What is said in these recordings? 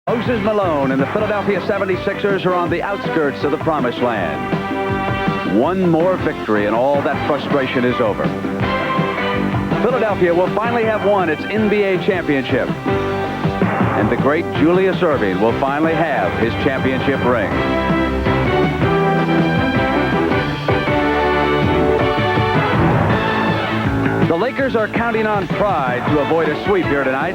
Moses Malone and the Philadelphia 76ers are on the outskirts of the promised land. One more victory and all that frustration is over. Philadelphia will finally have won its NBA championship. And the great Julius Erving will finally have his championship ring. The Lakers are counting on pride to avoid a sweep here tonight.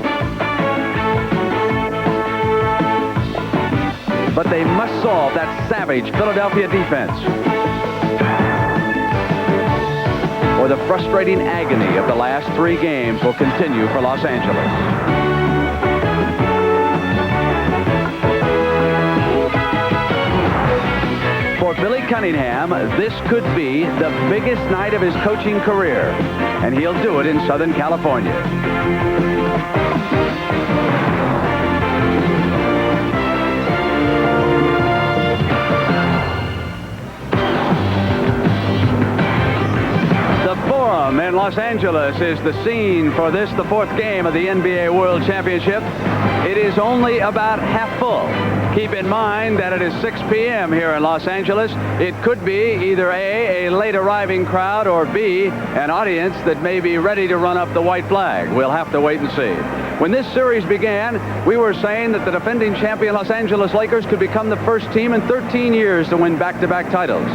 But they must solve that savage Philadelphia defense, or the frustrating agony of the last 3 games will continue for Los Angeles. For Billy Cunningham, this could be the biggest night of his coaching career, and he'll do it in Southern California. In Los Angeles is the scene for this, the 4th game of the NBA World Championship. It is only about half full. Keep in mind that it is 6 p.m. here in Los Angeles. It could be either A, late arriving crowd, or B, an audience that may be ready to run up the white flag. We'll have to wait and see. When this series began, we were saying that the defending champion Los Angeles Lakers could become the first team in 13 years to win back-to-back titles.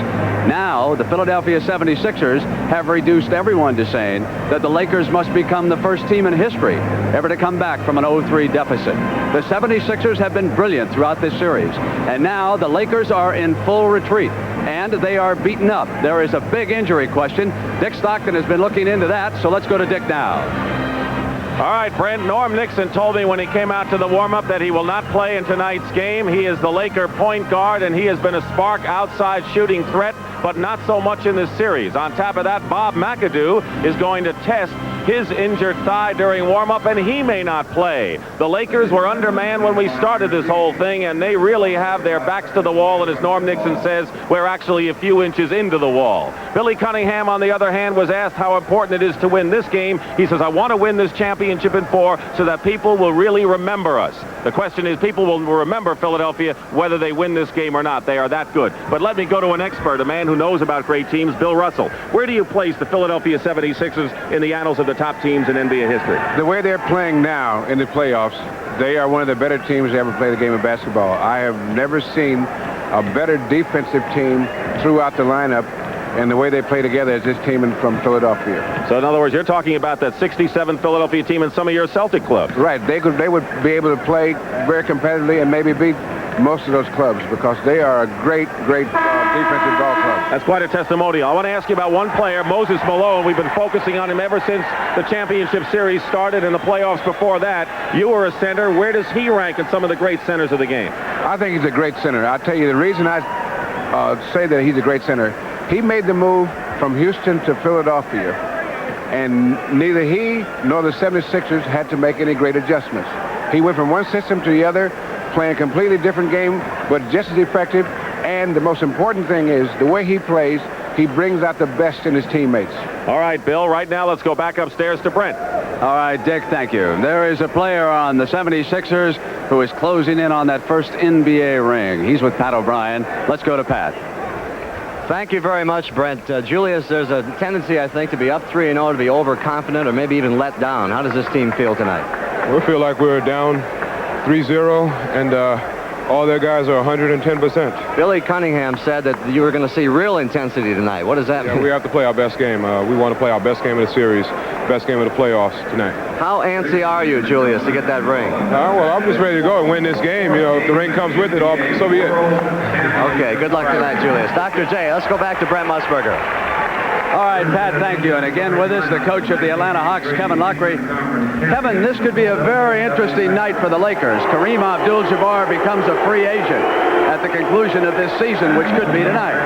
Now, the Philadelphia 76ers have reduced everyone to saying that the Lakers must become the first team in history ever to come back from an 0-3 deficit. The 76ers have been brilliant throughout this series, and now the Lakers are in full retreat, and they are beaten up. There is a big injury question. Dick Stockton has been looking into that, so let's go to Dick now. All right, Brent, Norm Nixon told me when he came out to the warm-up that he will not play in tonight's game. He is the Laker point guard, and he has been a spark outside shooting threat, but not so much in this series. On top of that, Bob McAdoo is going to test his injured thigh during warm-up, and he may not play. The Lakers were undermanned when we started this whole thing, and they really have their backs to the wall, and as Norm Nixon says, we're actually a few inches into the wall. Billy Cunningham, on the other hand, was asked how important it is to win this game. He says, I want to win this championship in 4 so that people will really remember us. The question is, people will remember Philadelphia whether they win this game or not. They are that good. But let me go to an expert, a man who knows about great teams, Bill Russell. Where do you place the Philadelphia 76ers in the annals of the top teams in NBA history? The way they're playing now in the playoffs, they are one of the better teams to ever play the game of basketball. I have never seen a better defensive team throughout the lineup, and the way they play together as this team from Philadelphia. So in other words, you're talking about that 67 Philadelphia team and some of your Celtic clubs. Right. They would be able to play very competitively and maybe beat most of those clubs because they are a great defensive ball club. That's quite a testimonial. I want to ask you about one player, Moses Malone. We've been focusing on him ever since the championship series started and the playoffs before that. You were a center. Where does he rank in some of the great centers of the game? I think he's a great center. I'll tell you the reason I say that he's a great center. He made the move from Houston to Philadelphia, and neither he nor the 76ers had to make any great adjustments. He went from one system to the other, playing a completely different game, but just as effective. And the most important thing is the way he plays, he brings out the best in his teammates. All right, Bill, right now let's go back upstairs to Brent. All right, Dick, thank you. There is a player on the 76ers who is closing in on that first NBA ring. He's with Pat O'Brien. Let's go to Pat. Thank you very much, Brent. Julius, there's a tendency, I think, to be up 3-0, to be overconfident, or maybe even let down. How does this team feel tonight? We feel like we're down 3-0, and all their guys are 110%. Billy Cunningham said that you were going to see real intensity tonight. What does that mean? We have to play our best game. We want to play our best game of the series, best game of the playoffs tonight. How antsy are you, Julius, to get that ring? Well, I'm just ready to go and win this game. You know, if the ring comes with it, so be it. Okay, good luck tonight, Julius. Dr. J, let's go back to Brent Musburger. All right, Pat, thank you. And again with us, the coach of the Atlanta Hawks, Kevin Lockery. Kevin, this could be a very interesting night for the Lakers. Kareem Abdul-Jabbar becomes a free agent at the conclusion of this season, which could be tonight.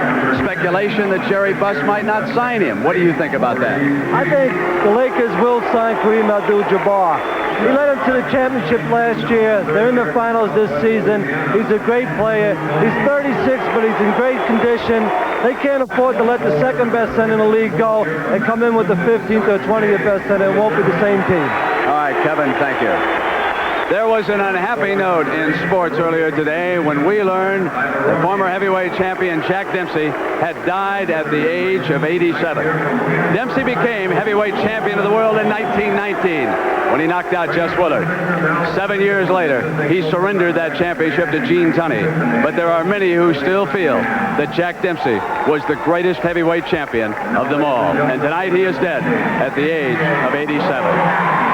Speculation that Jerry Buss might not sign him. What do you think about that? I think the Lakers will sign Kareem Abdul-Jabbar. He led them to the championship last year. They're in the finals this season. He's a great player. He's 36, but he's in great condition. They can't afford to let the second best center in the league go and come in with the 15th or 20th best center. It won't be the same team. All right, Kevin, thank you. There was an unhappy note in sports earlier today when we learned that former heavyweight champion Jack Dempsey had died at the age of 87. Dempsey became heavyweight champion of the world in 1919 when he knocked out Jess Willard. 7 years later, he surrendered that championship to Gene Tunney. But there are many who still feel that Jack Dempsey was the greatest heavyweight champion of them all. And tonight he is dead at the age of 87.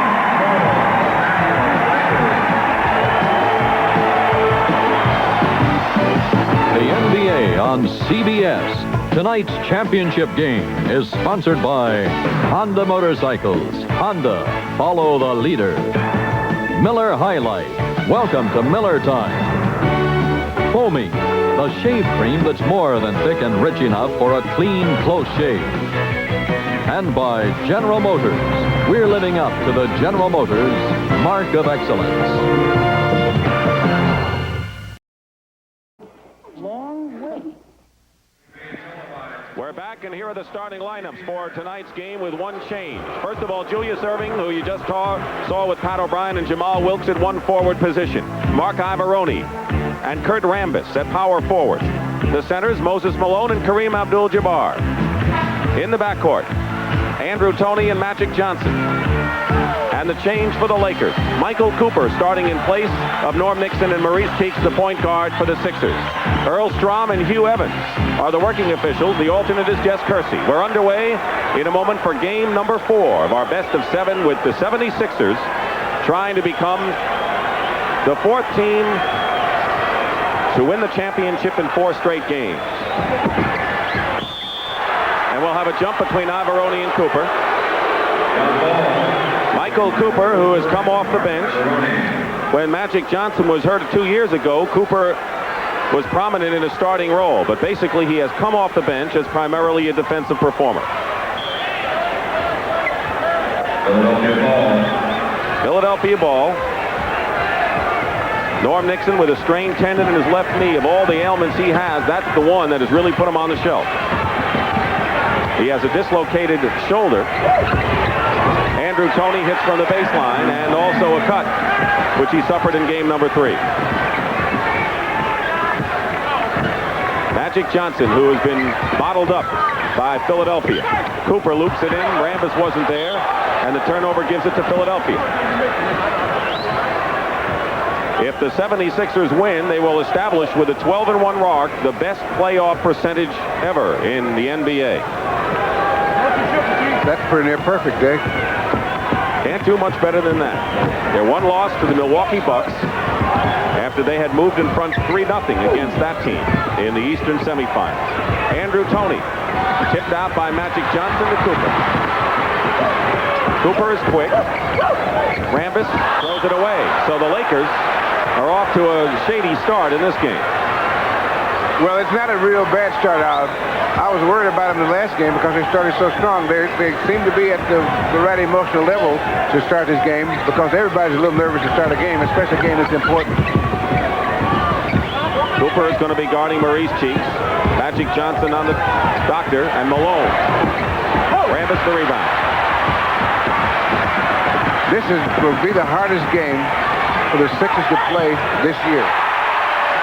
The NBA on CBS. Tonight's championship game is sponsored by Honda Motorcycles. Honda, follow the leader. Miller High Life. Welcome to Miller time. Foaming, the shave cream that's more than thick and rich enough for a clean, close shave. And by General Motors. We're living up to the General Motors mark of excellence. We're back, and here are the starting lineups for tonight's game with one change. First of all, Julius Erving, who you just saw with Pat O'Brien and Jamal Wilkes at one forward position. Mark Ivaroni and Kurt Rambis at power forward. The centers, Moses Malone and Kareem Abdul-Jabbar. In the backcourt, Andrew Toney and Magic Johnson. And the change for the Lakers, Michael Cooper starting in place of Norm Nixon and Maurice Cheeks, the point guard for the Sixers. Earl Strom and Hugh Evans are the working officials. The alternate is Jess Kersey. We're underway in a moment for game number 4 of our best of 7 with the 76ers trying to become the 4th team to win the championship in 4 straight games. And we'll have a jump between Ivaroni and Cooper. Michael Cooper, who has come off the bench. When Magic Johnson was hurt 2 years ago, Cooper was prominent in a starting role, but basically he has come off the bench as primarily a defensive performer. Philadelphia ball. Norm Nixon with a strained tendon in his left knee. Of all the ailments he has, that's the one that has really put him on the shelf. He has a dislocated shoulder. Andrew Toney hits from the baseline, and also a cut, which he suffered in game number 3. Magic Johnson, who has been bottled up by Philadelphia. Cooper loops it in. Rambis wasn't there, and the turnover gives it to Philadelphia. If the 76ers win, they will establish with a 12-1 mark the best playoff percentage ever in the NBA. That's pretty near perfect, Dave. Can't do much better than that. Their one loss to the Milwaukee Bucks after they had moved in front 3-0 against that team in the Eastern semifinals. Andrew Toney tipped out by Magic Johnson to Cooper. Cooper is quick. Rambis throws it away. So the Lakers are off to a shady start in this game. Well, it's not a real bad start out. I was worried about them in the last game because they started so strong. They seem to be at the right emotional level to start this game because everybody's a little nervous to start a game, especially a game that's important. Cooper is going to be guarding Maurice Cheeks. Magic Johnson on the doctor, and Malone. Rambis the rebound. This will be the hardest game for the Sixers to play this year.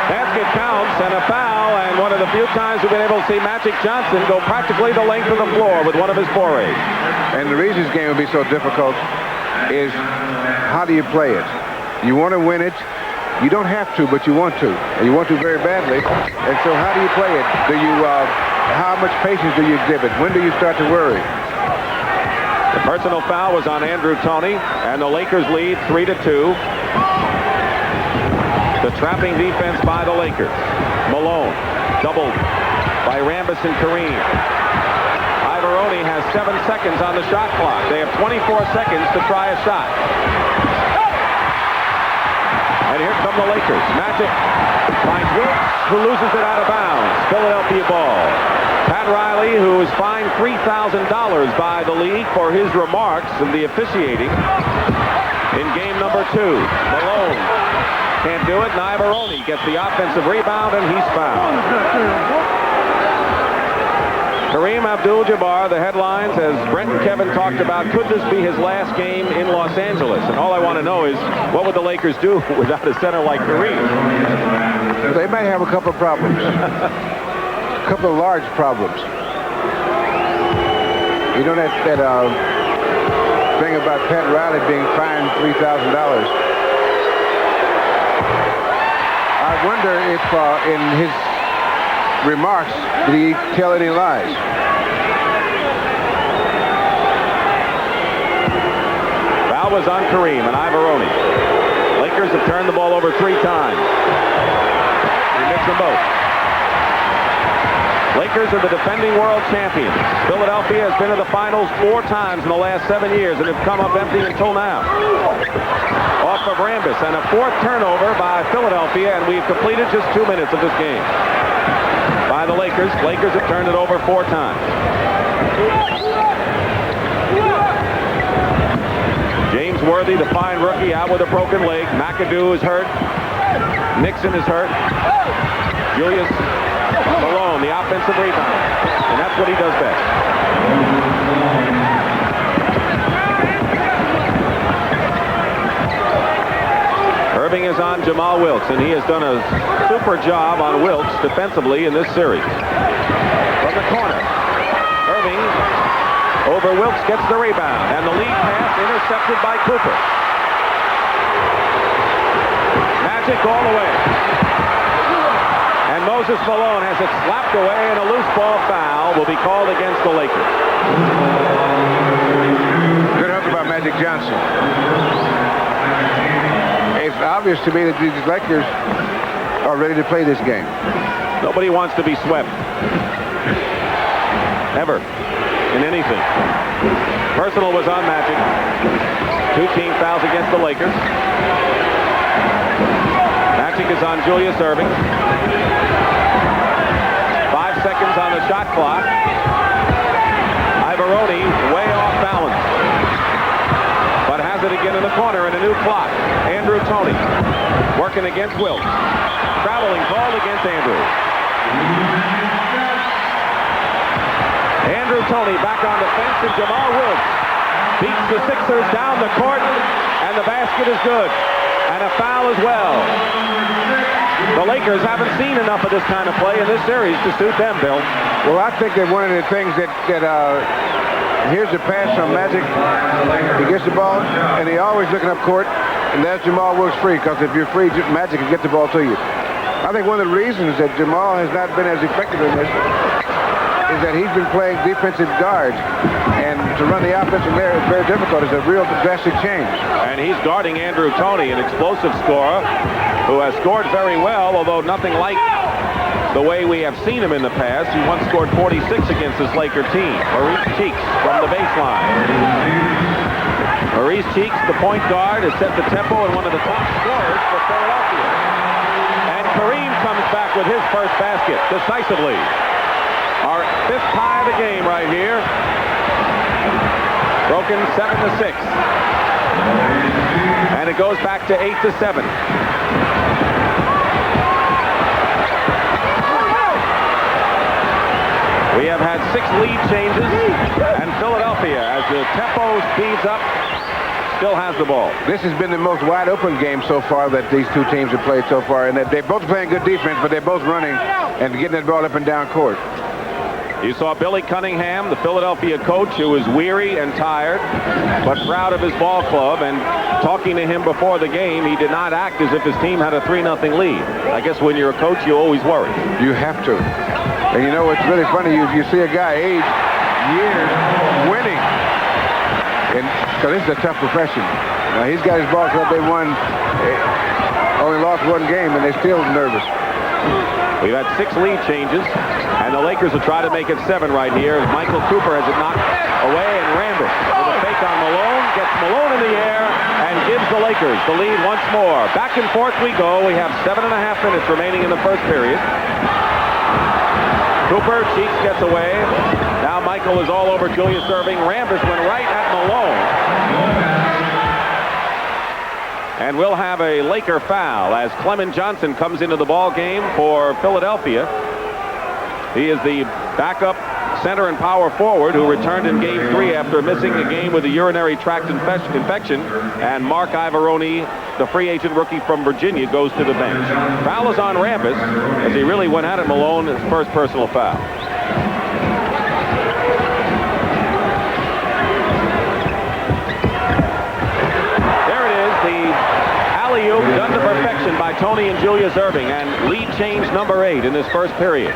Basket counts and a foul, and one of the few times we've been able to see Magic Johnson go practically the length of the floor with one of his forays. And the reason this game will be so difficult is how do you play it? You want to win it. You don't have to, but you want to. And you want to very badly. And so how do you play it? How much patience do you exhibit? When do you start to worry? The personal foul was on Andrew Toney, and the Lakers lead 3-2. The trapping defense by the Lakers. Malone, doubled by Rambis and Kareem. Ivaroni has 7 seconds on the shot clock. They have 24 seconds to try a shot. And here come the Lakers. Magic finds Wilkes, who loses it out of bounds. Philadelphia ball. Pat Riley, who is fined $3,000 by the league for his remarks of the officiating in game number 2. Malone can't do it, and Ivaroni gets the offensive rebound, and he's fouled. Kareem Abdul-Jabbar, the headlines, as Brent and Kevin talked about, could this be his last game in Los Angeles? And all I want to know is, what would the Lakers do without a center like Kareem? They may have a couple of problems. A couple of large problems. You know that thing about Pat Riley being fined $3,000? I wonder if in his remarks did he tell any lies? Foul was on Kareem and Ivaroni. Lakers have turned the ball over 3 times. He missed them both. Lakers are the defending world champions. Philadelphia has been to the finals 4 times in the last 7 years and have come up empty until now. Off of Rambis and a 4th turnover by Philadelphia, and we've completed just 2 minutes of this game. By the Lakers. Lakers have turned it over 4 times. James Worthy, the fine rookie, out with a broken leg. McAdoo is hurt. Nixon is hurt. Julius Malone, the offensive rebound. And that's what he does best. Irving is on Jamal Wilkes, and he has done a super job on Wilkes defensively in this series. From the corner, Irving over Wilkes gets the rebound, and the lead pass intercepted by Cooper. Magic all the way. And Moses Malone has it slapped away, and a loose ball foul will be called against the Lakers. Good hook about Magic Johnson. It's obvious to me that these Lakers are ready to play this game. Nobody wants to be swept. Ever. In anything. Personal was on Magic. 2 team fouls against the Lakers. Magic is on Julius Irving. 5 seconds on the shot clock. Ivaroni way off balance. But has it again in the corner and a new clock. Andrew Toney working against Wilkes. Traveling ball against Andrew. Andrew Toney back on the fence, and Jamal Wilkes beats the Sixers down the court, and the basket is good. And a foul as well. The Lakers haven't seen enough of this kind of play in this series to suit them, Bill. Well, I think that one of the things that here's the pass from Magic. He gets the ball, and he's always looking up court, and that's Jamal Wilkes free, because if you're free, Magic can get the ball to you. I think one of the reasons that Jamal has not been as effective in this is that he's been playing defensive guard, and to run the offense from there is very difficult. It's a real drastic change. And he's guarding Andrew Toney, an explosive scorer who has scored very well, although nothing like the way we have seen him in the past. He once scored 46 against this Laker team. Maurice Cheeks from the baseline. Maurice Cheeks, the point guard, has set the tempo and one of the top scorers for Philadelphia. And Kareem comes back with his first basket decisively. Our 5th tie of the game right here. Broken 7-6. And it goes back to 8-7. We have had 6 lead changes, and Philadelphia, as the tempo speeds up, still has the ball. This has been the most wide open game so far that these 2 teams have played so far, and that they're both playing good defense, but they're both running and getting that ball up and down court. You saw Billy Cunningham, the Philadelphia coach, who was weary and tired, but proud of his ball club, and talking to him before the game, he did not act as if his team had a 3-0 lead. I guess when you're a coach, you always worry. You have to. And you know, it's really funny, you see a guy age years winning. And so this is a tough profession. Now, he's got his ball club, they won, only lost 1 game, and they're still nervous. We've had 6 lead changes, and the Lakers will try to make it 7 right here. Michael Cooper has it knocked away, and Rambis with a fake on Malone, gets Malone in the air, and gives the Lakers the lead once more. Back and forth we go. We have 7.5 minutes remaining in the first period. Cooper, Cheeks gets away. Now Michael is all over Julius Irving. Rambis went right at Malone. And we'll have a Laker foul as Clement Johnson comes into the ball game for Philadelphia. He is the backup center and power forward, who returned in Game 3 after missing a game with a urinary tract infection. And Mark Ivaroni, the free agent rookie from Virginia, goes to the bench. Foul is on Rambis, as he really went at it. Malone, his first personal foul. There it is, the alley-oop done to perfection by Tony and Julius Erving, and lead change number 8 in this first period.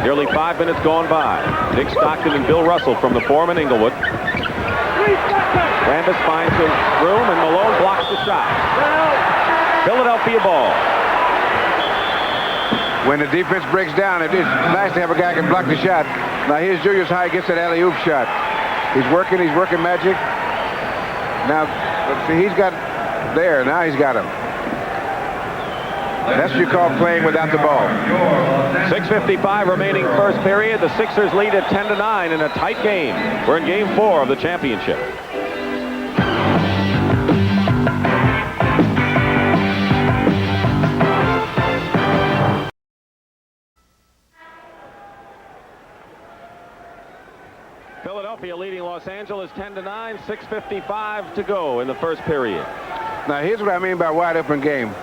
Nearly 5 minutes gone by. Dick Stockton and Bill Russell from the Foreman Inglewood. Rambis finds the room, and Malone blocks the shot. Philadelphia ball. When the defense breaks down, it is nice to have a guy who can block the shot. Now here's Julius how he gets that alley-oop shot. He's working magic. Now, let's see, he's got there. Now he's got him. That's what you call playing without the ball. 6:55 remaining first period. The Sixers lead at 10-9 in a tight game. We're in Game 4 of the championship. Philadelphia leading Los Angeles 10-9, 6:55 to go in the first period. Now here's what I mean by wide open game.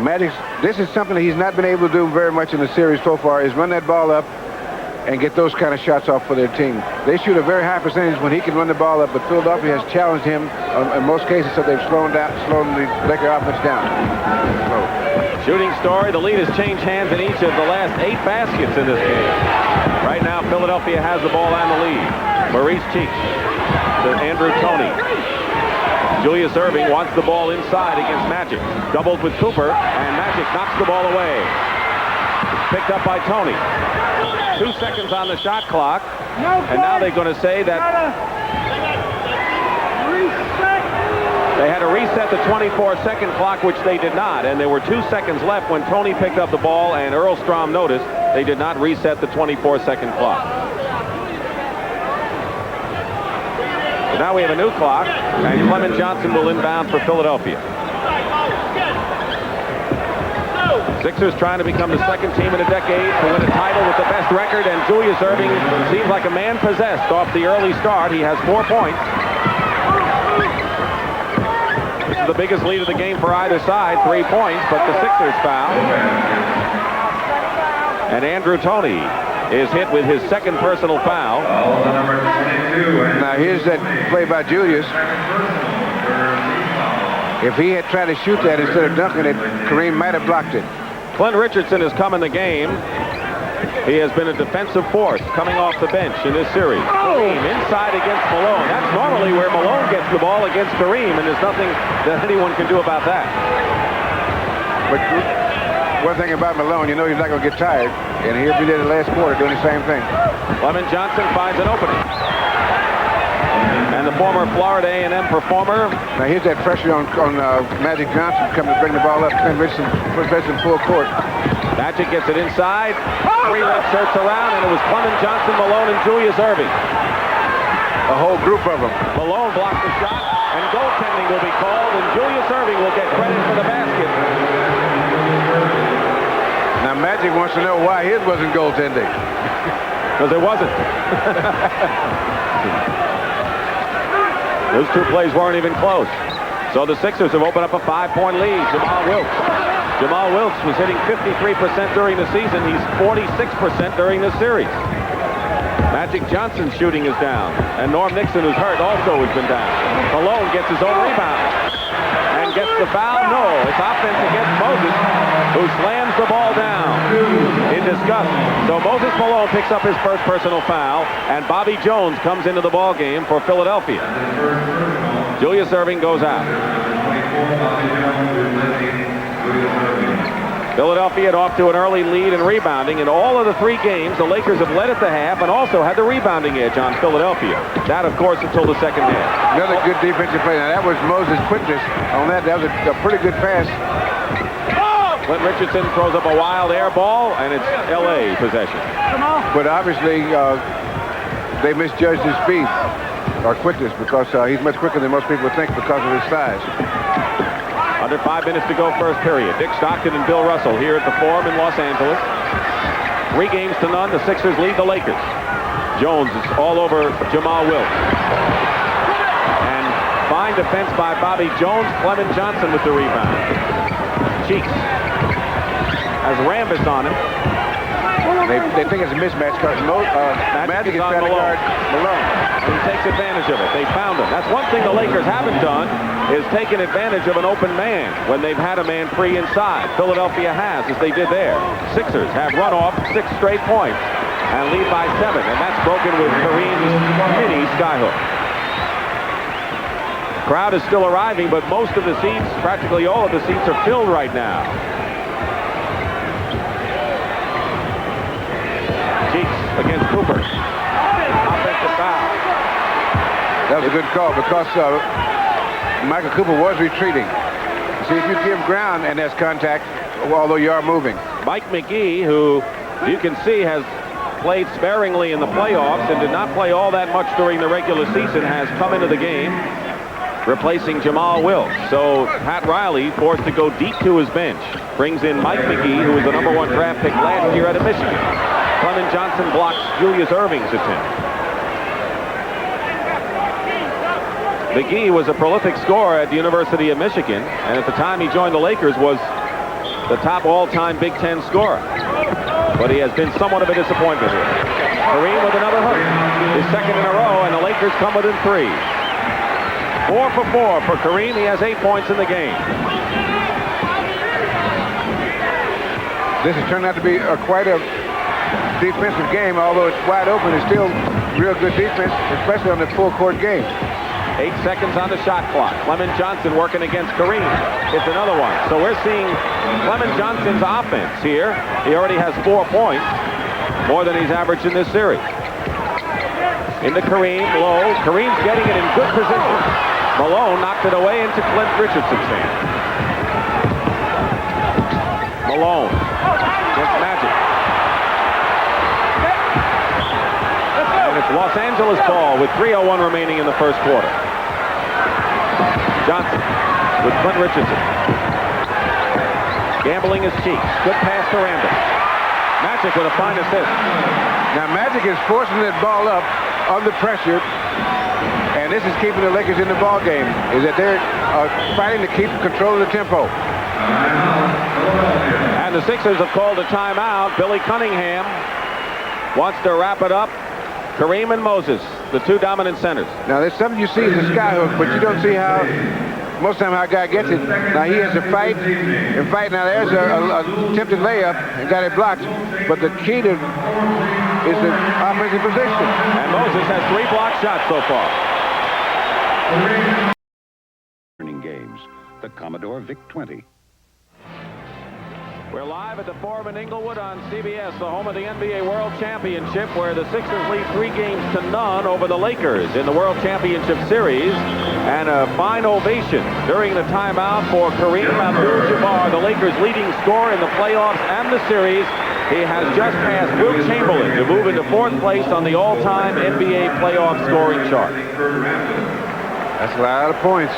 Magic, this is something that he's not been able to do very much in the series so far, is run that ball up and get those kind of shots off for their team. They shoot a very high percentage when he can run the ball up, but Philadelphia has challenged him in most cases, so they've slowed the Laker offense down. Shooting story, the lead has changed hands in each of the last 8 baskets in this game. Right now, Philadelphia has the ball and the lead. Maurice Cheeks to Andrew Toney. Julius Erving wants the ball inside against Magic. Doubled with Cooper, and Magic knocks the ball away. It's picked up by Toney. 2 seconds on the shot clock, and now they're going to say that they had to reset the 24-second clock, which they did not, and there were 2 seconds left when Toney picked up the ball, and Earl Strom noticed they did not reset the 24-second clock. So now we have a new clock, and Clement Johnson will inbound for Philadelphia. Sixers trying to become the second team in a decade to win a title with the best record, and Julius Erving seems like a man possessed off the early start. He has 4 points. This is the biggest lead of the game for either side, 3 points, but the Sixers foul. And Andrew Toney is hit with his second personal foul. Now here's that play by Julius. If he had tried to shoot that instead of dunking it, Kareem might have blocked it. Clint Richardson has come in the game. He has been a defensive force coming off the bench in this series. Kareem inside against Malone. That's normally where Malone gets the ball against Kareem, and there's nothing that anyone can do about that. But one thing about Malone, you know he's not going to get tired, and he'll be there the last quarter doing the same thing. Clement Johnson finds an opening. And the former Florida A&M performer. Now here's that pressure on Magic Johnson coming to bring the ball up. Clint Richardson puts this in full court. Magic gets it inside. 3 left shirts around, and it was Clement Johnson, Malone, and Julius Erving. A whole group of them. Malone blocked the shot, and goaltending will be called, and Julius Erving will get credit for the basket. Now Magic wants to know why his wasn't goaltending. Because it wasn't. Those 2 plays weren't even close. So the Sixers have opened up a 5-point lead. Jamal Wilkes was hitting 53% during the season. He's 46% during this series. Magic Johnson's shooting is down. And Norm Nixon, who's hurt, also has been down. Malone gets his own rebound. And gets the foul? No. It's offense against Moses, who slams the ball down in disgust. So Moses Malone picks up his first personal foul, and Bobby Jones comes into the ball game for Philadelphia. Julius Erving goes out. Philadelphia had off to an early lead in rebounding. In all of the 3 games, the Lakers have led at the half and also had the rebounding edge on Philadelphia. That, of course, until the second half. Another good defensive play. Now, that was Moses' quickness on that. That was a pretty good pass. Clint Richardson throws up a wild air ball, and it's L.A. possession. But obviously, they misjudged his speed or quickness because he's much quicker than most people would think because of his size. Under 5 minutes to go first period. Dick Stockton and Bill Russell here at the Forum in Los Angeles. 3 games to none. The Sixers lead the Lakers. Jones is all over Jamal Wilkes. And fine defense by Bobby Jones. Clement Johnson with the rebound. Cheeks has Rambis on him. They think it's a mismatch. Magic is on trying to guard Malone. He takes advantage of it. They found him. That's one thing the Lakers haven't done, is taken advantage of an open man when they've had a man free inside. Philadelphia has, as they did there. Sixers have run off 6 straight points and lead by 7, and that's broken with Kareem's mini skyhook. Crowd is still arriving, but most of the seats, practically all of the seats, are filled right now. Cheeks against Cooper. Offensive foul. That was a good call because Michael Cooper was retreating. See, if you give ground and there's contact, although you are moving. Mike McGee, who you can see has played sparingly in the playoffs and did not play all that much during the regular season, has come into the game, replacing Jamal Wilkes. So Pat Riley forced to go deep to his bench. Brings in Mike McGee, who was the #1 draft pick last year out of Michigan. Clement Johnson blocks Julius Erving's attempt. McGee was a prolific scorer at the University of Michigan, and at the time he joined the Lakers was the top all-time Big Ten scorer. But he has been somewhat of a disappointment here. Kareem with another hook. His second in a row, and the Lakers come within 3. 4 for 4 for Kareem. He has 8 points in the game. This has turned out to be quite a defensive game, although it's wide open. It's still real good defense, especially on the full-court game. 8 seconds on the shot clock. Clement Johnson working against Kareem. It's another one. So we're seeing Clement Johnson's offense here. He already has 4 points, more than he's averaged in this series. Into Kareem, low. Kareem's getting it in good position. Malone knocked it away into Clint Richardson's hand. Malone against Magic. And it's Los Angeles ball with 3:01 remaining in the first quarter. Johnson with Clint Richardson. Gambling his cheeks. Good pass to Rambis. Magic with a fine assist. Now Magic is forcing that ball up under pressure, and this is keeping the Lakers in the ball game, is that they're fighting to keep control of the tempo. And the Sixers have called a timeout. Billy Cunningham wants to wrap it up. Kareem and Moses, the 2 dominant centers. Now there's something you see is a skyhook, but you don't see how, most of the time, how a guy gets it. Now he has to fight and fight. Now there's a attempted layup and got it blocked, but the key to is the offensive position. And Moses has 3 blocked shots so far. Games, the Commodore VIC-20. We're live at the Forum in Inglewood on CBS, the home of the NBA World Championship, where the Sixers lead 3-0 over the Lakers in the World Championship Series. And a fine ovation during the timeout for Kareem Abdul-Jabbar, the Lakers' leading scorer in the playoffs and the series. He has just passed Wilt Chamberlain to move into 4th place on the all-time NBA playoff scoring chart. That's a lot of points.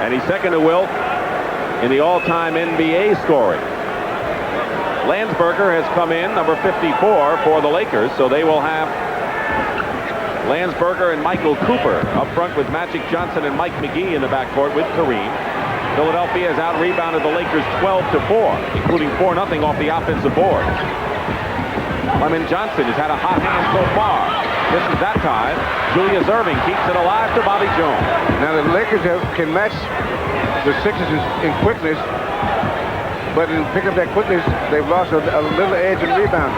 And he's second to Wilt in the all-time NBA scoring. Landsberger has come in, number 54 for the Lakers, so they will have Landsberger and Michael Cooper up front with Magic Johnson and Mike McGee in the backcourt with Kareem. Philadelphia has out-rebounded the Lakers 12-4, including 4-0 off the offensive board. Clement Johnson has had a hot hand so far. This is that time. Julius Erving keeps it alive to Bobby Jones. Now the Lakers can match the Sixers in quickness, but in picking up that quickness, they've lost a little edge in rebound.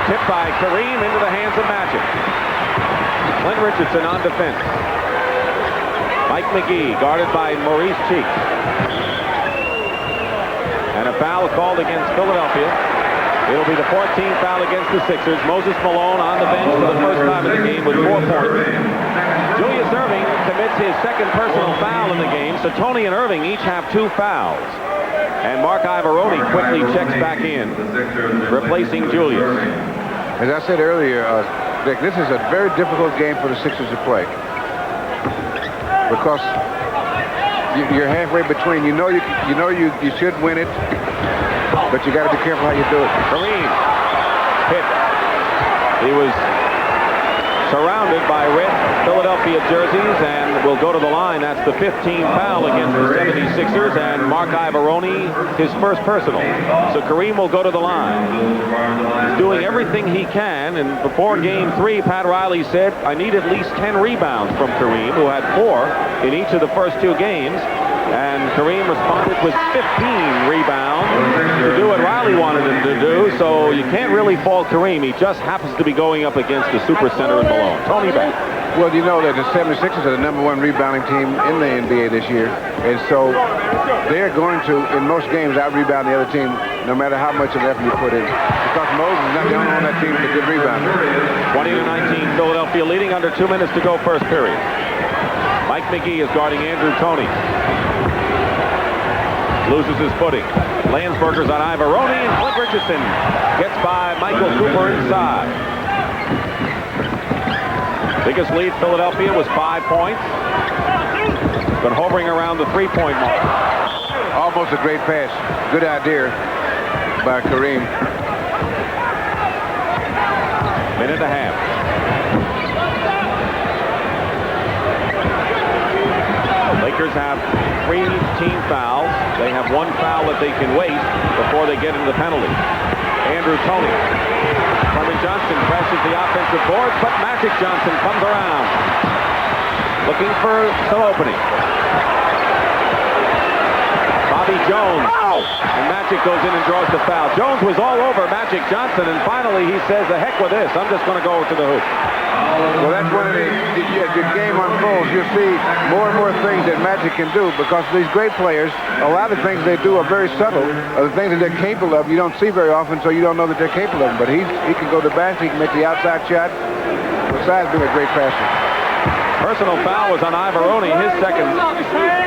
Tipped by Kareem into the hands of Magic. Clint Richardson on defense. Mike McGee guarded by Maurice Cheeks. And a foul called against Philadelphia. It'll be the 14th foul against the Sixers. Moses Malone on the bench for the first time in the game with 4 points. Julius Erving commits his second personal foul in the game, so Tony and Erving each have 2 fouls. And Mark Ivaroni quickly checks back in, replacing Julius. As I said earlier, Dick, this is a very difficult game for the Sixers to play. Because you're halfway between. You know you should win it, but you got to be careful how you do it. Kareem hit. He was surrounded by red Philadelphia jerseys and will go to the line. That's the 15th foul against the 76ers, and Mark Ivaroni, his first personal. So Kareem will go to the line. He's doing everything he can, and before Game 3, Pat Riley said, I need at least 10 rebounds from Kareem, who had 4 in each of the first 2 games. And Kareem responded with 15 rebounds to do what Riley wanted him to do, so you can't really fault Kareem. He just happens to be going up against the supercenter in Malone. Tony back. Well, you know that the 76ers are the #1 rebounding team in the NBA this year, and so they're going to, in most games, out-rebound the other team, no matter how much of effort you put in. Because Moses is not the only one on that team that's a good rebounder. 20-19, Philadelphia leading under 2 minutes to go first period. Mike McGee is guarding Andrew Toney. Loses his footing. Landsberger's on Ivaroni, and Clint Richardson gets by Michael Cooper inside. Biggest lead Philadelphia was 5 points. Been hovering around the 3-point mark. Almost a great pass. Good idea by Kareem. Minute and a half. Lakers have 3 team fouls. They have 1 foul that they can waste before they get into the penalty. Andrew Toney. Clement Johnson crashes the offensive boards, but Magic Johnson comes around, looking for some opening. Bobby Jones. And Magic goes in and draws the foul. Jones was all over Magic Johnson, and finally he says, the heck with this. I'm just going to go to the hoop. Well, that's one of the, as the game unfolds, you'll see more and more things that Magic can do, because these great players, a lot of the things they do are very subtle. The things that they're capable of, you don't see very often, so you don't know that they're capable of them. But he can go to the basket, he can make the outside shot, besides being a great passer. Personal foul was on Ivaroni, his second.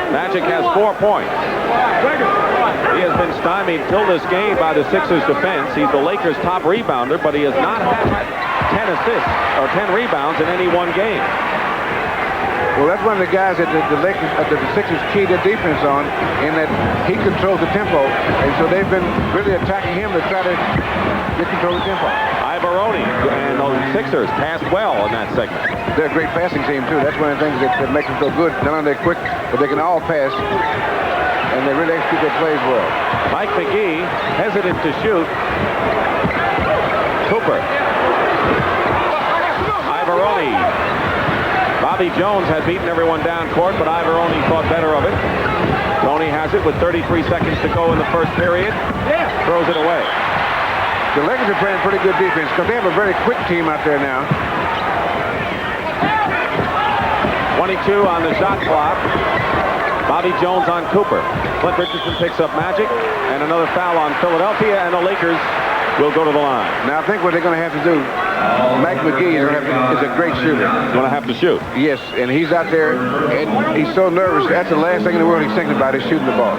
Magic has 4 points. He has been stymied till this game by the Sixers defense. He's the Lakers' top rebounder, but he has not had 10 assists or 10 rebounds in any one game. Well, that's one of the guys that the Sixers key their defense on, in that he controls the tempo, and so they've been really attacking him to try to get control of the tempo. Ivaroni and the Sixers passed well in that segment. They're a great passing team, too. That's one of the things that makes them so good. Not only they're quick, but they can all pass, and they really execute their plays well. Mike McGee, hesitant to shoot. Cooper. Ivaroni. Bobby Jones had beaten everyone down court, but Ivaroni thought better of it. Toney has it with 33 seconds to go in the first period. Throws it away. The Lakers are playing pretty good defense because they have a very quick team out there now. 22 on the shot clock. Bobby Jones on Cooper. Clint Richardson picks up Magic, and another foul on Philadelphia, and the Lakers will go to the line. Now I think what they're going to have to do, Mike McGee is a great shooter. He's going to have to shoot. Yes, and he's out there, and he's so nervous. That's the last thing in the world he's thinking about is shooting the ball.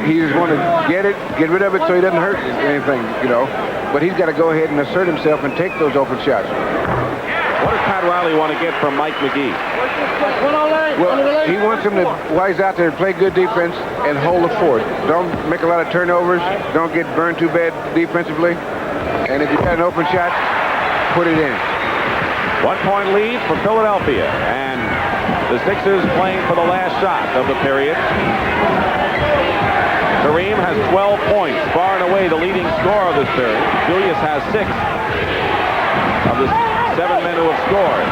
He just wants to get rid of it so he doesn't hurt anything, you know. But he's got to go ahead and assert himself and take those open shots. What does Pat Riley want to get from Mike McGee? Well, he wants him to, while he's out there, play good defense and hold the fort. Don't make a lot of turnovers. Don't get burned too bad defensively. And if you got an open shot, put it in. 1 point lead for Philadelphia. And the Sixers playing for the last shot of the period. Kareem has 12 points, far and away the leading scorer of this period. Julius has 6 of the 7 men who have scored.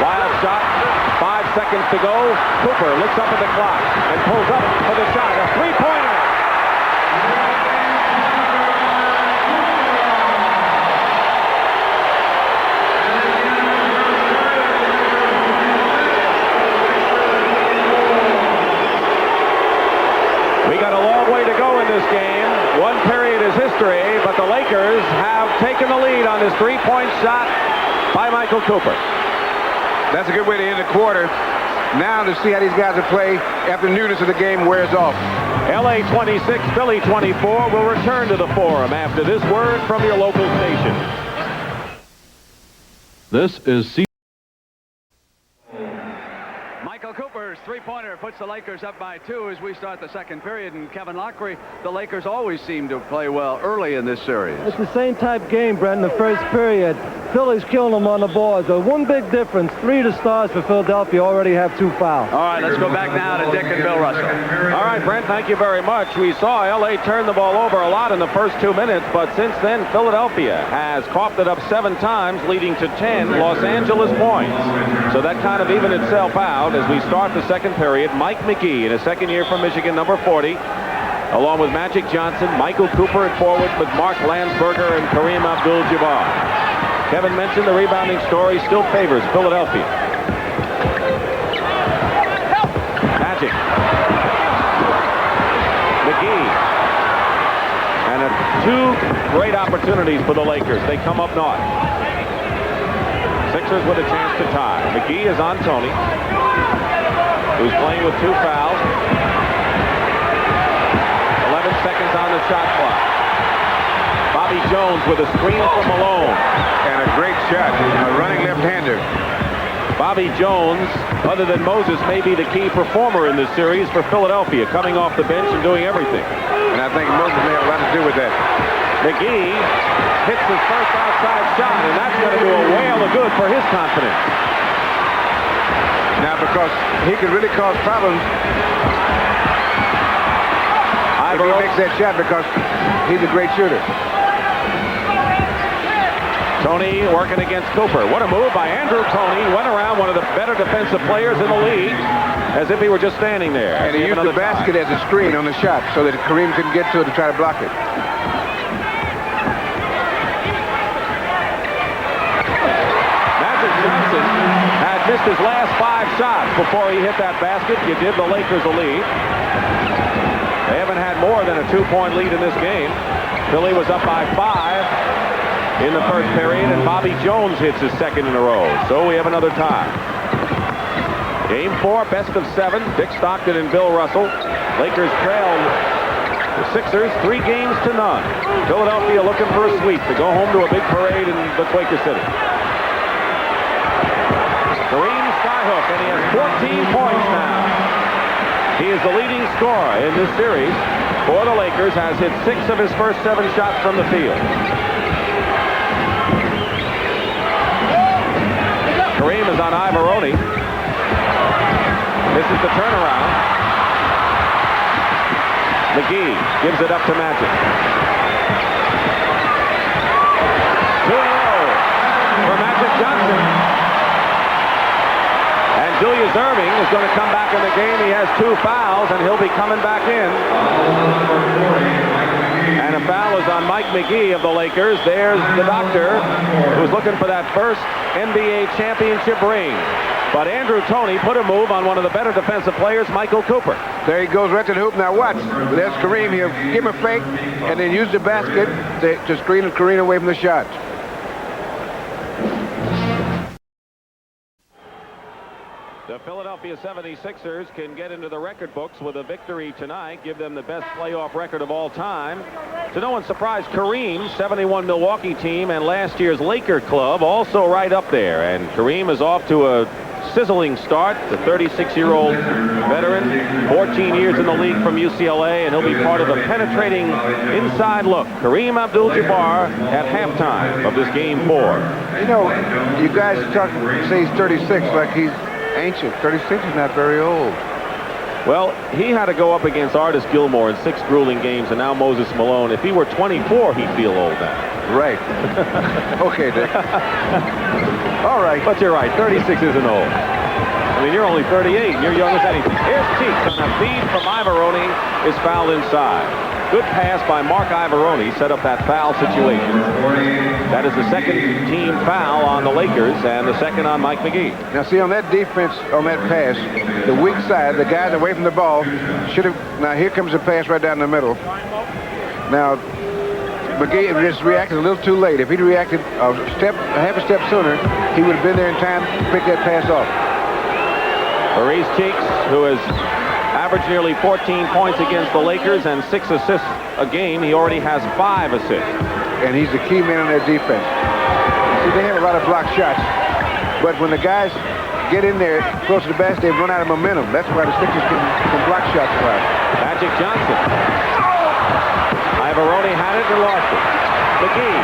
Wild shot, 5 seconds to go. Cooper looks up at the clock and pulls up for the shot. A three-pointer. We got a long way to go in this game. 1 period is history, but the Lakers have taken the lead on this 3-point shot by Michael Cooper. That's a good way to end the quarter. Now to see how these guys will play after the newness of the game wears off. LA 26, Philly 24 will return to the Forum after this word from your local station. This is Michael Cooper's three-pointer puts the Lakers up by 2 as we start the second period. And Kevin Lockery, the Lakers always seem to play well early in this series. It's the same type game, Brent, in the first period. Philly's killing them on the boards. One big difference, 3 to stars for Philadelphia already have 2 fouls. All right, let's go back now to Dick and Bill Russell. All right, Brent, thank you very much. We saw L.A. turn the ball over a lot in the first 2 minutes, but since then, Philadelphia has coughed it up 7 times, leading to 10 Los Angeles points. So that kind of evened itself out as we start the second period. Mike McGee in his second year from Michigan, number 40, along with Magic Johnson, Michael Cooper at forward with Mark Landsberger and Kareem Abdul-Jabbar. Kevin mentioned the rebounding story still favors Philadelphia. Magic. McGee. And 2 great opportunities for the Lakers. They come up north. Sixers with a chance to tie. McGee is on Tony, who's playing with 2 fouls. 11 seconds on the shot clock. Bobby Jones with a screen from Malone. And a great shot, a running left-hander. Bobby Jones, other than Moses, may be the key performer in this series for Philadelphia, coming off the bench and doing everything. And I think Moses may have a lot to do with that. McGee hits his first outside shot, and that's going to do a whale of good for his confidence. Now, because he could really cause problems if he makes that shot, because he's a great shooter. Tony working against Cooper. What a move by Andrew Toney. Went around one of the better defensive players in the league as if he were just standing there. And he used the basket as a screen on the shot so that Kareem couldn't get to it to try to block it. Magic Johnson had missed his last 5 shots before he hit that basket. You give the Lakers a lead. They haven't had more than a 2-point lead in this game. Philly was up by 5 in the first period, and Bobby Jones hits his second in a row. So we have another tie. Game 4, best of 7. Dick Stockton and Bill Russell. Lakers trail the Sixers 3 games to none. Philadelphia looking for a sweep to go home to a big parade in the Quaker City. Kareem skyhook, and he has 14 points now. He is the leading scorer in this series for the Lakers, has hit 6 of his first 7 shots from the field. Kareem is on Ivaroni. This is the turnaround. McGee gives it up to Magic. 2 in a row for Magic Johnson. And Julius Erving is going to come back in the game. He has 2 fouls, and he'll be coming back in. And a foul is on Mike McGee of the Lakers. There's the doctor who's looking for that first NBA championship ring. But Andrew Toney put a move on one of the better defensive players, Michael Cooper. There he goes right to the hoop. Now watch. There's Kareem. He'll give him a fake and then use the basket to screen Kareem away from the shot. The Philadelphia 76ers can get into the record books with a victory tonight, give them the best playoff record of all time. To no one's surprise, Kareem's 71 Milwaukee team and last year's Laker club also right up there. And Kareem is off to a sizzling start. The 36-year-old veteran, 14 years in the league from UCLA, and he'll be part of a penetrating inside look. Kareem Abdul-Jabbar at halftime of this Game 4. You know, you guys say he's 36 like he's ancient. 36 is not very old. Well, he had to go up against Artis Gilmore in 6 grueling games, and now Moses Malone. If he were 24, he'd feel old now. Right. Okay, Dick. All right. But you're right, 36 isn't old. I mean, you're only 38, and you're young as anything. Here's Cheeks on a feed from Ivaroni, is fouled inside. Good pass by Mark Ivaroni, set up that foul situation. That is the second team foul on the Lakers and the second on Mike McGee. Now see, on that defense, on that pass, the weak side, the guys away from the ball should have. Now here comes the pass right down the middle. Now McGee just reacted a little too late. If he'd reacted half a step sooner, he would have been there in time to pick that pass off. Maurice Cheeks, who has averaged nearly 14 points against the Lakers and 6 assists a game. He already has 5 assists. And he's the key man on their defense. See, they have a lot of block shots, but when the guys get in there close to the basket, they run out of momentum. That's why the Sixers can block shots a lot. Magic Johnson. Ivaroni had it and lost it. McGee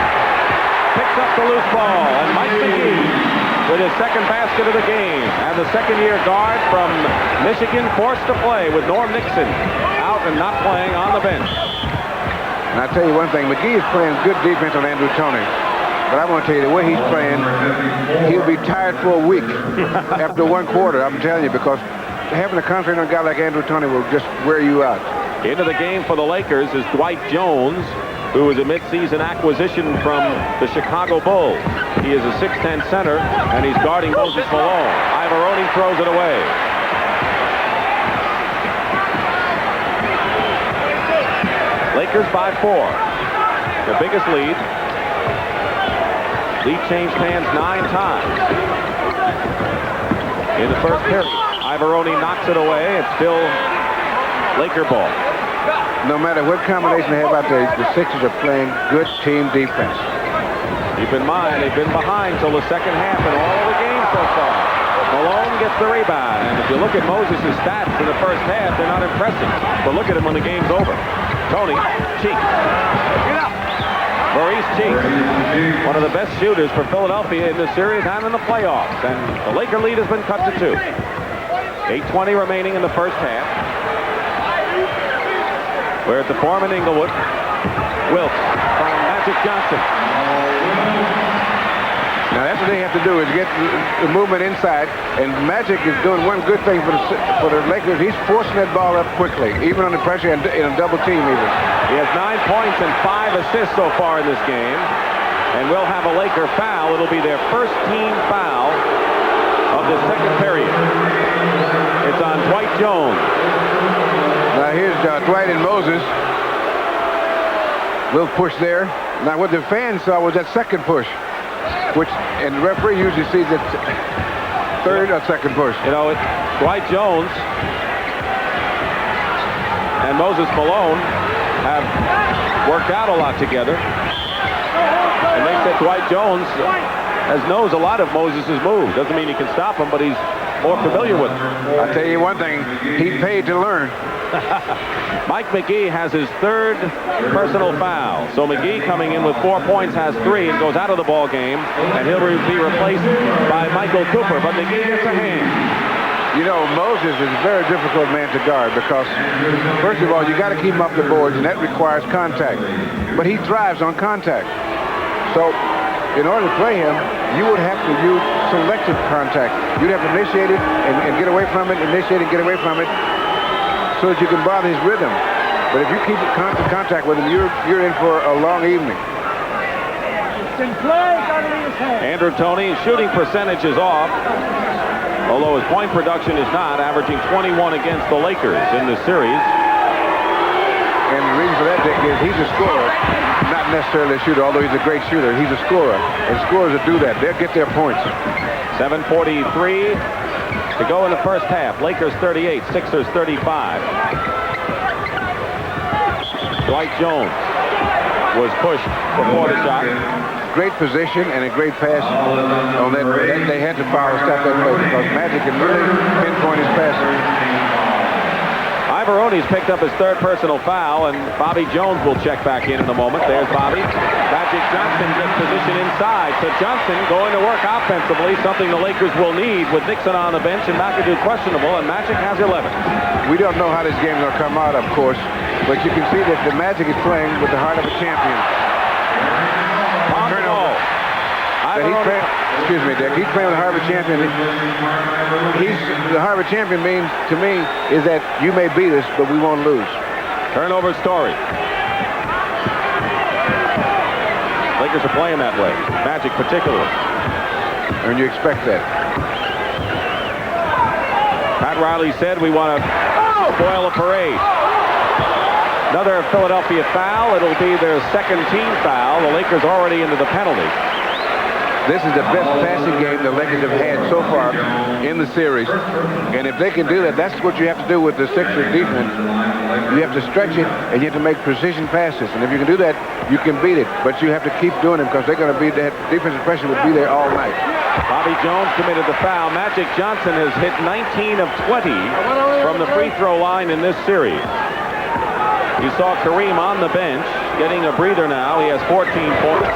picks picks up the loose ball, and Mike McGee with his second basket of the game. And the second-year guard from Michigan forced to play with Norm Nixon out and not playing on the bench. And I'll tell you one thing, McGee is playing good defense on Andrew Toney. But I want to tell you, the way he's playing, he'll be tired for a week after one quarter, I'm telling you, because having to concentrate on a guy like Andrew Toney will just wear you out. Into the game for the Lakers is Dwight Jones, who was a midseason acquisition from the Chicago Bulls. He is a 6'10 center, and he's guarding Moses Malone. Ivaroni throws it away. Lakers by 4. The biggest lead. Lead changed hands 9 times. In the first period, Ivaroni knocks it away. It's still Laker ball. No matter what combination they have out there, the Sixers are playing good team defense. Keep in mind, they've been behind till the second half in all the games so far. Malone gets the rebound, and if you look at Moses' stats in the first half, they're not impressive. But look at him when the game's over. Tony, Cheek. Maurice Cheek, one of the best shooters for Philadelphia in this series and in the playoffs. And the Laker lead has been cut to 2. 8:20 remaining in the first half. We're at the Forum in Inglewood. Wilkes from Magic Johnson. Now that's what they have to do, is get the movement inside. And Magic is doing one good thing for the Lakers. He's forcing that ball up quickly, even under pressure and in a double team even. He has 9 points and 5 assists so far in this game. And we'll have a Laker foul. It'll be their first team foul of the second period. It's on Dwight Jones. Now here's Dwight and Moses. Little push there. Now what the fans saw was that second push, and the referee usually sees it third or second push. You know, Dwight Jones and Moses Malone have worked out a lot together. And they said Dwight Jones knows a lot of Moses' moves. Doesn't mean he can stop him, but he's more familiar with him. I'll tell you one thing, he paid to learn. Mike McGee has his 3rd personal foul. So McGee, coming in with 4 points, has 3 and goes out of the ball game, and he'll be replaced by Michael Cooper. But McGee gets a hand. You know, Moses is a very difficult man to guard because, first of all, you got to keep him off the boards, and that requires contact. But he thrives on contact. So, in order to play him, you would have to use selective contact. You'd have to initiate it and get away from it, initiate it and get away from it, so that you can bother his rhythm. But if you keep constant contact with him, you're in for a long evening. Andrew Toney's shooting percentage is off, although his point production is not, averaging 21 against the Lakers in this series. And the reason for that, Dick, is he's a scorer, not necessarily a shooter, although he's a great shooter. He's a scorer, and scorers that do that, they'll get their points. 7:43 to go in the first half. Lakers 38, Sixers 35. Dwight Jones was pushed before the shot. Great position and a great pass on that. They had to foul to stop that play because Magic can really pinpoint his passes. Ivaroni's picked up his 3rd personal foul, and Bobby Jones will check back in a moment. There's Bobby. Magic Johnson gets position inside. So Johnson going to work offensively, something the Lakers will need with Nixon on the bench and McAdoo questionable, and Magic has 11. We don't know how this game will come out, of course, but you can see that the Magic is playing with the heart of a champion. Excuse me, Dick. He's playing with the heart of a champion. The heart of a champion means, to me, is that you may beat us, but we won't lose. Turnover story. Lakers are playing that way. Magic particularly. And you expect that. Pat Riley said we want to spoil a parade. Another Philadelphia foul. It'll be their 2nd team foul. The Lakers already into the penalty. This is the best passing game the Lakers have had so far in the series. And if they can do that, that's what you have to do with the Sixers defense. You have to stretch it, and you have to make precision passes. And if you can do that, you can beat it. But you have to keep doing it because they're going to be, that defensive pressure will be there all night. Bobby Jones committed the foul. Magic Johnson has hit 19 of 20 from the free throw line in this series. You saw Kareem on the bench getting a breather now. He has 14 points.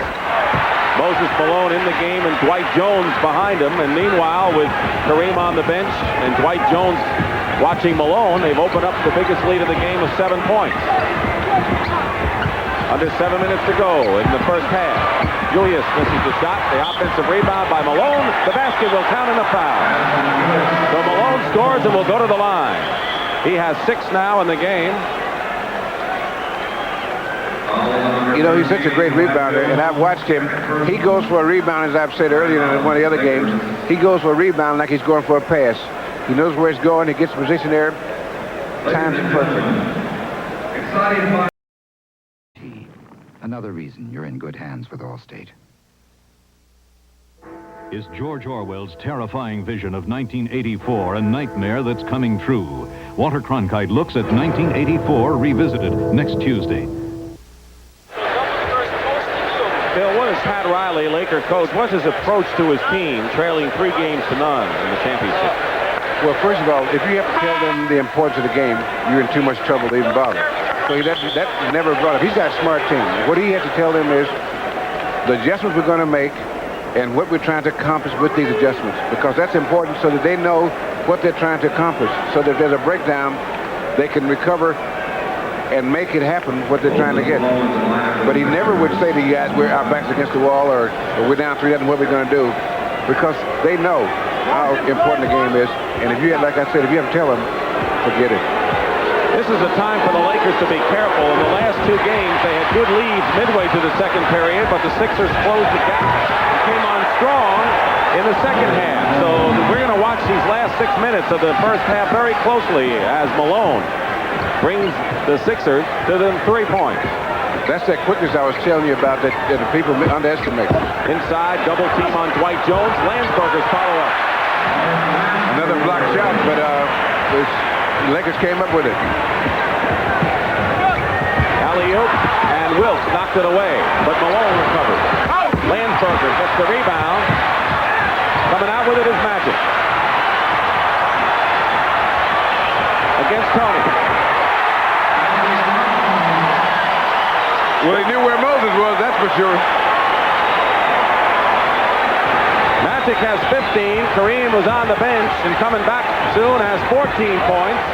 Moses Malone in the game and Dwight Jones behind him. And meanwhile, with Kareem on the bench and Dwight Jones watching Malone, they've opened up the biggest lead of the game of 7 points. Under 7 minutes to go in the first half. Julius misses the shot. The offensive rebound by Malone. The basket will count in a foul. So Malone scores and will go to the line. He has 6 now in the game. You know, he's such a great rebounder, and I've watched him. He goes for a rebound, as I've said earlier in one of the other games. He goes for a rebound like he's going for a pass. He knows where he's going. He gets position there. Times it perfect. Another reason you're in good hands with Allstate. Is George Orwell's terrifying vision of 1984 a nightmare that's coming true? Walter Cronkite looks at 1984 revisited next Tuesday. Bill, what is Pat Riley, Laker coach, what's his approach to his team, trailing 3 games to none in the championship? Well, first of all, if you have to tell them the importance of the game, you're in too much trouble to even bother. So that's never brought up. He's got a smart team. What he has to tell them is the adjustments we're going to make and what we're trying to accomplish with these adjustments, because that's important so that they know what they're trying to accomplish, so that if there's a breakdown, they can recover and make it happen what they're trying to get. But he never would say to you guys, our back's against the wall, or we're down 3-0, what we're going to do, because they know how important the game is. And if you have, like I said, if you have to tell them, forget it. This is a time for the Lakers to be careful. In the last 2 games, they had good leads midway through the second period, but the Sixers closed the gap and came on strong in the second half. So we're going to watch these last 6 minutes of the first half very closely as Malone brings the Sixers to the 3 points. That's that quickness I was telling you about that the people underestimate. Inside, double team on Dwight Jones. Landsberger's follow-up. Another block shot, but the Lakers came up with it. Alley-oop, and Wilkes knocked it away, but Malone recovered. Landsberger gets the rebound. Coming out with it is Magic. Against Tony. Well, he knew where Moses was, that's for sure. Magic has 15. Kareem was on the bench and coming back soon has 14 points.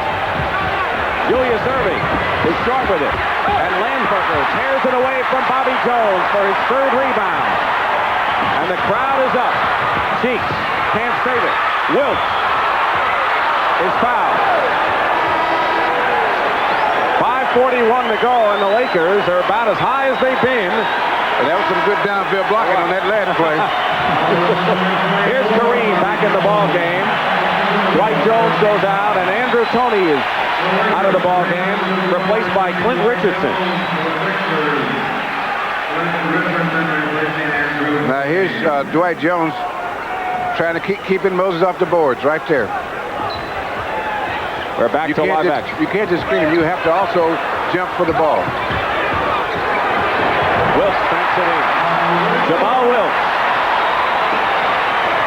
Julius Erving is short with it. And Landsberger tears it away from Bobby Jones for his 3rd rebound. And the crowd is up. Cheeks can't save it. Wilkes is fouled. 5:41 to go, and the Lakers are about as high as they've been. And that was some good downfield blocking on that last play. Here's Kareem back in the ball game. Dwight Jones goes out, and Andrew Toney is out of the ball game, replaced by Clint Richardson. Now here's Dwight Jones trying to keeping Moses off the boards right there. We're back to live action. You can't just screen him. You have to also jump for the ball. Wilkes banks it in. Jamal Wilkes,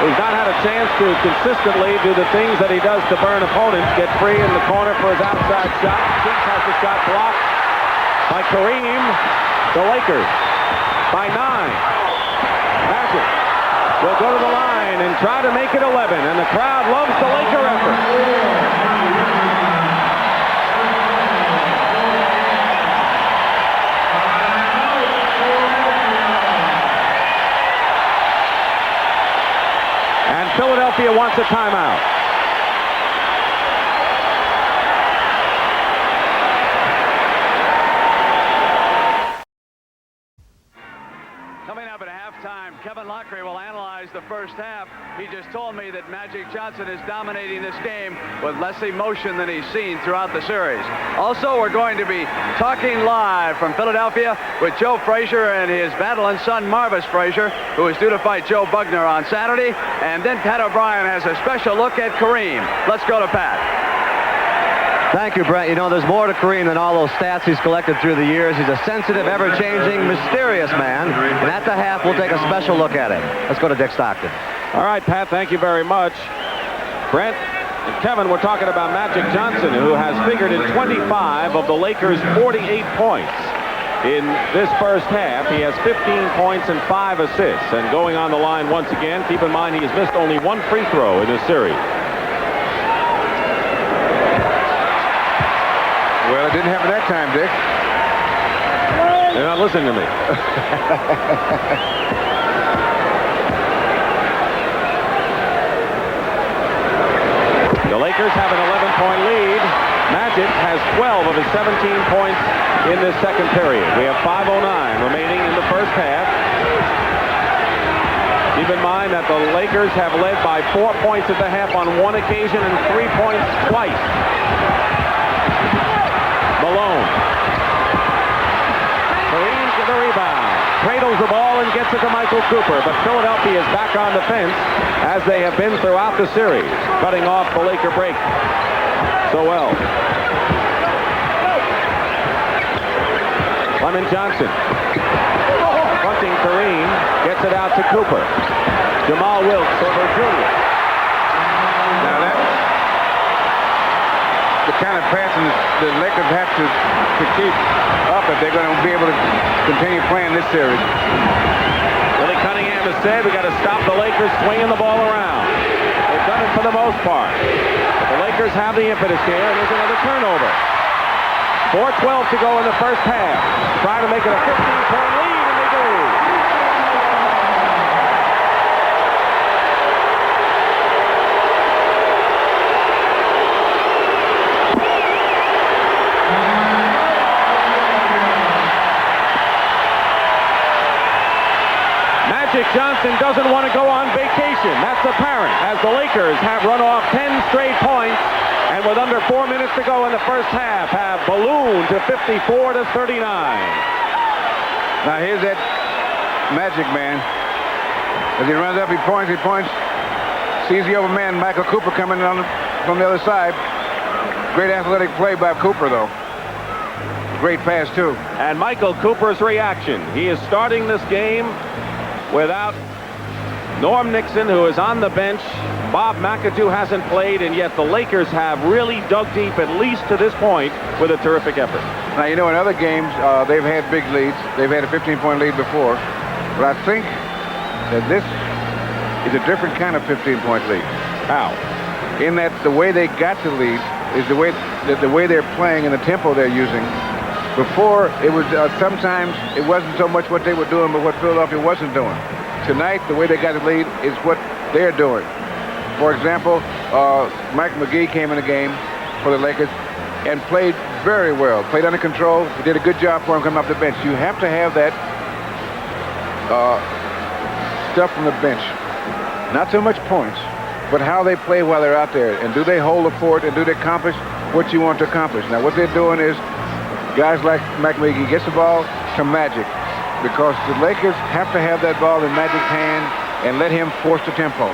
who's not had a chance to consistently do the things that he does to burn opponents, get free in the corner for his outside shot. Cheeks has the shot blocked by Kareem. The Lakers by 9. Magic will go to the line and try to make it 11, and the crowd loves the Laker effort. Philadelphia wants a timeout. Coming up at halftime, Kevin Lockery will analyze the first half. He just told me that Magic Johnson is dominating this game with less emotion than he's seen throughout the series. Also, we're going to be talking live from Philadelphia with Joe Frazier and his battling son Marvis Frazier, who is due to fight Joe Bugner on Saturday. And then Pat O'Brien has a special look at Kareem. Let's go to Pat. Thank you, Brent. You know, there's more to Kareem than all those stats he's collected through the years. He's a sensitive, ever-changing, mysterious man. And at the half, we'll take a special look at him. Let's go to Dick Stockton. All right, Pat, thank you very much. Brent and Kevin, we're talking about Magic Johnson, who has figured in 25 of the Lakers' 48 points. in this first half. He has 15 points and 5 assists. And going on the line once again, keep in mind he has missed only one free throw in this series. Well, it didn't happen that time, Dick. They're not listening to me. The Lakers have an 11-point lead. Magic has 12 of his 17 points in this second period. We have 5:09 remaining in the first half. Keep in mind that the Lakers have led by 4 points at the half on one occasion and 3 points twice. Malone. Kareem to the rebound. Cradles the ball and gets it to Michael Cooper, but Philadelphia is back on the fence as they have been throughout the series, cutting off the Laker break so well. Lemon Johnson fronting Kareem, gets it out to Cooper. Jamal Wilkes over Junior. Now that's the kind of passing the Lakers have to keep up if they're going to be able to continue playing this series. Willie Cunningham has said we got to stop the Lakers swinging the ball around. They've done it for the most part. But the Lakers have the impetus here, and there's another turnover. 4:12 to go in the first half. Trying to make it a 15-point lead, and they do. Magic Johnson doesn't want to go on vacation. That's apparent, as the Lakers have run off 10 straight points, and with under 4 minutes to go in the first half, have ballooned to 54-39. Now here's that Magic man. As he runs up, he points, sees the open man, Michael Cooper, coming on from the other side. Great athletic play by Cooper, though. Great pass, too. And Michael Cooper's reaction. He is starting this game without Norm Nixon, who is on the bench. Bob McAdoo hasn't played, and yet the Lakers have really dug deep, at least to this point, with a terrific effort. Now, you know, in other games, they've had big leads. They've had a 15-point lead before. But I think that this is a different kind of 15-point lead. How? In that the way they got the lead is the way they're playing and the tempo they're using. Before, it was sometimes it wasn't so much what they were doing, but what Philadelphia wasn't doing. Tonight, the way they got the lead is what they're doing. For example, Mike McGee came in the game for the Lakers and played very well. Played under control. He did a good job for him coming off the bench. You have to have that stuff from the bench. Not so much points, but how they play while they're out there. And do they hold the fort, and do they accomplish what you want to accomplish? Now, what they're doing is guys like Mike McGee gets the ball to Magic, because the Lakers have to have that ball in Magic's hand and let him force the tempo.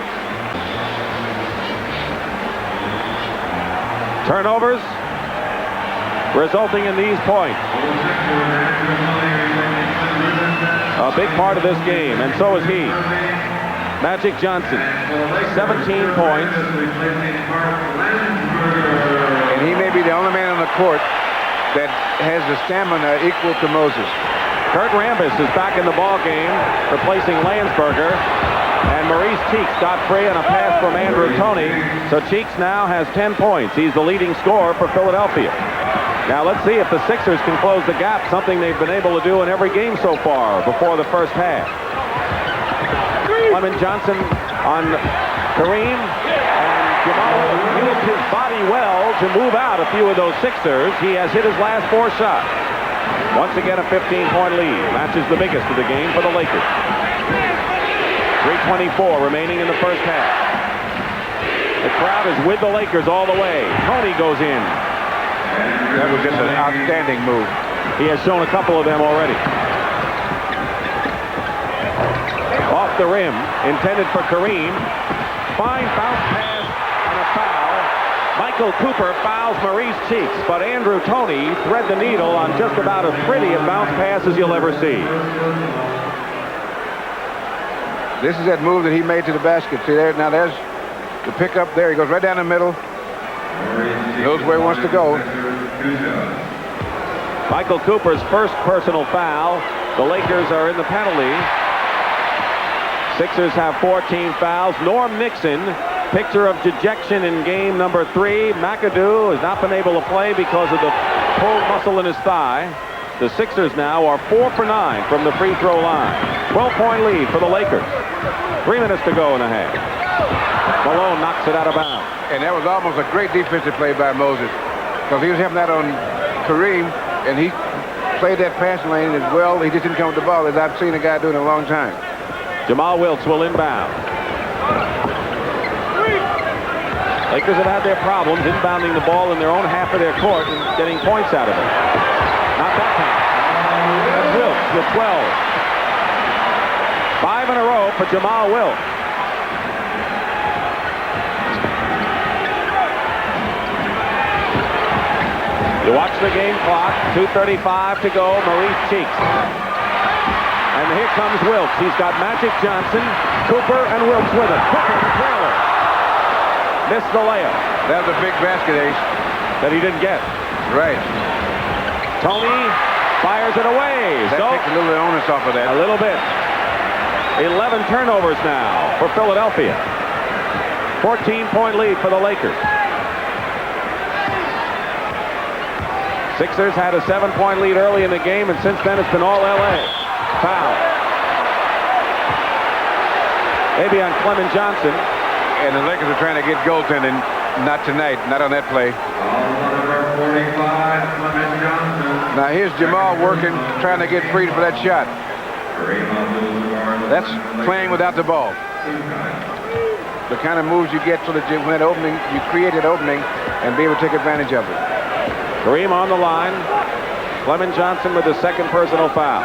Turnovers resulting in these points. A big part of this game, and so is he. Magic Johnson, 17 points. And he may be the only man on the court that has the stamina equal to Moses. Kurt Rambis is back in the ball game, replacing Landsberger. And Maurice Cheeks got free on a pass from Andrew Toney. So Cheeks now has 10 points. He's the leading scorer for Philadelphia. Now let's see if the Sixers can close the gap, something they've been able to do in every game so far before the first half. Lemon Johnson on Kareem. And Jamal used his body well to move out a few of those Sixers. He has hit his last 4 shots. Once again, a 15-point lead. Matches the biggest of the game for the Lakers. 3:24 remaining in the first half. The crowd is with the Lakers all the way. Toney goes in. That was just an outstanding move. He has shown a couple of them already. Off the rim, intended for Kareem. Fine bounce pass and a foul. Michael Cooper fouls Maurice Cheeks, but Andrew Toney thread the needle on just about as pretty a bounce pass as you'll ever see. This is that move that he made to the basket. See there? Now there's the pickup there. He goes right down the middle. Knows where he wants to go. Michael Cooper's first personal foul. The Lakers are in the penalty. Sixers have 14 fouls. Norm Nixon, picture of dejection in game number 3. McAdoo has not been able to play because of the pulled muscle in his thigh. The Sixers now are 4 for 9 from the free throw line. 12-point lead for the Lakers. 3 minutes to go in the half. Malone knocks it out of bounds. And that was almost a great defensive play by Moses, because he was having that on Kareem, and he played that passing lane as well. He just didn't come with the ball as I've seen a guy do in a long time. Jamal Wilkes will inbound. Lakers have had their problems inbounding the ball in their own half of their court and getting points out of it. Not that time. That's Wilkes with 12. 5 in a row for Jamal Wilkes. You watch the game clock. 2:35 to go. Maurice Cheeks. And here comes Wilkes. He's got Magic Johnson, Cooper, and Wilkes with him. Cooper, the trailer. Missed the layup. That was a big basket, Ace. That he didn't get. Right. Tony fires it away. That takes a little bit of onus off of that. A little bit. 11 turnovers now for Philadelphia. 14-point lead for the Lakers. Sixers had a 7-point lead early in the game, and since then it's been all L.A. Foul. Maybe on Clement Johnson. And the Lakers are trying to get goaltending. Not tonight. Not on that play. Now here's Jamal working, trying to get free for that shot. That's playing without the ball. The kind of moves you get so that when that opening, you create an opening and be able to take advantage of it. Kareem on the line. Clement Johnson with the second personal foul.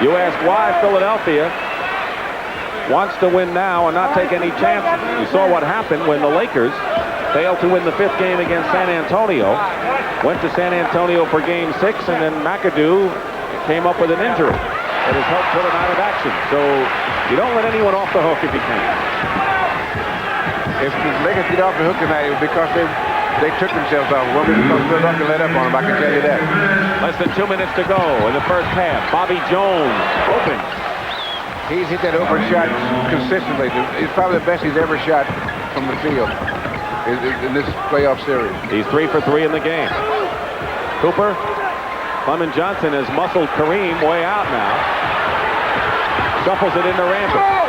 You ask why Philadelphia wants to win now and not take any chances. You saw what happened when the Lakers failed to win the 5th game against San Antonio. Went to San Antonio for game 6, and then McAdoo came up with an injury that has helped put him out of action. So you don't let anyone off the hook if you can. If the Lakers get off the hook tonight, it was because they took themselves off. Well, because Philadelphia let up on them, I can tell you that. Less than 2 minutes to go in the first half. Bobby Jones open. He's hit that open shot consistently. It's probably the best he's ever shot from the field in this playoff series. He's 3 for 3 in the game. Cooper. Clement Johnson has muscled Kareem way out now. Shuffles it into Randall.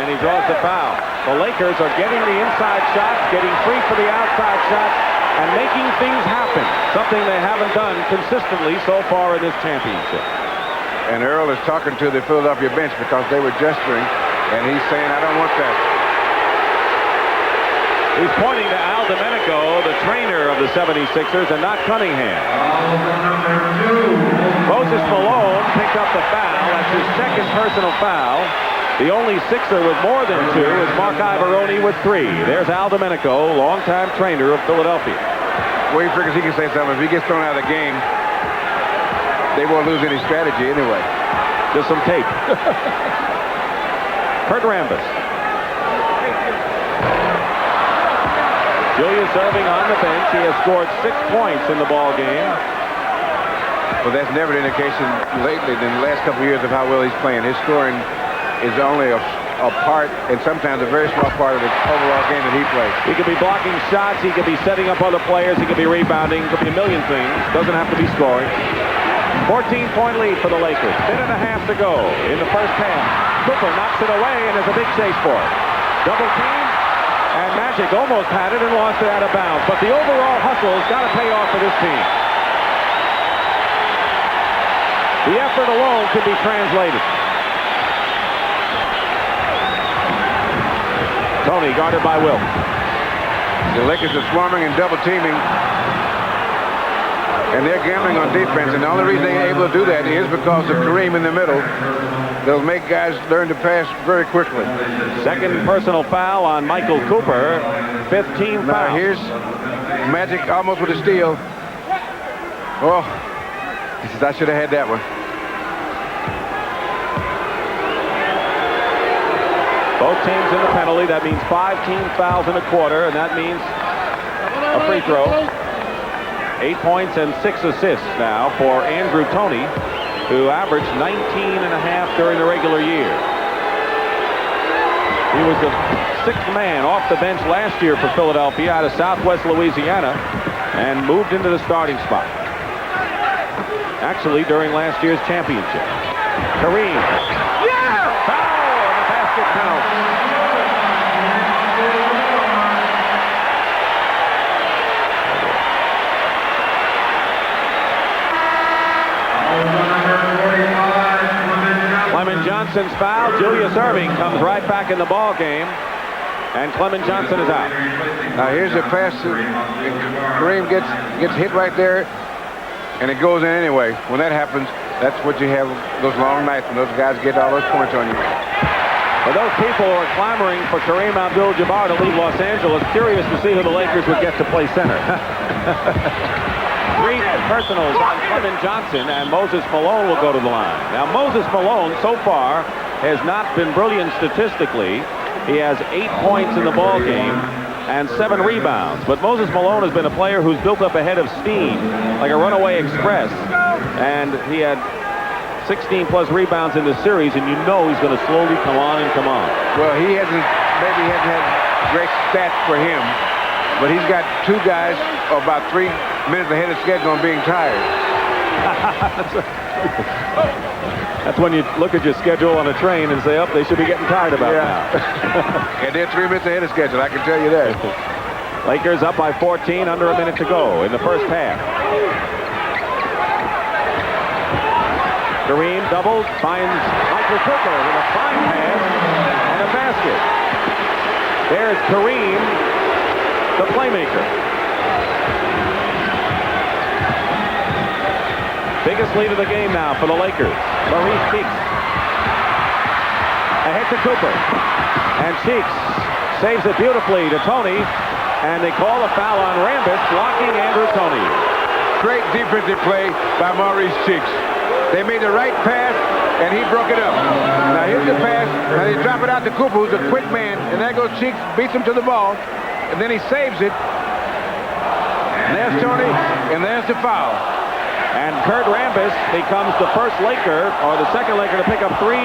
And he draws the foul. The Lakers are getting the inside shots, getting free for the outside shots, and making things happen. Something they haven't done consistently so far in this championship. And Earl is talking to the Philadelphia bench because they were gesturing, and he's saying, I don't want that. He's pointing to Al Domenico, the trainer of the 76ers, and not Cunningham. Moses Malone picked up the foul. That's his second personal foul. The only Sixer with more than 2 is Mark Ivoroni with 3. There's Al Domenico, longtime trainer of Philadelphia. Well, he figures he can say something. If he gets thrown out of the game, they won't lose any strategy anyway. Just some tape. Kurt Rambis. Julius Erving on the bench. He has scored 6 points in the ball game. Well, that's never an indication lately in the last couple of years of how well he's playing. His scoring is only a part, and sometimes a very small part of the overall game that he plays. He could be blocking shots. He could be setting up other players. He could be rebounding. Could be a million things. Doesn't have to be scoring. 14-point lead for the Lakers. 10.5 to go in the first half. Cooper knocks it away, and there's a big chase for it. Double team, and Magic almost had it and lost it out of bounds. But the overall hustle has got to pay off for this team. The effort alone can be translated. Tony guarded by Wilkes. The Lakers are swarming and double teaming, and they're gambling on defense, and the only reason they're able to do that is because of Kareem in the middle. They'll make guys learn to pass very quickly. Second personal foul on Michael Cooper. 15 now foul. Here's Magic almost with a steal. Oh, he says, I should have had that one. Both teams in the penalty. That means 5 team fouls in a quarter, and that means a free throw. 8 points and 6 assists now for Andrew Toney, who averaged 19.5 during the regular year. He was the 6th man off the bench last year for Philadelphia out of Southwest Louisiana and moved into the starting spot. Actually, during last year's championship. Kareem. Yeah! Foul! And the basket counts. Clement Johnson's foul. Julius Erving comes right back in the ball game, and Clement Johnson is out. Now here's a pass. Kareem gets hit right there, and it goes in anyway. When that happens, that's what you have, those long nights, and those guys get all those points on you. For those people who are clamoring for Kareem Abdul-Jabbar to leave Los Angeles, curious to see who the Lakers would get to play center. 3 personals on Clement Johnson, and Moses Malone will go to the line. Now, Moses Malone, so far, has not been brilliant statistically. He has 8 points in the ball game and 7 rebounds. But Moses Malone has been a player who's built up a head of steam, like a runaway express. And he had 16-plus rebounds in the series, and you know he's going to slowly come on and come on. Well, maybe he hasn't had great stats for him, but he's got 2 guys about 3 minutes ahead of schedule on being tired. That's when you look at your schedule on a train and say, oh, they should be getting tired about now. And they're 3 minutes ahead of schedule, I can tell you that. Lakers up by 14, under a minute to go in the first half. Kareem doubles, finds Michael Cooper with a fine pass and a basket. There's Kareem, the playmaker. Biggest lead of the game now for the Lakers. Maurice Cheeks. Ahead to Cooper. And Cheeks saves it beautifully to Toney. And they call a foul on Rambis, blocking Andrew Toney. Great defensive play by Maurice Cheeks. They made the right pass, and he broke it up. Now here's the pass. Now they drop it out to Cooper, who's a quick man. And there goes Cheeks, beats him to the ball. And then he saves it. And there's Toney, and there's the foul. And Kurt Rambis becomes the first Laker, or the second Laker, to pick up 3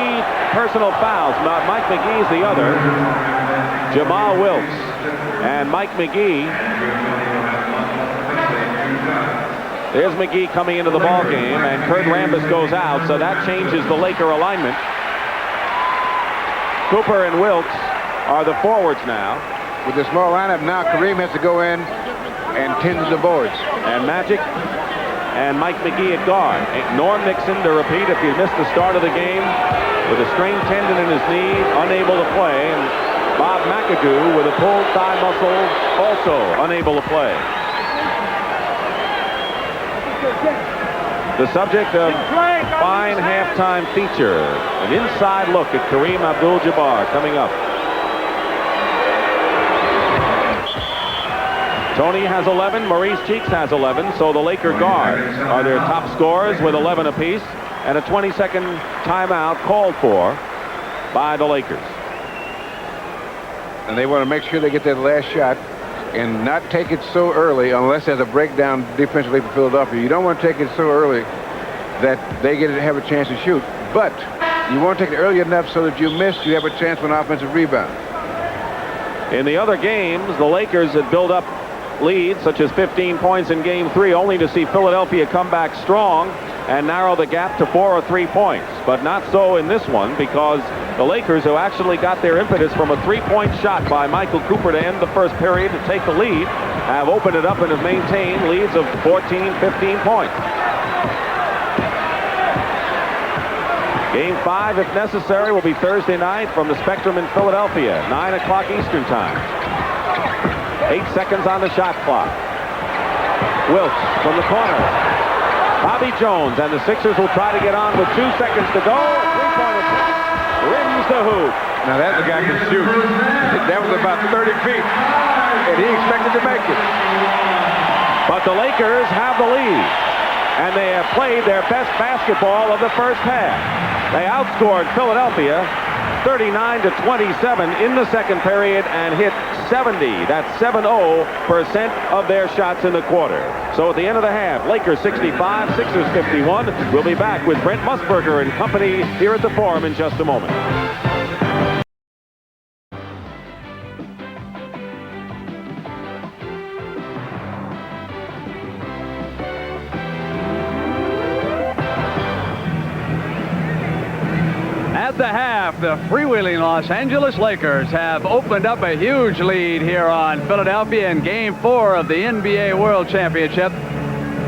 personal fouls. Mike McGee's the other. Jamal Wilkes and Mike McGee. There's McGee coming into the ball game, and Kurt Rambis goes out, so that changes the Laker alignment. Cooper and Wilkes are the forwards now. With the small lineup now, Kareem has to go in and tend to the boards. And Magic and Mike McGee at guard. Norm Nixon, to repeat, if you missed the start of the game, with a strained tendon in his knee, unable to play. And Bob McAdoo with a pulled thigh muscle, also unable to play. The subject of fine halftime feature, an inside look at Kareem Abdul-Jabbar coming up. Toney has 11, Maurice Cheeks has 11, so the Laker guards are their top scorers with 11 apiece, and a 20-second timeout called for by the Lakers. And they want to make sure they get that last shot and not take it so early unless there's a breakdown defensively for Philadelphia. You don't want to take it so early that they have a chance to shoot. But you want to take it early enough so that you have a chance for an offensive rebound. In the other games, the Lakers had built up leads, such as 15 points in Game 3, only to see Philadelphia come back strong and narrow the gap to 4 or 3 points. But not so in this one, because the Lakers, who actually got their impetus from a 3-point shot by Michael Cooper to end the first period to take the lead, have opened it up and have maintained leads of 14, 15 points. Game 5, if necessary, will be Thursday night from the Spectrum in Philadelphia, 9 o'clock Eastern time. 8 seconds on the shot clock. Wilkes from the corner. Bobby Jones, and the Sixers will try to get on with 2 seconds to go. A three-point attempt. Rims the hoop. Now that the guy can shoot. That was about 30 feet, and he expected to make it. But the Lakers have the lead, and they have played their best basketball of the first half. They outscored Philadelphia 39-27 in the second period and hit 70. That's 70% of their shots in the quarter. So at the end of the half, Lakers 65, Sixers 51. We'll be back with Brent Musburger and company here at the Forum in just a moment. At the half, the freewheeling Los Angeles Lakers have opened up a huge lead here on Philadelphia in Game 4 of the NBA World Championship.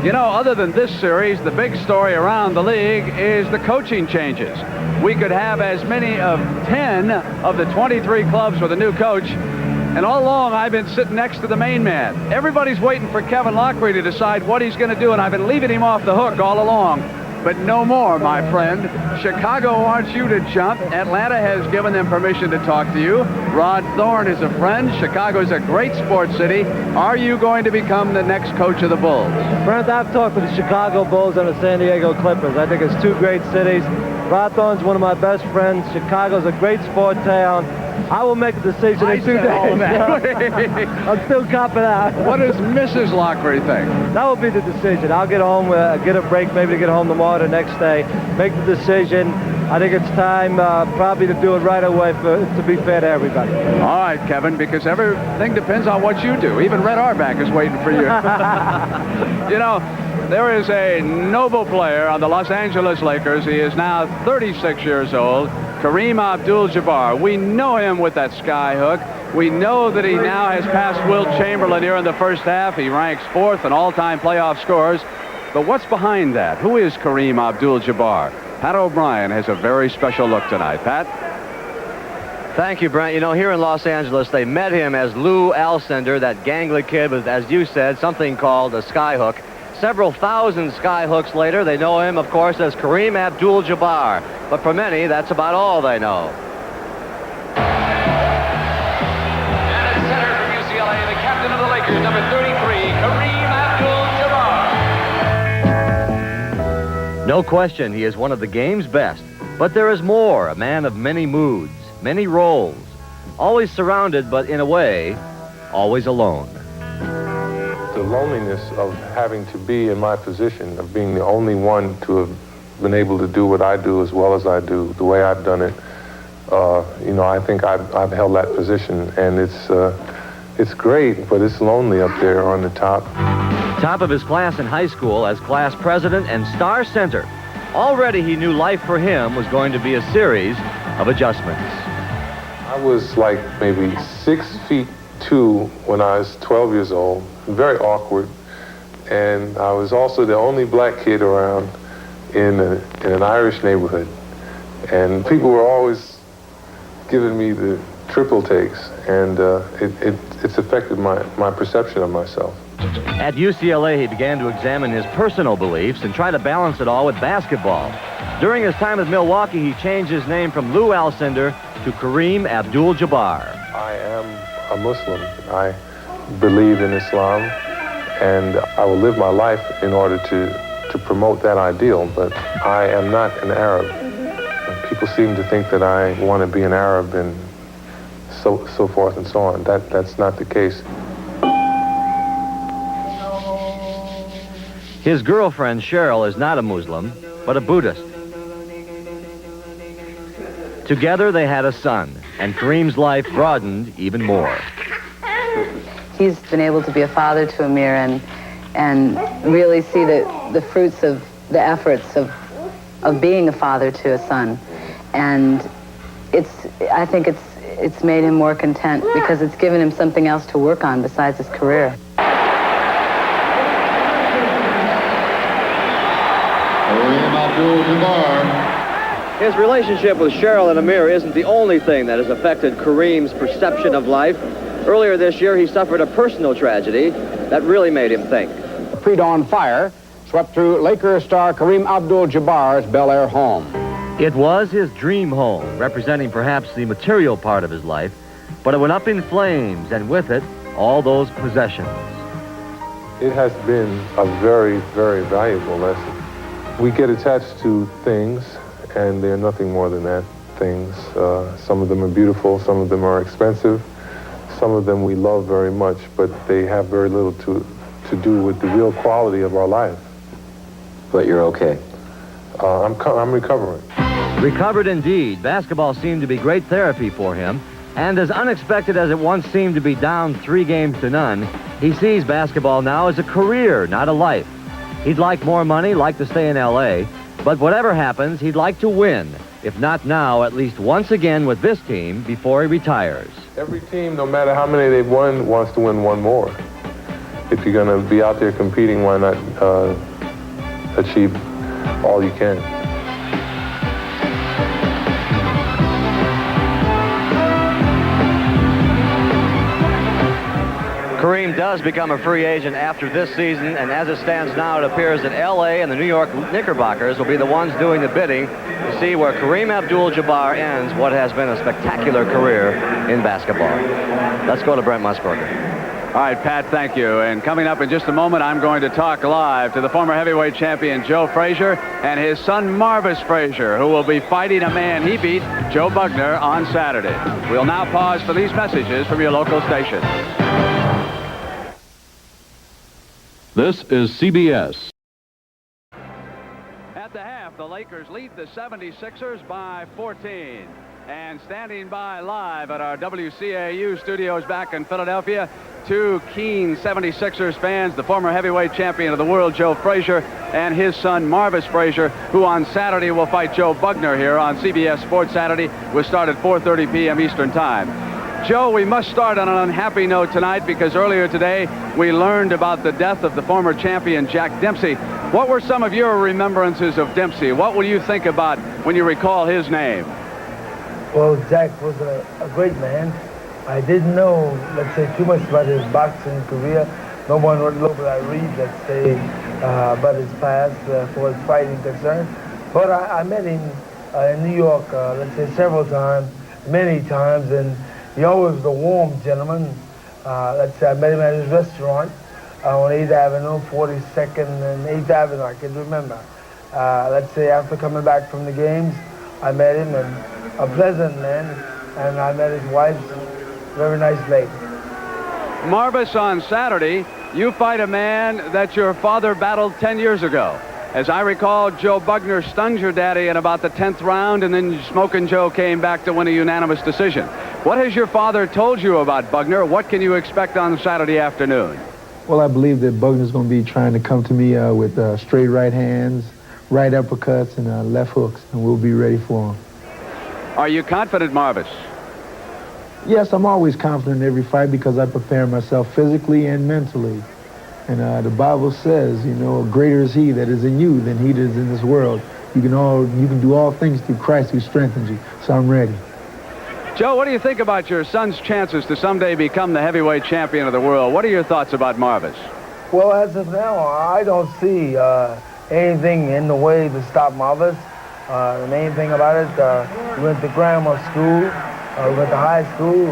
You know, other than this series, the big story around the league is the coaching changes. We could have as many of 10 of the 23 clubs with a new coach. And all along, I've been sitting next to the main man. Everybody's waiting for Kevin Lockery to decide what he's going to do, and I've been leaving him off the hook all along. But no more, my friend. Chicago wants you to jump. Atlanta has given them permission to talk to you. Rod Thorne is a friend. Chicago's a great sports city. Are you going to become the next coach of the Bulls? Brent, I've talked with the Chicago Bulls and the San Diego Clippers. I think it's two great cities. Rod Thorne's one of my best friends. Chicago's a great sport town. I will make a decision in 2 days. I'm still copping out. What does Mrs. Lockery think? That will be the decision. I'll get home, get a break, maybe to get home tomorrow, the next day, make the decision. I think it's time probably to do it right away to be fair to everybody. All right, Kevin, because everything depends on what you do. Even Red Auerbach is waiting for you. You know, there is a noble player on the Los Angeles Lakers. He is now 36 years old. Kareem Abdul-Jabbar. We know him with that sky hook. We know that he now has passed Wilt Chamberlain here in the first half. He ranks 4th in all-time playoff scorers. But what's behind that? Who is Kareem Abdul-Jabbar? Pat O'Brien has a very special look tonight. Pat? Thank you, Brent. You know, here in Los Angeles, they met him as Lou Alcindor, that gangly kid with, as you said, something called a sky hook. Several thousand sky hooks later, they know him, of course, as Kareem Abdul-Jabbar. But for many, that's about all they know. And at center from UCLA, the captain of the Lakers, number 33, Kareem Abdul-Jabbar. No question, he is one of the game's best. But there is more, a man of many moods, many roles. Always surrounded, but in a way, always alone. The loneliness of having to be in my position, of being the only one to have been able to do what I do as well as I do, the way I've done it, you know, I think I've held that position, and it's great, but it's lonely up there on the top. Top of his class in high school as class president and star center. Already he knew life for him was going to be a series of adjustments. I was like maybe 6'2" when I was 12 years old, very awkward, and I was also the only black kid around in an Irish neighborhood, and people were always giving me the triple takes, and it's affected my perception of myself. At UCLA, he began to examine his personal beliefs and try to balance it all with basketball. During his time at Milwaukee, he changed his name from Lou Alcindor to Kareem Abdul-Jabbar. I am a Muslim. I believe in Islam, and I will live my life in order to promote that ideal, but I am not an Arab. People seem to think that I want to be an Arab and so forth and so on. That's not the case. His girlfriend, Cheryl, is not a Muslim, but a Buddhist. Together, they had a son, and Kareem's life broadened even more. He's been able to be a father to Amir and really see the fruits of the efforts of being a father to a son. And I think it's made him more content because it's given him something else to work on besides his career. His relationship with Cheryl and Amir isn't the only thing that has affected Kareem's perception of life. Earlier this year, he suffered a personal tragedy that really made him think. Pre-dawn fire swept through Lakers star Kareem Abdul-Jabbar's Bel Air home. It was his dream home, representing perhaps the material part of his life, but it went up in flames, and with it, all those possessions. It has been a very, very valuable lesson. We get attached to things, and they're nothing more than that. things. Some of them are beautiful, some of them are expensive, some of them we love very much, but they have very little to do with the real quality of our life. But you're okay. I'm recovering. Recovered indeed. Basketball seemed to be great therapy for him. And as unexpected as it once seemed to be down 3 games to none, he sees basketball now as a career, not a life. He'd like more money, like to stay in L.A., but whatever happens, he'd like to win. If not now, at least once again with this team before he retires. Every team, no matter how many they've won, wants to win one more. If you're going to be out there competing, why not achieve all you can? Kareem does become a free agent after this season, and as it stands now, it appears that L.A. and the New York Knickerbockers will be the ones doing the bidding to see where Kareem Abdul-Jabbar ends what has been a spectacular career in basketball. Let's go to Brent Musburger. All right, Pat, thank you. And coming up in just a moment, I'm going to talk live to the former heavyweight champion Joe Frazier and his son Marvis Frazier, who will be fighting a man he beat, Joe Bugner, on Saturday. We'll now pause for these messages from your local station. This is CBS. At the half, the Lakers lead the 76ers by 14. And standing by live at our WCAU studios back in Philadelphia, 2 keen 76ers fans, the former heavyweight champion of the world, Joe Frazier, and his son, Marvis Frazier, who on Saturday will fight Joe Bugner here on CBS Sports Saturday. We'll start at 4:30 p.m. Eastern Time. Joe, we must start on an unhappy note tonight because earlier today we learned about the death of the former champion Jack Dempsey. What were some of your remembrances of Dempsey? What will you think about when you recall his name? Well, Jack was a great man. I didn't know, let's say, too much about his boxing career. No one would know what I read, let's say, about his past for his fighting concern. But I met him in New York, let's say, several times, many times, and he always was a warm gentleman. Let's say I met him at his restaurant on 8th Avenue, 42nd and 8th Avenue, I can remember. Let's say after coming back from the games, I met him, and a pleasant man, and I met his wife, very nice lady. Marvis, on Saturday, you fight a man that your father battled 10 years ago. As I recall, Joe Bugner stunned your daddy in about the 10th round, and then Smokin' Joe came back to win a unanimous decision. What has your father told you about Bugner? What can you expect on Saturday afternoon? Well, I believe that Bugner's going to be trying to come to me with straight right hands, right uppercuts, and left hooks, and we'll be ready for him. Are you confident, Marvis? Yes, I'm always confident in every fight because I prepare myself physically and mentally. And the Bible says, you know, greater is he that is in you than he that is in this world. You can do all things through Christ who strengthens you. So I'm ready. Joe, what do you think about your son's chances to someday become the heavyweight champion of the world? What are your thoughts about Marvis? Well, as of now, I don't see anything in the way to stop Marvis. The main thing about it, we went to grammar school, we went to high school,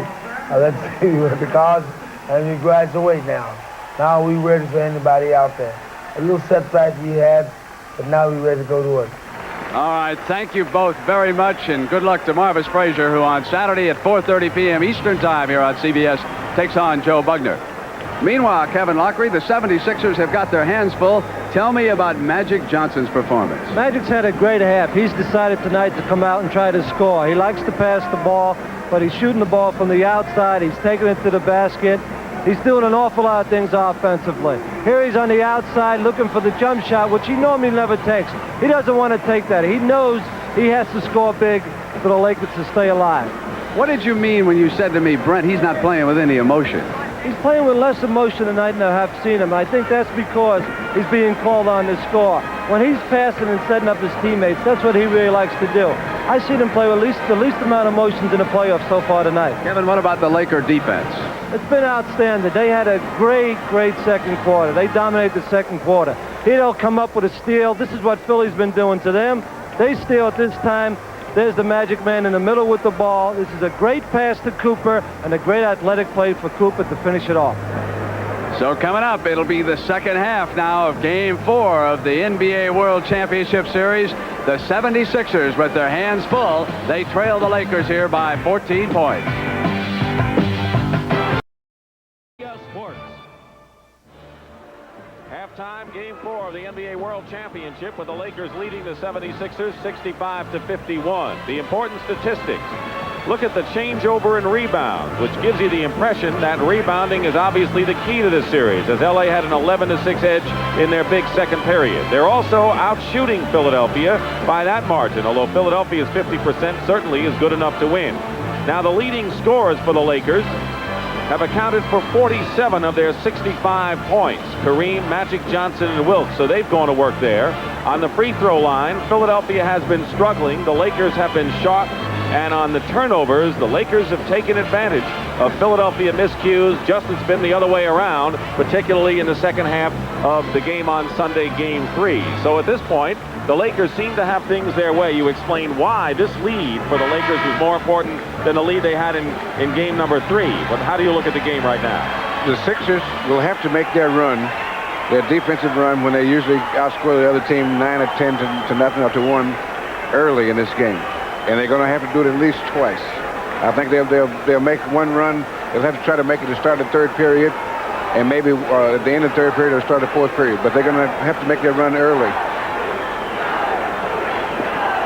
let's say we went to college, and we graduate now. Now we're ready for anybody out there. A little setback we had, but now we're ready to go to work. All right, thank you both very much, and good luck to Marvis Frazier, who on Saturday at 4:30 p.m. Eastern Time here on CBS takes on Joe Bugner. Meanwhile, Kevin Lockery, the 76ers have got their hands full. Tell me about Magic Johnson's performance. Magic's had a great half. He's decided tonight to come out and try to score. He likes to pass the ball, but he's shooting the ball from the outside. He's taking it to the basket. He's doing an awful lot of things offensively. Here he's on the outside looking for the jump shot, which he normally never takes. He doesn't want to take that. He knows he has to score big for the Lakers to stay alive. What did you mean when you said to me, Brent, he's not playing with any emotion? He's playing with less emotion tonight than I have seen him. I think that's because he's being called on to score. When he's passing and setting up his teammates, that's what he really likes to do. I've seen him play with the least amount of emotions in the playoffs so far tonight. Kevin, what about the Laker defense? It's been outstanding. They had a great second quarter. They dominated the second quarter. Here they'll come up with a steal. This is what Philly's been doing to them. They steal at this time. There's the Magic Man in the middle with the ball. This is a great pass to Cooper and a great athletic play for Cooper to finish it off. So coming up, it'll be the second half now of Game 4 of the NBA World Championship Series. The 76ers, with their hands full, they trail the Lakers here by 14 points. Sports. Halftime, Game 4 of the NBA World Championship, with the Lakers leading the 76ers 65-51. The important statistics. Look at the changeover and rebound, which gives you the impression that rebounding is obviously the key to this series, as LA had an 11-6 edge in their big second period. They're also out shooting Philadelphia by that margin, although Philadelphia's 50% certainly is good enough to win. Now, the leading scorers for the Lakers have accounted for 47 of their 65 points. Kareem, Magic Johnson, and Wilt, so they've gone to work there. On the free throw line, Philadelphia has been struggling. The Lakers have been sharp. And on the turnovers, the Lakers have taken advantage of Philadelphia miscues, just as it's been the other way around, particularly in the second half of the game on Sunday, Game 3. So at this point, the Lakers seem to have things their way. You explain why this lead for the Lakers is more important than the lead they had in game number 3. But how do you look at the game right now? The Sixers will have to make their run, their defensive run, when they usually outscore the other team 9 or 10 to nothing or to 1 early in this game. And they're going to have to do it at least twice. I think they'll make one run. They'll have to try to make it to start the third period, and maybe at the end of the third period or start the fourth period. But they're going to have to make their run early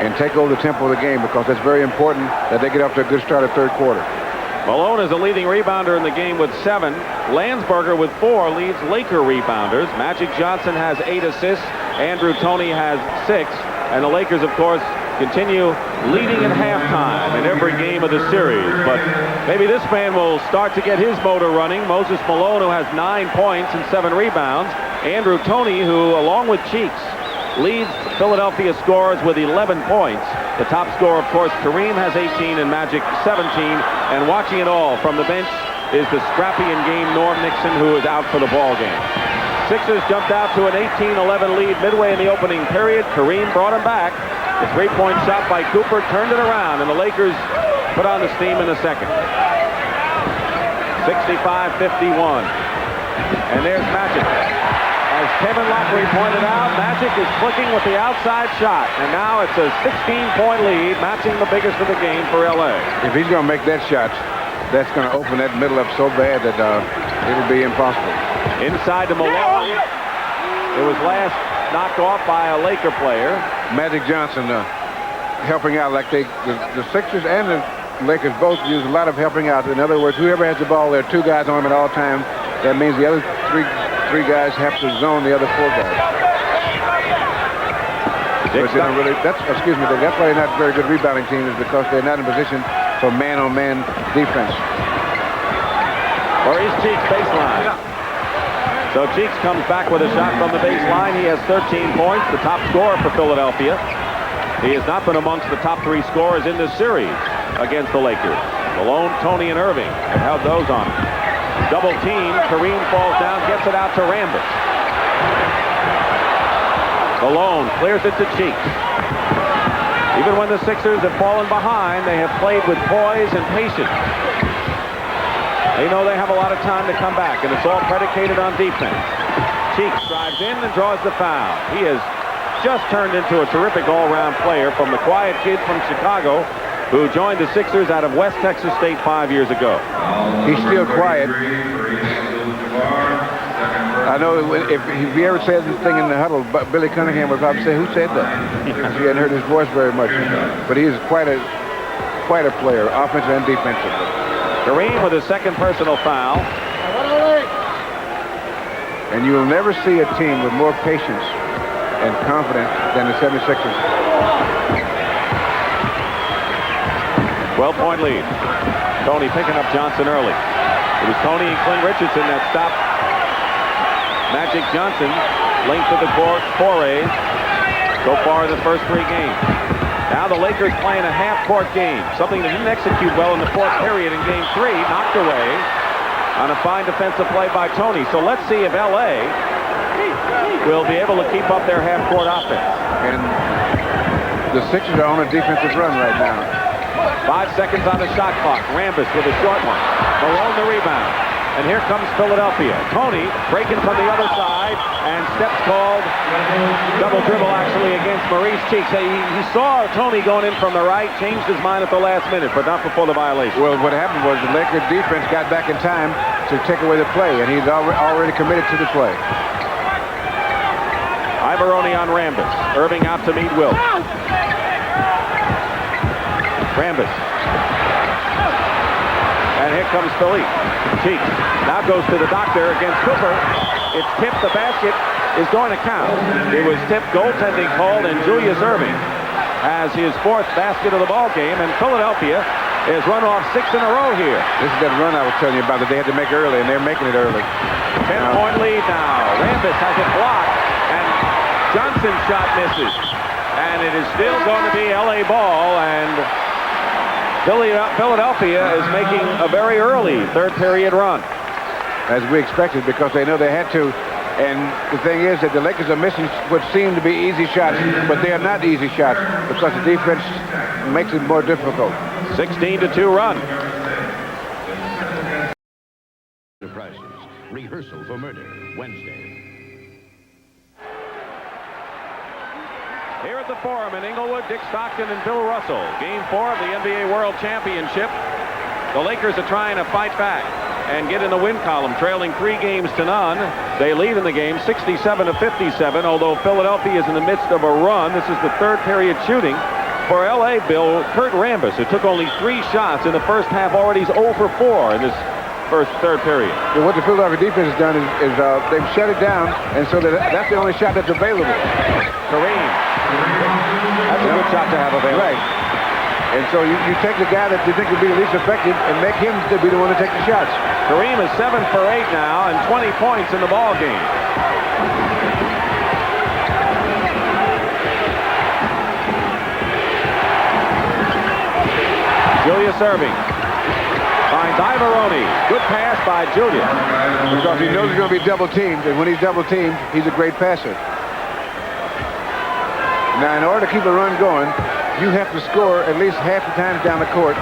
and take over the tempo of the game, because it's very important that they get off to a good start at third quarter. Malone is a leading rebounder in the game with 7. Landsberger with 4 leads Laker rebounders. Magic Johnson has 8 assists. Andrew Toney has 6. And the Lakers, of course, continue leading at halftime in every game of the series. But maybe this man will start to get his motor running. Moses Malone, who has 9 points and 7 rebounds. Andrew Toney, who, along with Cheeks, leads Philadelphia scorers with 11 points. The top scorer, of course, Kareem, has 18 and Magic 17. And watching it all from the bench is the scrappy in game Norm Nixon, who is out for the ball game. Sixers jumped out to an 18-11 lead midway in the opening period. Kareem brought him back. The three-point shot by Cooper turned it around, and the Lakers put on the steam in the second. 65-51. And there's Magic. As Kevin Lockery pointed out, Magic is clicking with the outside shot. And now it's a 16-point lead, matching the biggest of the game for L.A. If he's going to make that shot, that's going to open that middle up so bad that it'll be impossible. Inside to Malone. It was last knocked off by a Laker player. Magic Johnson helping out, like the Sixers and the Lakers both use a lot of helping out. In other words, whoever has the ball, there are 2 guys on him at all times. That means the other three guys have to zone the other 4 guys. That's why they're not a very good rebounding team, is because they're not in position for man-on-man defense. Or is Cheeks baseline? So Cheeks comes back with a shot from the baseline. He has 13 points, the top scorer for Philadelphia. He has not been amongst the top 3 scorers in this series against the Lakers. Malone, Toney, and Irving have held those on him. Double team, Kareem falls down, gets it out to Rambis. Malone clears it to Cheeks. Even when the Sixers have fallen behind, they have played with poise and patience. They know they have a lot of time to come back, and it's all predicated on defense. Cheeks drives in and draws the foul. He has just turned into a terrific all-round player from the quiet kid from Chicago who joined the Sixers out of West Texas State 5 years ago. He's still quiet. I know if he ever says this thing in the huddle, Billy Cunningham would probably say, "Who said that?" He hadn't heard his voice very much. But he is quite a player, offensive and defensive. Kareem with his second personal foul. And you will never see a team with more patience and confidence than the 76ers. 12-point lead. Toney picking up Johnson early. It was Toney and Clint Richardson that stopped Magic Johnson. Length of the court, forays so far in the first 3 games. Now the Lakers playing a half-court game, something they didn't execute well in the fourth period in Game 3, knocked away on a fine defensive play by Toney. So let's see if L.A. will be able to keep up their half-court offense. And the Sixers are on a defensive run right now. 5 seconds on the shot clock. Rambis with a short one. Malone the rebound. And here comes Philadelphia. Tony breaking from the other side, and steps called. Double dribble, actually, against Maurice Cheeks. He saw Tony going in from the right, changed his mind at the last minute, but not before the violation. Well, what happened was the Lakers defense got back in time to take away the play, and he's already committed to the play. Ivaroni on Rambis. Irving out to meet Wilt. Rambis. And here comes Philippe. Cheeks now goes to the doctor against Cooper. It's tipped. The basket is going to count. It was tipped, goaltending called, and Julius Irving has his 4th basket of the ball game, and Philadelphia has run off 6 in a row here. This is that run I was telling you about that they had to make early, and they're making it early. 10-point lead now. Rambis has it blocked, and Johnson's shot misses. And it is still going to be LA ball, and Philadelphia is making a very early third period run. As we expected, because they know they had to. And the thing is that the Lakers are missing what seem to be easy shots, but they are not easy shots because the defense makes it more difficult. 16-2 run. Surprises. Rehearsal for Murder, Wednesday. Here at the Forum in Inglewood, Dick Stockton and Bill Russell. Game 4 of the NBA World Championship. The Lakers are trying to fight back and get in the win column, trailing 3 games to none. They lead in the game 67-57, although Philadelphia is in the midst of a run. This is the third period shooting for L.A. Bill. Kurt Rambis, who took only 3 shots in the first half, already is 0 for 4 in this third period. Well, what the Philadelphia defense has done is they've shut it down, and so that's the only shot that's available. Kareem. That's a good shot to have available. Right. And so you take the guy that you think would be the least effective and make him to be the one to take the shots. Kareem is 7 for 8 now and 20 points in the ball game. Julius Irving finds Ivaroni. Good pass by Julius. Because he knows he's going to be double teamed, and when he's double teamed, he's a great passer. Now, in order to keep a run going, you have to score at least half the times down the court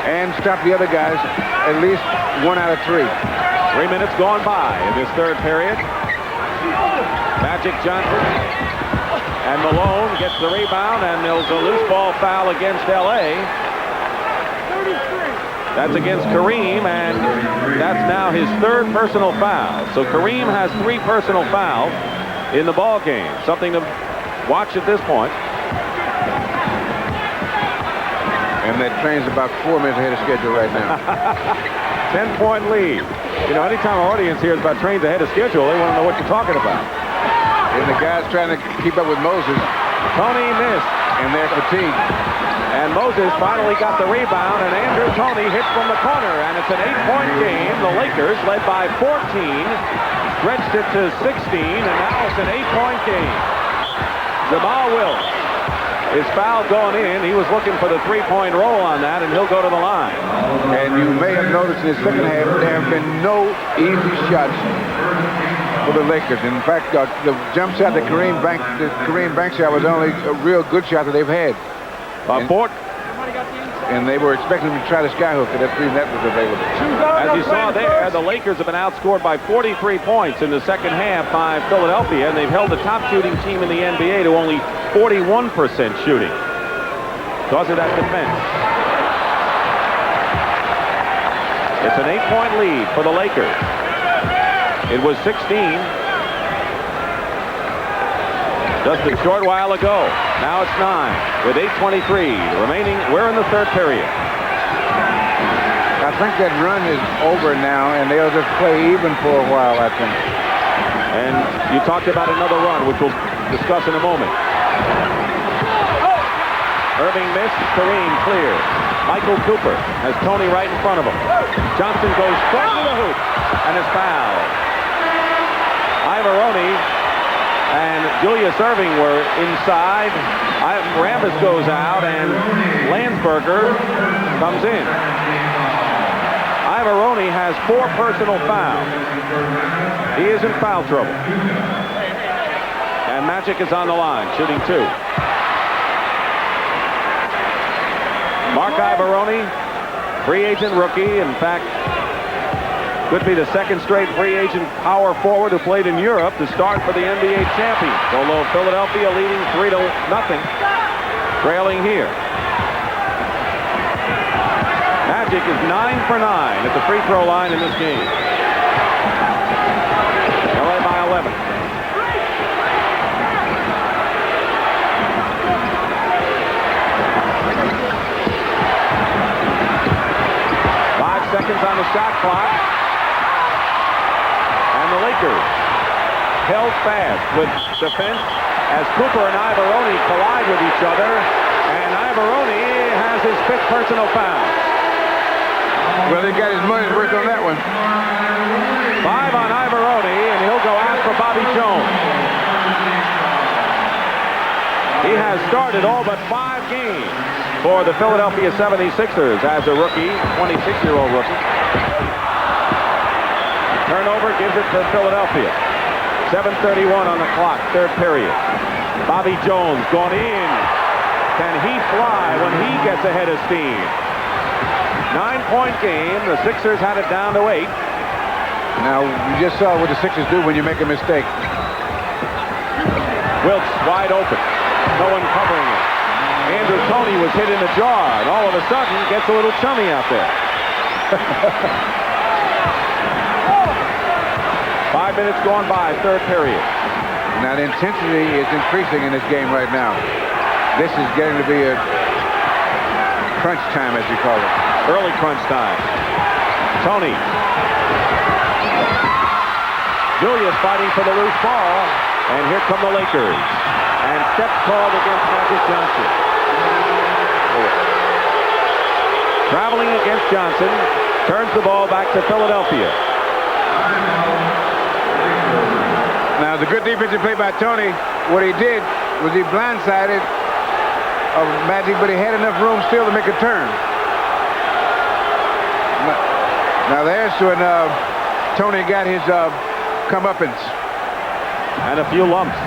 and stop the other guys at least 1 out of 3. 3 minutes gone by in this third period. Magic Johnson and Malone gets the rebound, and there's a loose ball foul against L.A. That's against Kareem, and that's now his 3rd personal foul. So Kareem has 3 personal fouls in the ball game. Something to watch at this point. And that train's about 4 minutes ahead of schedule right now. 10-point lead. You know, anytime our audience hears about trains ahead of schedule, they want to know what you're talking about. And the guys trying to keep up with Moses. Tony missed. And they're fatigued. And Moses finally got the rebound, and Andrew Toney hits from the corner, and it's an 8-point game. The Lakers led by 14, stretched it to 16, and now it's an 8-point game. Jamal Wills is fouled going in. He was looking for the 3-point roll on that, and he'll go to the line. And you may have noticed in the second half, there have been no easy shots for the Lakers. In fact, the jump shot that Kareem Banks shot was only a real good shot that they've had. And they were expecting them to try the skyhook, and that's the reason that was available. As you saw there, the Lakers have been outscored by 43 points in the second half by Philadelphia, and they've held the top shooting team in the NBA to only 41% shooting because of that defense. It's an 8-point lead for the Lakers. It was 16 just a short while ago. Now it's 9 with 8:23 remaining. We're in the third period. I think that run is over now, and they'll just play even for a while, I think. And you talked about another run, which we'll discuss in a moment. Irving missed. Kareem clear. Michael Cooper has Tony right in front of him. Johnson goes straight to the hoop and is fouled. Ivaroni and Julius Irving were inside. Rambis goes out, and Landsberger comes in. Ivaroni has 4 personal fouls. He is in foul trouble. And Magic is on the line, shooting 2. Mark Ivaroni, free agent rookie. In fact, Could be the second straight free agent power forward who played in Europe to start for the NBA champions. Although Philadelphia leading 3-0, trailing here. Magic is 9 for 9 at the free throw line in this game. LA by 11. 5 seconds on the shot clock. And the Lakers held fast with defense as Cooper and Ivaroni collide with each other. And Ivaroni has his 5th personal foul. Well, he got his money's worth on that one. 5 on Ivaroni, and he'll go out for Bobby Jones. He has started all but 5 games for the Philadelphia 76ers as a rookie, 26-year-old rookie. Turnover gives it to Philadelphia. 7:31 on the clock, third period. Bobby Jones going in. Can he fly when he gets ahead of steam? 9-point game. The Sixers had it down to 8. Now, you just saw what the Sixers do when you make a mistake. Wilkes wide open. No one covering it. Andrew Toney was hit in the jaw, and all of a sudden gets a little chummy out there. 5 minutes gone by, third period. Now, the intensity is increasing in this game right now. This is getting to be a crunch time, as you call it. Early crunch time. Toney. Julius fighting for the loose ball. And here come the Lakers. And steps called against Magic Johnson. Traveling against Johnson. Turns the ball back to Philadelphia. Now, the good defensive play by Toney, what he did was he blindsided Magic, but he had enough room still to make a turn. Now there's when Toney got his comeuppance. And a few lumps.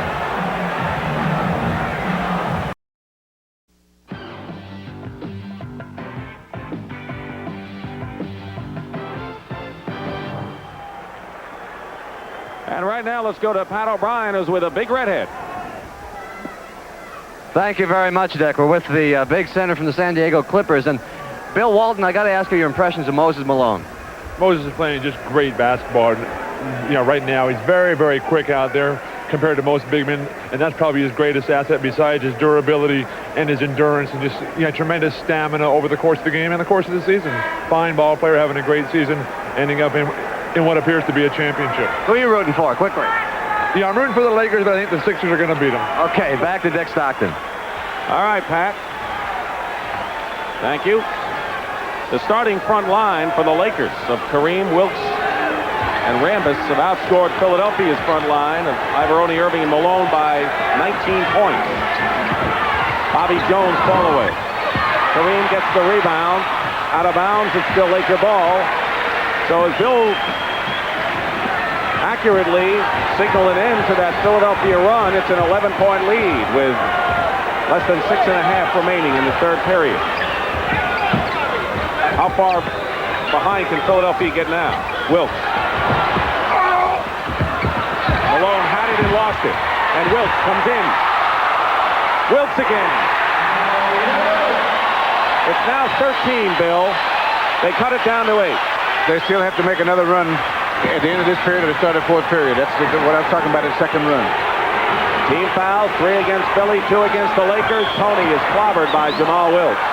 And right now, let's go to Pat O'Brien, who's with a big redhead. Thank you very much, Dick. We're with the big center from the San Diego Clippers. And Bill Walton, I got to ask you your impressions of Moses Malone. Moses is playing just great basketball. You know, right now he's very, very quick out there compared to most big men, and that's probably his greatest asset besides his durability and his endurance and just, you know, tremendous stamina over the course of the game and the course of the season. Fine ball player, having a great season, ending up in what appears to be a championship. Who are you rooting for, quickly? Yeah, I'm rooting for the Lakers, but I think the Sixers are going to beat them. Okay, back to Dick Stockton. All right, Pat. Thank you. The starting front line for the Lakers of Kareem, Wilkes, and Rambis have outscored Philadelphia's front line of Ivaroni, Irving, and Malone by 19 points. Bobby Jones fall away. Kareem gets the rebound. Out of bounds, it's still Laker ball. So as Bill accurately signaled an end to that Philadelphia run, it's an 11-point lead with less than 6.5 remaining in the third period. How far behind can Philadelphia get now? Wilkes. Malone had it and lost it. And Wilkes comes in. Wilkes again. It's now 13, Bill. They cut it down to 8. They still have to make another run at the end of this period or the start of the fourth period. That's what I was talking about, his second run. Team foul, 3 against Philly, 2 against the Lakers. Toney is clobbered by Jamal Wilkes.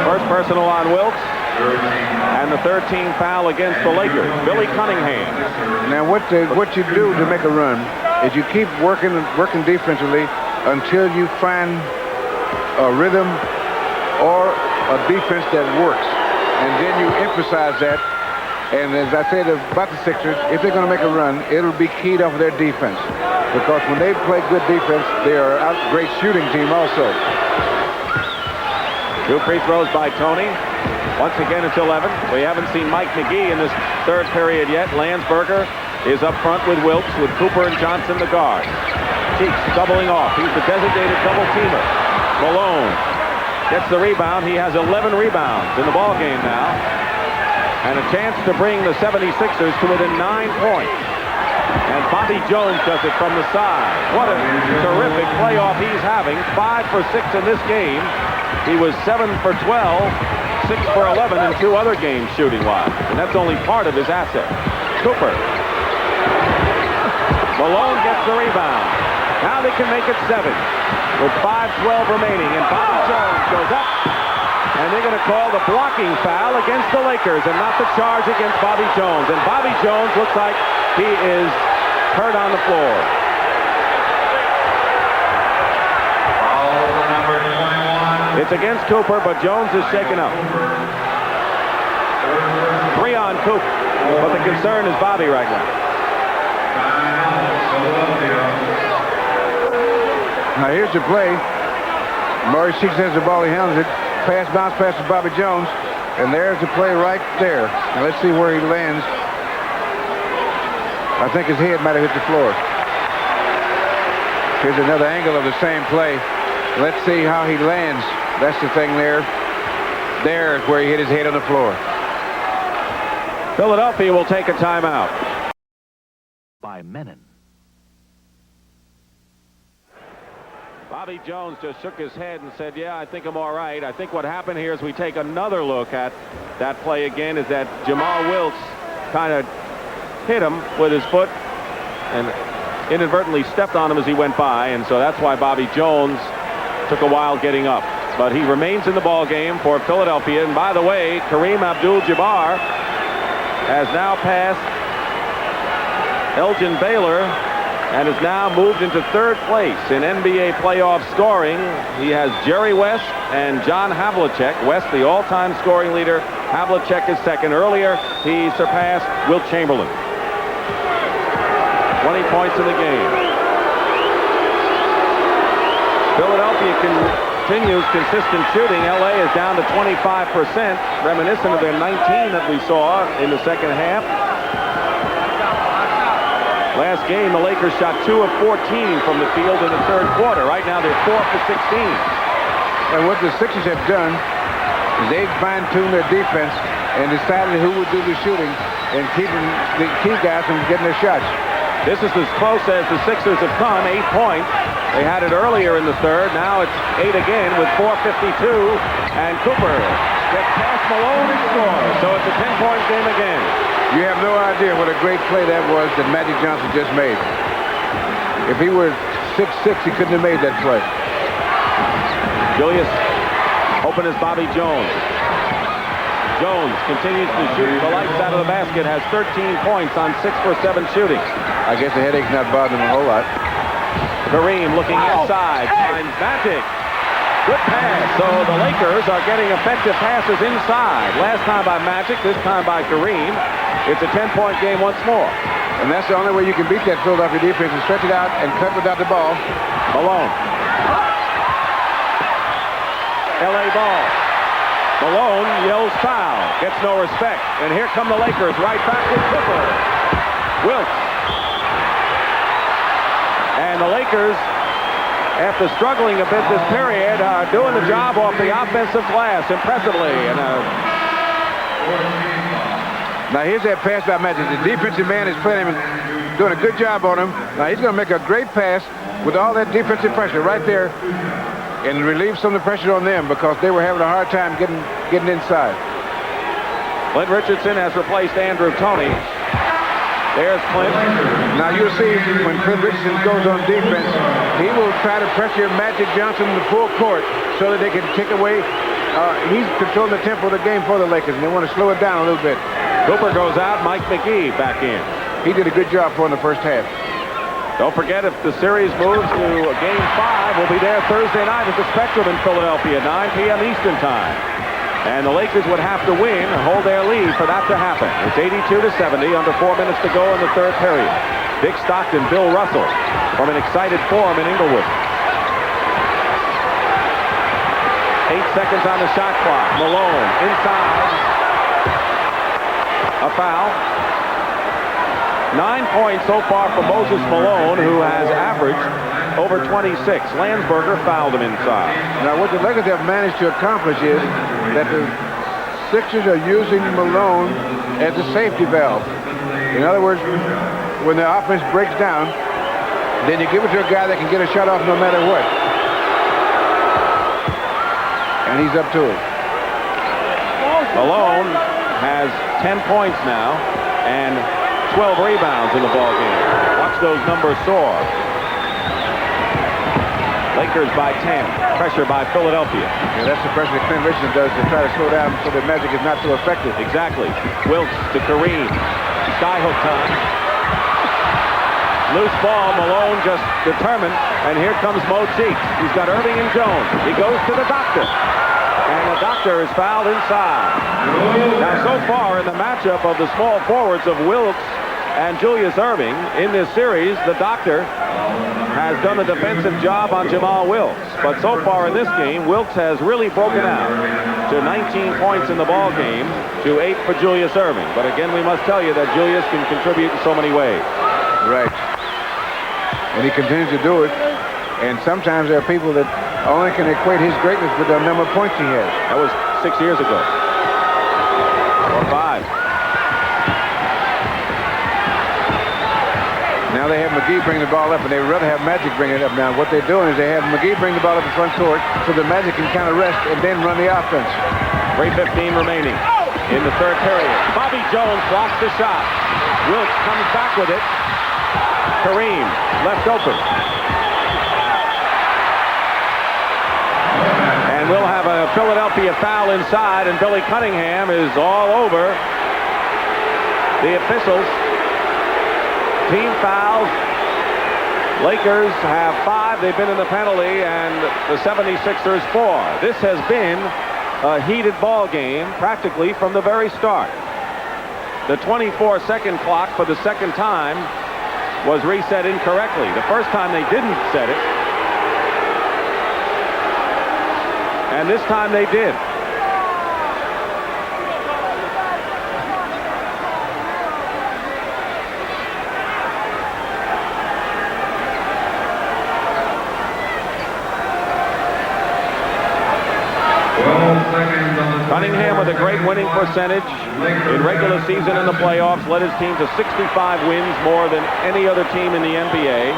First personal on Wilkes. And the 13th foul against the Lakers. Billy Cunningham. Now what you do to make a run is you keep working defensively until you find a rhythm or a defense that works. And then you emphasize that. And as I said about the Sixers, if they're going to make a run, it'll be keyed off of their defense. Because when they play good defense, they are a great shooting team also. 2 free throws by Toney. Once again, it's 11. We haven't seen Mike McGee in this third period yet. Landsberger is up front with Wilkes, with Cooper and Johnson the guard. Cheeks doubling off. He's the designated double teamer. Malone gets the rebound. He has 11 rebounds in the ball game now. And a chance to bring the 76ers to within 9 points. And Bobby Jones does it from the side. What a terrific playoff he's having. 5 for 6 in this game. He was 7 for 12, 6 for 11 in 2 other games shooting-wise. And that's only part of his asset. Cooper. Malone gets the rebound. Now they can make it 7 with 5:12 remaining. And Bobby Jones goes up. And they're going to call the blocking foul against the Lakers and not the charge against Bobby Jones. And Bobby Jones looks like he is hurt on the floor. It's against Cooper, but Jones is shaken up. 3 on Cooper, but the concern is Bobby right now. Now here's the play. Murray Sheets has the ball, he handles it. Bounce pass to Bobby Jones, and there's the play right there. Now let's see where he lands. I think his head might have hit the floor. Here's another angle of the same play. Let's see how he lands. That's the thing there. There's where he hit his head on the floor. Philadelphia will take a timeout. By Menon. Bobby Jones just shook his head and said, yeah, I think I'm all right. I think what happened here is we take another look at that play again, is that Jamal Wilkes kind of hit him with his foot and inadvertently stepped on him as he went by, and so that's why Bobby Jones took a while getting up. But he remains in the ball game for Philadelphia. And by the way, Kareem Abdul-Jabbar has now passed Elgin Baylor and has now moved into 3rd place in NBA playoff scoring. He has Jerry West and John Havlicek. West, the all-time scoring leader. Havlicek is 2nd. Earlier, he surpassed Wilt Chamberlain. 20 points in the game. Philadelphia continues consistent shooting. LA is down to 25%, reminiscent of their 19 that we saw in the second half. Last game, the Lakers shot 2 of 14 from the field in the 3rd quarter. Right now, they're 4 for 16. And what the Sixers have done is they've fine-tuned their defense and decided who would do the shooting and keeping the key guys from getting their shots. This is as close as the Sixers have come, 8 points. They had it earlier in the 3rd. Now it's 8 again with 4:52. And Cooper gets past Malone and scores. So it's a 10-point game again. You have no idea what a great play that was that Magic Johnson just made. If he were 6'6", he couldn't have made that play. Julius, open is Bobby Jones. Jones continues to shoot the lights out of the basket, has 13 points on 6 for 7 shooting. I guess the headache's not bothering him a whole lot. Kareem looking inside, finds Magic. Good pass. So the Lakers are getting effective passes inside. Last time by Magic, this time by Kareem. It's a 10-point game once more. And that's the only way you can beat that Philadelphia defense, is stretch it out and cut without the ball. Malone. LA ball. Malone yells foul. Gets no respect. And here come the Lakers right back with Cooper. Wilkes. And the Lakers, after struggling a bit this period, are doing the job off the offensive glass impressively. And now here's that pass by Magic. The defensive man is playing him, doing a good job on him. Now he's going to make a great pass with all that defensive pressure right there and relieve some of the pressure on them because they were having a hard time getting inside. Clint Richardson has replaced Andrew Toney. There's Clint. Now you'll see when Clint Richardson goes on defense, he will try to pressure Magic Johnson in the full court so that they can take away. He's controlling the tempo of the game for the Lakers, and they want to slow it down a little bit. Cooper goes out, Mike McGee back in. He did a good job for in the first half. Don't forget, if the series moves to Game 5, we'll be there Thursday night at the Spectrum in Philadelphia, 9 p.m. Eastern Time. And the Lakers would have to win and hold their lead for that to happen. It's 82-70, under 4 minutes to go in the 3rd period. Dick Stockton, Bill Russell from an excited forum in Inglewood. 8 seconds on the shot clock. Malone inside. A foul. 9 points so far for Moses Malone, who has averaged over 26. Landsberger fouled him inside. Now, what the Lakers have managed to accomplish is that the Sixers are using Malone as a safety valve. In other words, when the offense breaks down, then you give it to a guy that can get a shot off no matter what. And he's up to it. Malone has 10 points now and 12 rebounds in the ballgame. Watch those numbers soar. Lakers by 10. Pressure by Philadelphia. Yeah, that's the pressure that Clint Richardson does to try to slow down so that Magic is not so effective. Exactly. Wilkes to Kareem. Skyhook time. Loose ball. Malone just determined. And here comes Mo Cheeks. He's got Irving and Jones. He goes to the doctor. And the doctor is fouled inside. Now, so far in the matchup of the small forwards of Wilkes and Julius Irving in this series, the doctor has done a defensive job on Jamal Wilkes. But so far in this game, Wilkes has really broken out to 19 points in the ball game to 8 for Julius Irving. But again, we must tell you that Julius can contribute in so many ways. Right. And he continues to do it. And sometimes there are people that only can equate his greatness with the number of points he has. That was 6 years ago. Or 5. Now they have McGee bring the ball up, and they would rather have Magic bring it up. Now what they're doing is they have McGee bring the ball up in front court so the Magic can kind of rest and then run the offense. 3:15 remaining in the third period. Bobby Jones blocks the shot. Wilkes comes back with it. Kareem left open. And we'll have a Philadelphia foul inside, and Billy Cunningham is all over the officials. Team fouls. Lakers have 5. They've been in the penalty, and the 76ers 4. This has been a heated ball game practically from the very start. The 24-second clock for the second time was reset incorrectly. The first time they didn't set it. And this time they did. Cunningham with a great winning percentage in regular season and the playoffs, led his team to 65 wins, more than any other team in the NBA.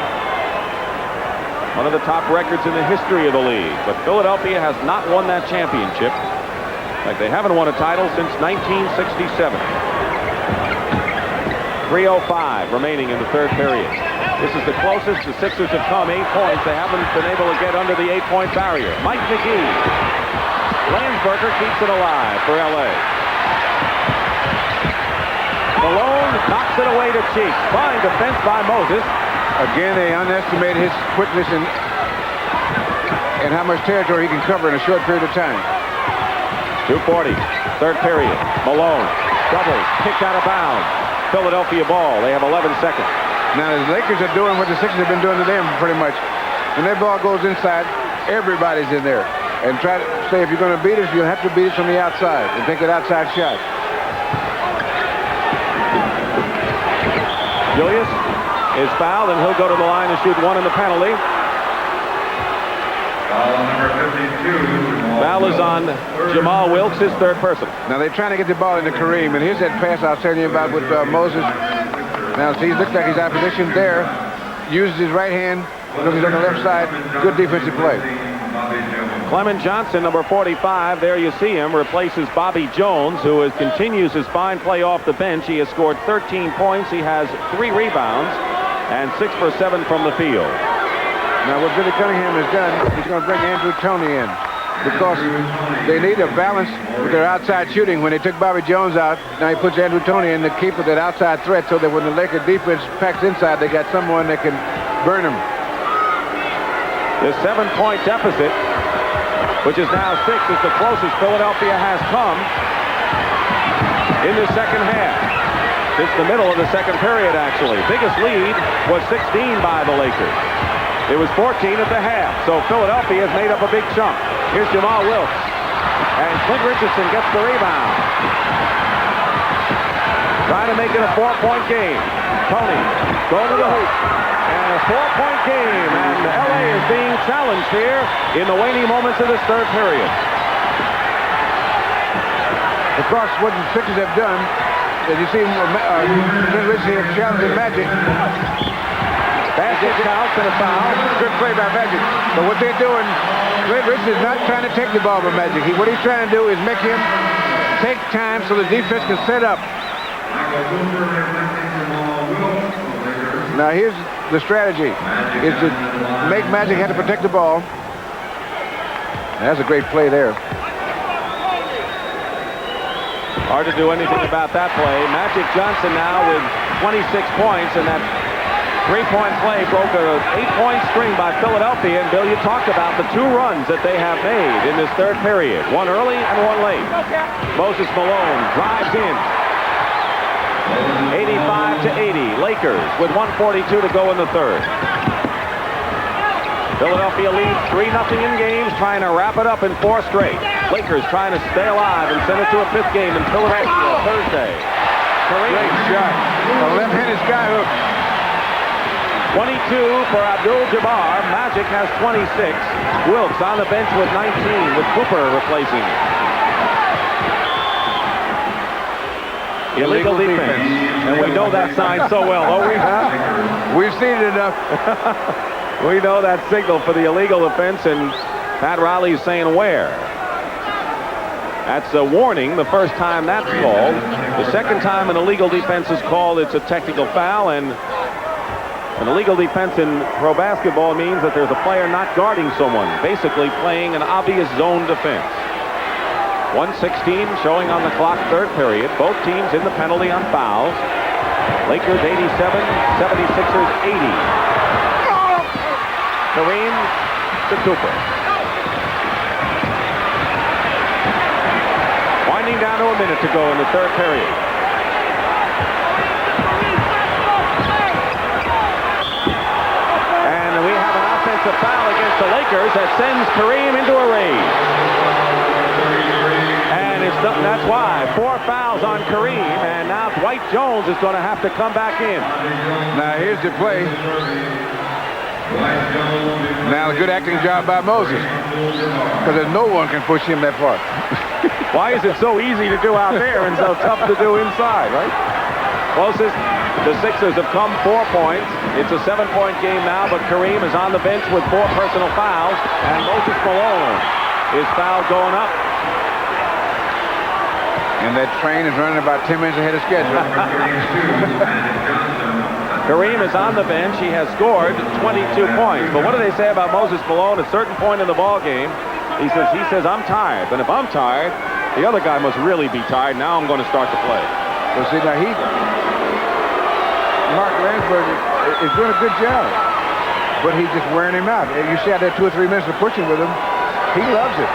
One of the top records in the history of the league. But Philadelphia has not won that championship. In fact, they haven't won a title since 1967. 3:05 remaining in the third period. This is the closest the Sixers have come. 8 points. They haven't been able to get under the 8-point barrier. Mike McGee. Landsberger keeps it alive for L.A. Malone knocks it away to Cheeks. Fine defense by Moses. Again, they underestimate his quickness and how much territory he can cover in a short period of time. 2:40, third period. Malone doubles, kicked out of bounds. Philadelphia ball. They have 11 seconds. Now, the Lakers are doing what the Sixers have been doing to them pretty much. When their ball goes inside, everybody's in there. And try to say, if you're going to beat us, you'll have to beat us from the outside and take that outside shot. Julius is fouled, and he'll go to the line and shoot one in the penalty. Foul number 52. Foul is on Jamal Wilkes, his third person. Now they're trying to get the ball into Kareem, and here's that pass I was telling you about with Moses. Now see, he looks like he's out of position there. Uses his right hand because he's on the left side. Good defensive play. Clement Johnson, number 45, there you see him, replaces Bobby Jones, who continues his fine play off the bench. He has scored 13 points. He has 3 rebounds and 6 for 7 from the field. Now what Billy Cunningham has done, he's going to bring Andrew Toney in because they need a balance with their outside shooting. When they took Bobby Jones out, now he puts Andrew Toney in to keep that outside threat so that when the Laker defense packs inside, they got someone that can burn them. The 7-point deficit, which is now 6, is the closest Philadelphia has come in the second half. Since the middle of the second period, actually. Biggest lead was 16 by the Lakers. It was 14 at the half, so Philadelphia has made up a big chunk. Here's Jamal Wilkes, and Clint Richardson gets the rebound. Trying to make it a 4-point game. Toney going to the hoop. And a 4-point game, and LA is being challenged here in the waning moments of this third period. Of course, what the Sixers have done, as you see, Richie have challenged Magic. Basket counts and a foul. Good play by Magic. But what they're doing, Richie is not trying to take the ball from Magic. What he's trying to do is make him take time so the defense can set up. Now here's the strategy, is to make Magic have to protect the ball. That's a great play there. Hard to do anything about that play. Magic Johnson now with 26 points, and that three-point play broke an 8-point string by Philadelphia. And Bill, you talked about the two runs that they have made in this third period. One early and one late. Moses Malone drives in. 85-80. Lakers with 1:42 to go in the third. Philadelphia leads 3-0 in games, trying to wrap it up in 4 straight. Lakers trying to stay alive and send it to a 5th game in Philadelphia Thursday. Great shot. A left-handed skyhook. 22 for Abdul-Jabbar. Magic has 26. Wilkes on the bench with 19, with Cooper replacing him. Illegal defense. And we know that sign so well, don't we? We've seen it enough. We know that signal for the illegal offense, and Pat Riley's saying where. That's a warning the first time that's called. The second time an illegal defense is called, it's a technical foul, and an illegal defense in pro basketball means that there's a player not guarding someone, basically playing an obvious zone defense. 1:16 showing on the clock, third period. Both teams in the penalty on fouls. Lakers 87, 76ers 80. Kareem to Cooper. Winding down to a minute to go in the third period. And we have an offensive foul against the Lakers that sends Kareem into a rage. And that's why 4 fouls on Kareem, and now Dwight Jones is going to have to come back in. Now here's the play. Now a good acting job by Moses, because no one can push him that far. Why is it so easy to do out there and so tough to do inside, right? Closest, the Sixers have come 4 points. It's a 7-point game now, but Kareem is on the bench with 4 personal fouls, and Moses Malone is fouled going up. And that train is running about 10 minutes ahead of schedule. Kareem is on the bench. He has scored 22 points. But what do they say about Moses Malone? At a certain point in the ball game, he says, I'm tired. But if I'm tired, the other guy must really be tired. Now I'm going to start to play. Well, see, now Mark Lansford is doing a good job. But he's just wearing him out. You see out there 2 or 3 minutes of pushing with him. He loves it.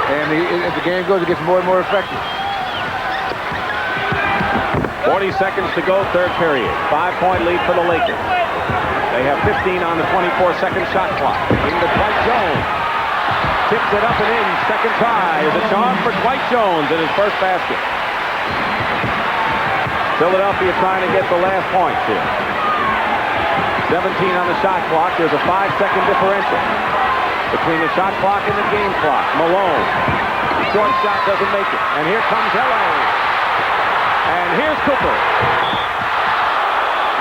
And as the game goes, it gets more and more effective. 40 seconds to go, third period. 5-point lead for the Lakers. They have 15 on the 24-second shot clock. Into Dwight Jones. Tips it up and in. Second try is a charm for Dwight Jones in his first basket. Philadelphia trying to get the last points here. 17 on the shot clock. There's a 5-second differential between the shot clock and the game clock. Malone. Short shot doesn't make it. And here comes LA. And here's Cooper.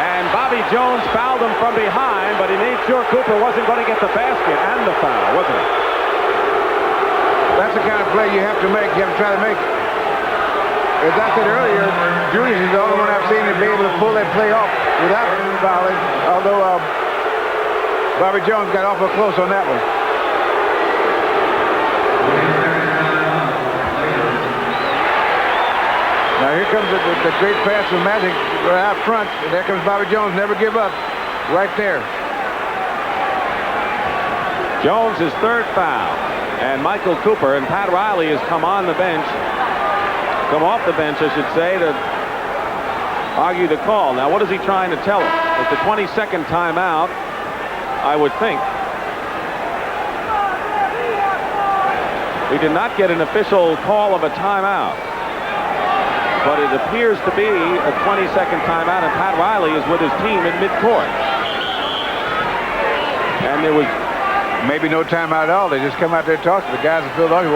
And Bobby Jones fouled him from behind, but he made sure Cooper wasn't going to get the basket and the foul, wasn't it? That's the kind of play you have to make. You have to try to make. As I said earlier, Julius is the only one I've seen to be able to pull that play off without fouling, although Bobby Jones got awful close on that one. Now here comes the great pass from Magic out front. And there comes Bobby Jones. Never give up. Right there. Jones' his third foul. And Michael Cooper and Pat Riley has come on the bench. Come off the bench, I should say, to argue the call. Now, what is he trying to tell him? It's the 22nd timeout, I would think. We did not get an official call of a timeout. but it appears to be a 20-second timeout, and Pat Riley is with his team in midcourt. And there was maybe no timeout at all. They just come out there talking. The guys in Philadelphia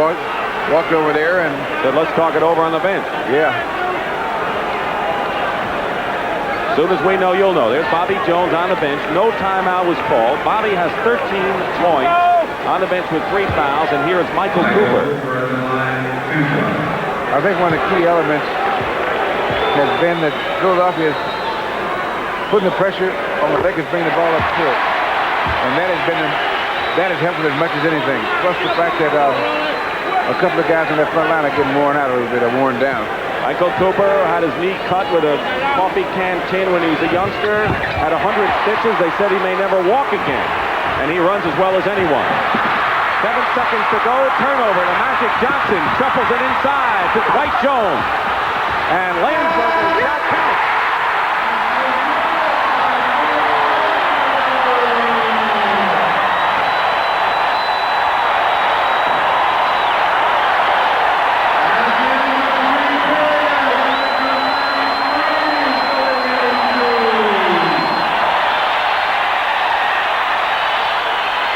walked over there and said, let's talk it over on the bench. Yeah. As soon as we know, you'll know. There's Bobby Jones on the bench. No timeout was called. Bobby has 13 points on the bench with 3 fouls, and here is Michael Cooper. I think one of the key elements has been that Philadelphia is putting the pressure on the Lakers bringing the ball up court. And that has helped them as much as anything. Plus the fact that a couple of guys in that front line are getting worn out a little bit, or worn down. Michael Cooper had his knee cut with a coffee can tin when he was a youngster. Had 100 stitches. They said he may never walk again. And he runs as well as anyone. 7 seconds to go. Turnover to Magic Johnson. Shuffles it inside to Dwight Jones. And Landsberger's shot counts.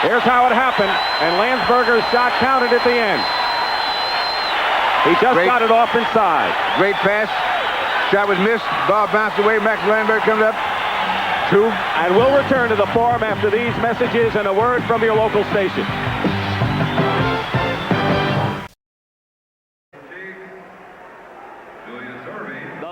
Here's how it happened, and Landsberger's shot counted at the end. He just got it off inside. Great pass. Shot was missed. Ball bounced away. Max Landberg comes up. 2. And we'll return to the forum after these messages and a word from your local station.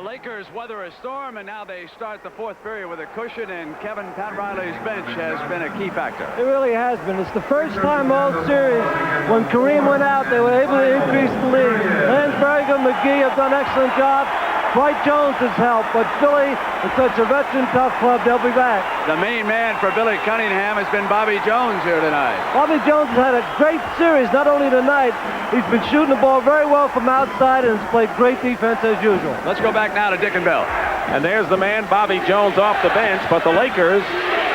Lakers weather a storm, and now they start the 4th period with a cushion, and Pat Riley's bench has been a key factor. It really has been. It's the first time all series when Kareem went out, they were able to increase the lead. Landsberger, McGee have done an excellent job. Dwight Jones has helped, but Philly is such a veteran, tough club, they'll be back. The main man for Billy Cunningham has been Bobby Jones here tonight. Bobby Jones has had a great series, not only tonight, he's been shooting the ball very well from outside and has played great defense as usual. Let's go back now to Dick and Bill. And there's the man, Bobby Jones, off the bench, but the Lakers,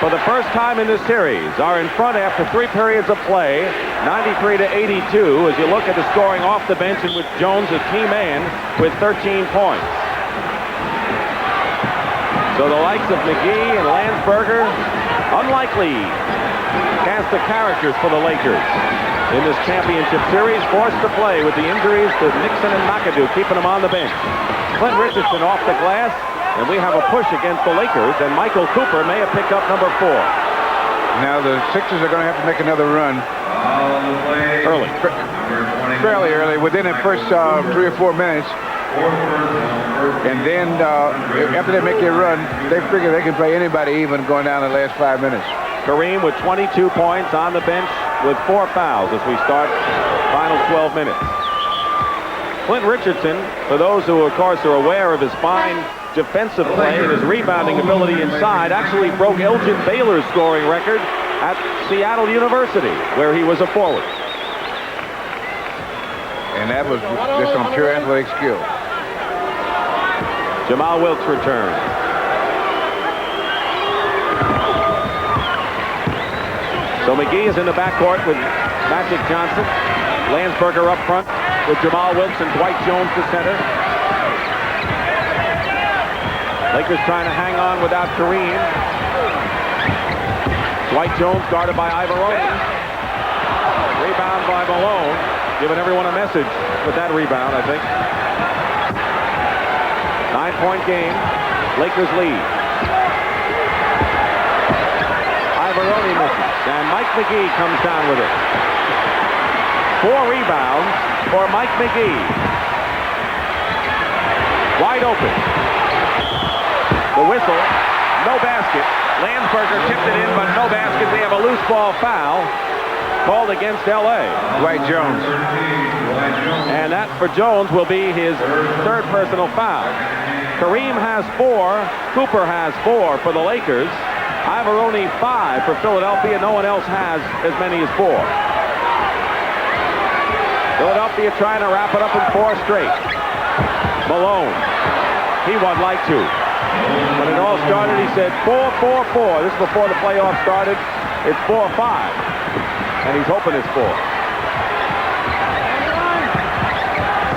for the first time in this series, are in front after 3 periods of play, 93-82, as you look at the scoring off the bench, and with Jones as key man with 13 points. So the likes of McGee and Landsberger, unlikely cast of characters for the Lakers in this championship series, forced to play with the injuries to Nixon and McAdoo, keeping them on the bench. Clint Richardson off the glass, and we have a push against the Lakers, and Michael Cooper may have picked up number 4. Now the Sixers are going to have to make another run. Early. Fairly early, within the first 3 or 4 minutes. And then after they make their run, they figure they can play anybody even going down the last 5 minutes. Kareem with 22 points on the bench with 4 fouls as we start final 12 minutes. Clint Richardson, for those who of course are aware of his fine defensive play and his rebounding ability inside, actually broke Elgin Baylor's scoring record at Seattle University, where he was a forward. And that was just on pure athletic skill. Jamal Wilkes returns. So McGee is in the backcourt with Magic Johnson. Landsberger up front with Jamal Wilkes and Dwight Jones to center. Lakers trying to hang on without Kareem. Dwight Jones guarded by Ivaroni. Rebound by Malone. Giving everyone a message with that rebound, I think. 9-point game. Lakers lead. Ivaroni misses, and Mike McGee comes down with it. 4 rebounds for Mike McGee. Wide open. The whistle. No basket. Landsberger tipped it in, but no basket. We have a loose ball foul called against L.A. Dwight Jones. And that for Jones will be his 3rd personal foul. Kareem has 4. Cooper has 4 for the Lakers. Ivaroni 5 for Philadelphia. No one else has as many as 4. Philadelphia trying to wrap it up in 4 straight. Malone. He would like to. When it all started, he said 4-4-4. This is before the playoffs started. It's 4-5. And he's hoping it's 4.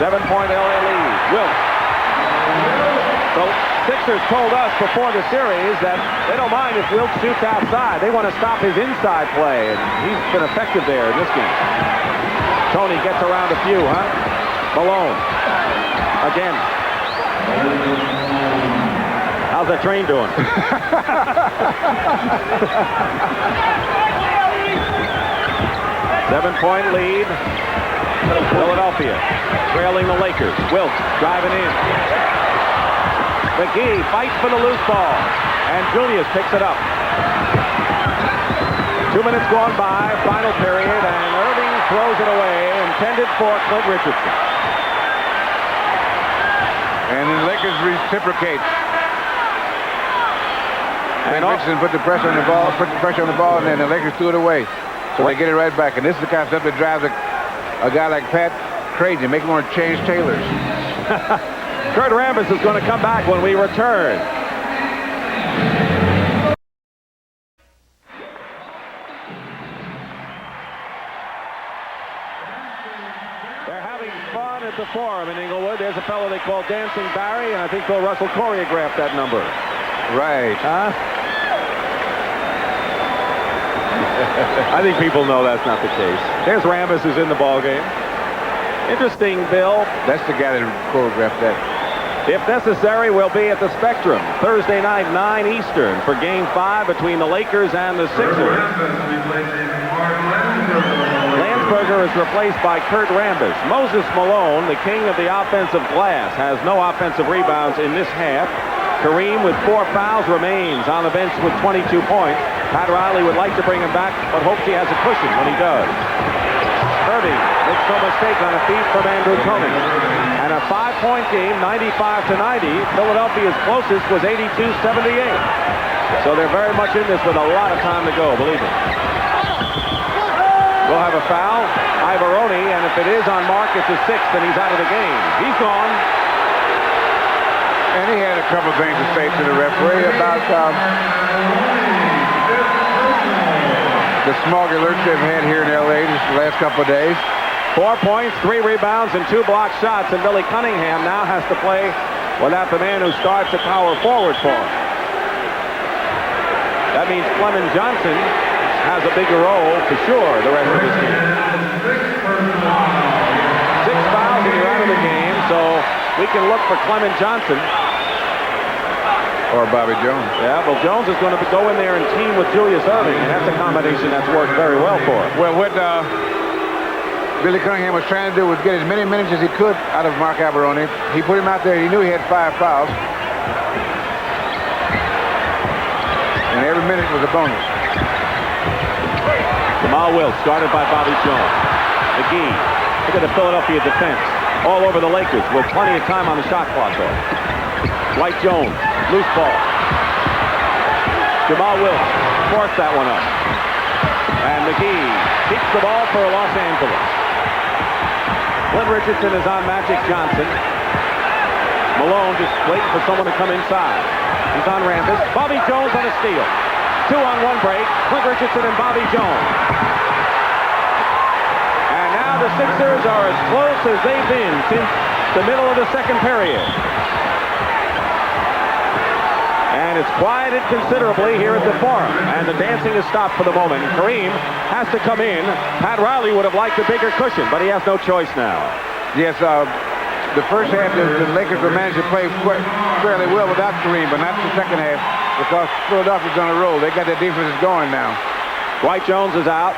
7-point LA lead. Wilkes The Sixers told us before the series that they don't mind if Wilt shoots outside. They want to stop his inside play, and he's been effective there in this game. Tony gets around a few, huh? Malone. Again. How's that train doing? 7-point lead. Philadelphia trailing the Lakers. Wilt driving in. McGee fights for the loose ball, and Julius picks it up. 2 minutes gone by, final period, and Irving throws it away, intended for Clint Richardson. And the Lakers reciprocate. And Richardson put the pressure on the ball, and then the Lakers threw it away. So they get it right back. And this is the kind of stuff that drives a guy like Pat crazy, make him want to change tailors. Kurt Rambis is going to come back when we return. They're having fun at the Forum in Inglewood. There's a fellow they call Dancing Barry, and I think Bill Russell choreographed that number. Right. Huh? I think people know that's not the case. There's Rambis who's in the ballgame. Interesting, Bill. That's the guy that choreographed that. If necessary, we'll be at the Spectrum Thursday night, 9 Eastern, for Game 5 between the Lakers and the Sixers. Landsberger is replaced by Kurt Rambis. Moses Malone, the king of the offensive glass, has no offensive rebounds in this half. Kareem, with 4 fouls, remains on the bench with 22 points. Pat Riley would like to bring him back, but hopes he has a cushion when he does. Irving makes no mistake on a feed from Andrew Tony. And a 5-point game, 95-90. Philadelphia's closest was 82-78. So they're very much in this with a lot of time to go, believe me. We'll have a foul. Ivaroni, and if it is on Mark, it's a 6th, and he's out of the game. He's gone. And he had a couple things to say to the referee about the smog alerts they've had here in L.A. this last couple of days. 4 points, 3 rebounds, and 2 blocked shots, and Billy Cunningham now has to play without the man who starts at power forward for him. That means Clement Johnson has a bigger role for sure the rest of this game. 6 fouls and you're out of the game, so we can look for Clement Johnson. Or Bobby Jones. Yeah, well, Jones is going to go in there and team with Julius Irving, and that's a combination that's worked very well for him. Well, what Billy Cunningham was trying to do was get as many minutes as he could out of Mark Ivaroni. He put him out there. He knew he had 5 fouls. And every minute was a bonus. Jamal Wilkes, guarded by Bobby Jones. McGee, look at the Philadelphia defense. All over the Lakers with plenty of time on the shot clock, though. Dwight Jones, loose ball. Jamal Wilkes forced that one up. And McGee keeps the ball for Los Angeles. Clint Richardson is on Magic Johnson. Malone just waiting for someone to come inside. He's on Rambis. Bobby Jones on a steal. 2-on-1 break. Clint Richardson and Bobby Jones. And now the Sixers are as close as they've been since the middle of the second period. And it's quieted considerably here at the Forum. And the dancing is stopped for the moment. Kareem has to come in. Pat Riley would have liked a bigger cushion, but he has no choice now. Yes, the first half, the Lakers were managed to play fairly well without Kareem, but not the second half because Philadelphia's on a roll. They got their defenses going now. Dwight Jones is out.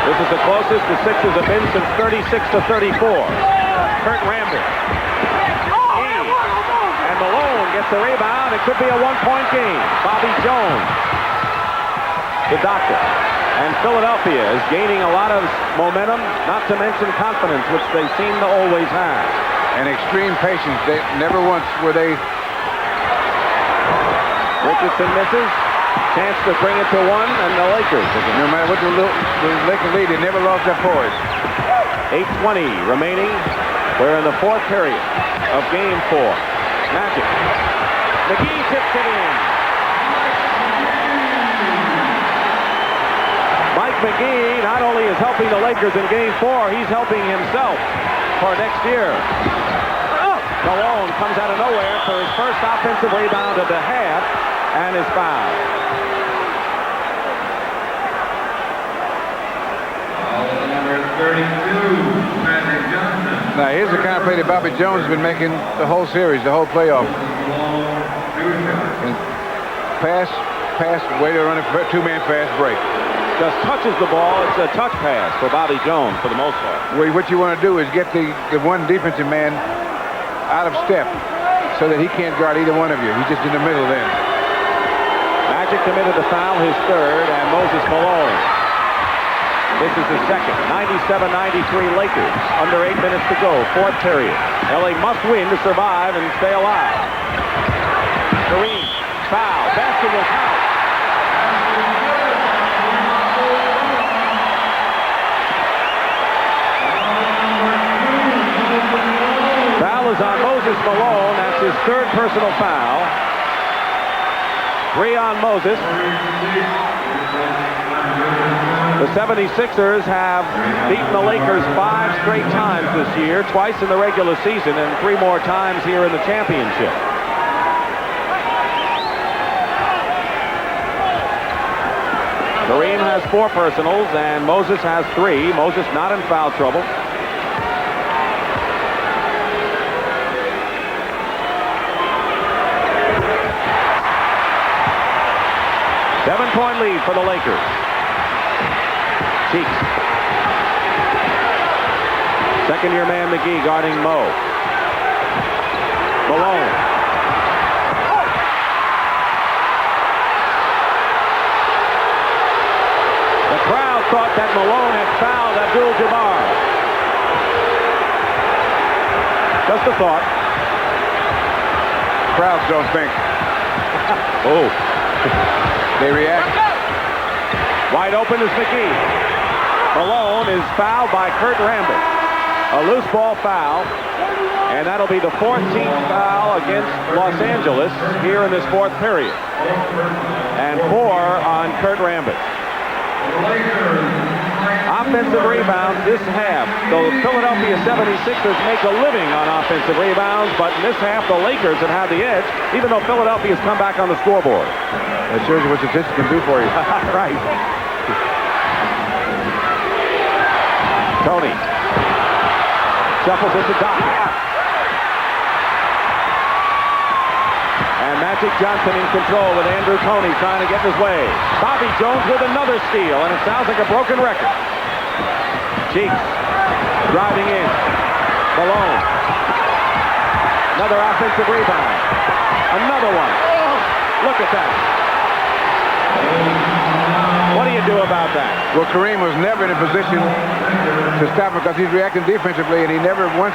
This is the closest the Sixers have been since 36-34. Kurt Rambis. And Malone gets the rebound. It could be a 1-point game. Bobby Jones. The doctor. And Philadelphia is gaining a lot of momentum, not to mention confidence, which they seem to always have. And extreme patience. They never once were they. Richardson misses. Chance to bring it to 1, and the Lakers. No matter what the Lakers lead, they never lost their poise. 8:20 remaining. We're in the 4th period of Game 4. Magic. McGee tips it in. Mike McGee not only is helping the Lakers in Game 4, he's helping himself for next year. Malone comes out of nowhere for his first offensive rebound of the half and is fouled. Number 32, Magic Johnson. Now, here's the kind of play that Bobby Jones has been making the whole series, the whole playoff. And pass, way to run a two-man fast break. Just touches the ball. It's a touch pass for Bobby Jones for the most part. Well, what you want to do is get the one defensive man out of step so that he can't guard either one of you. He's just in the middle then. Magic committed the foul, his third, and Moses Malone. This is the second. 97-93 Lakers. Under 8 minutes to go. Fourth period. LA must win to survive and stay alive. Kareem, foul. Basket will count. Foul is on Moses Malone. That's his third personal foul. 3 on Moses. The 76ers have beaten the Lakers 5 straight times this year, twice in the regular season and 3 more times here in the championship. Kareem has 4 personals and Moses has 3. Moses not in foul trouble. Seven-point lead for the Lakers. Cheeks. Second-year man McGee guarding Mo. Malone. The crowd thought that Malone had fouled Abdul-Jabbar. Just a thought. Crowds don't think. Oh. They react. Wide open is McGee. Malone is fouled by Kurt Rambis. A loose ball foul. And that'll be the 14th foul against Los Angeles here in this fourth period. And 4 on Kurt Rambis. Offensive rebounds this half. The Philadelphia 76ers make a living on offensive rebounds, but in this half the Lakers have had the edge, even though Philadelphia's come back on the scoreboard. That shows you what statistics can do for you. Right. Tony. Shuffles into Doc. And Magic Johnson in control with Andrew Toney trying to get his way. Bobby Jones with another steal, and it sounds like a broken record. Cheeks driving in. Malone. Another offensive rebound. Another one. Look at that. What do you do about that? Well, Kareem was never in a position to stop him because he's reacting defensively, and he never once...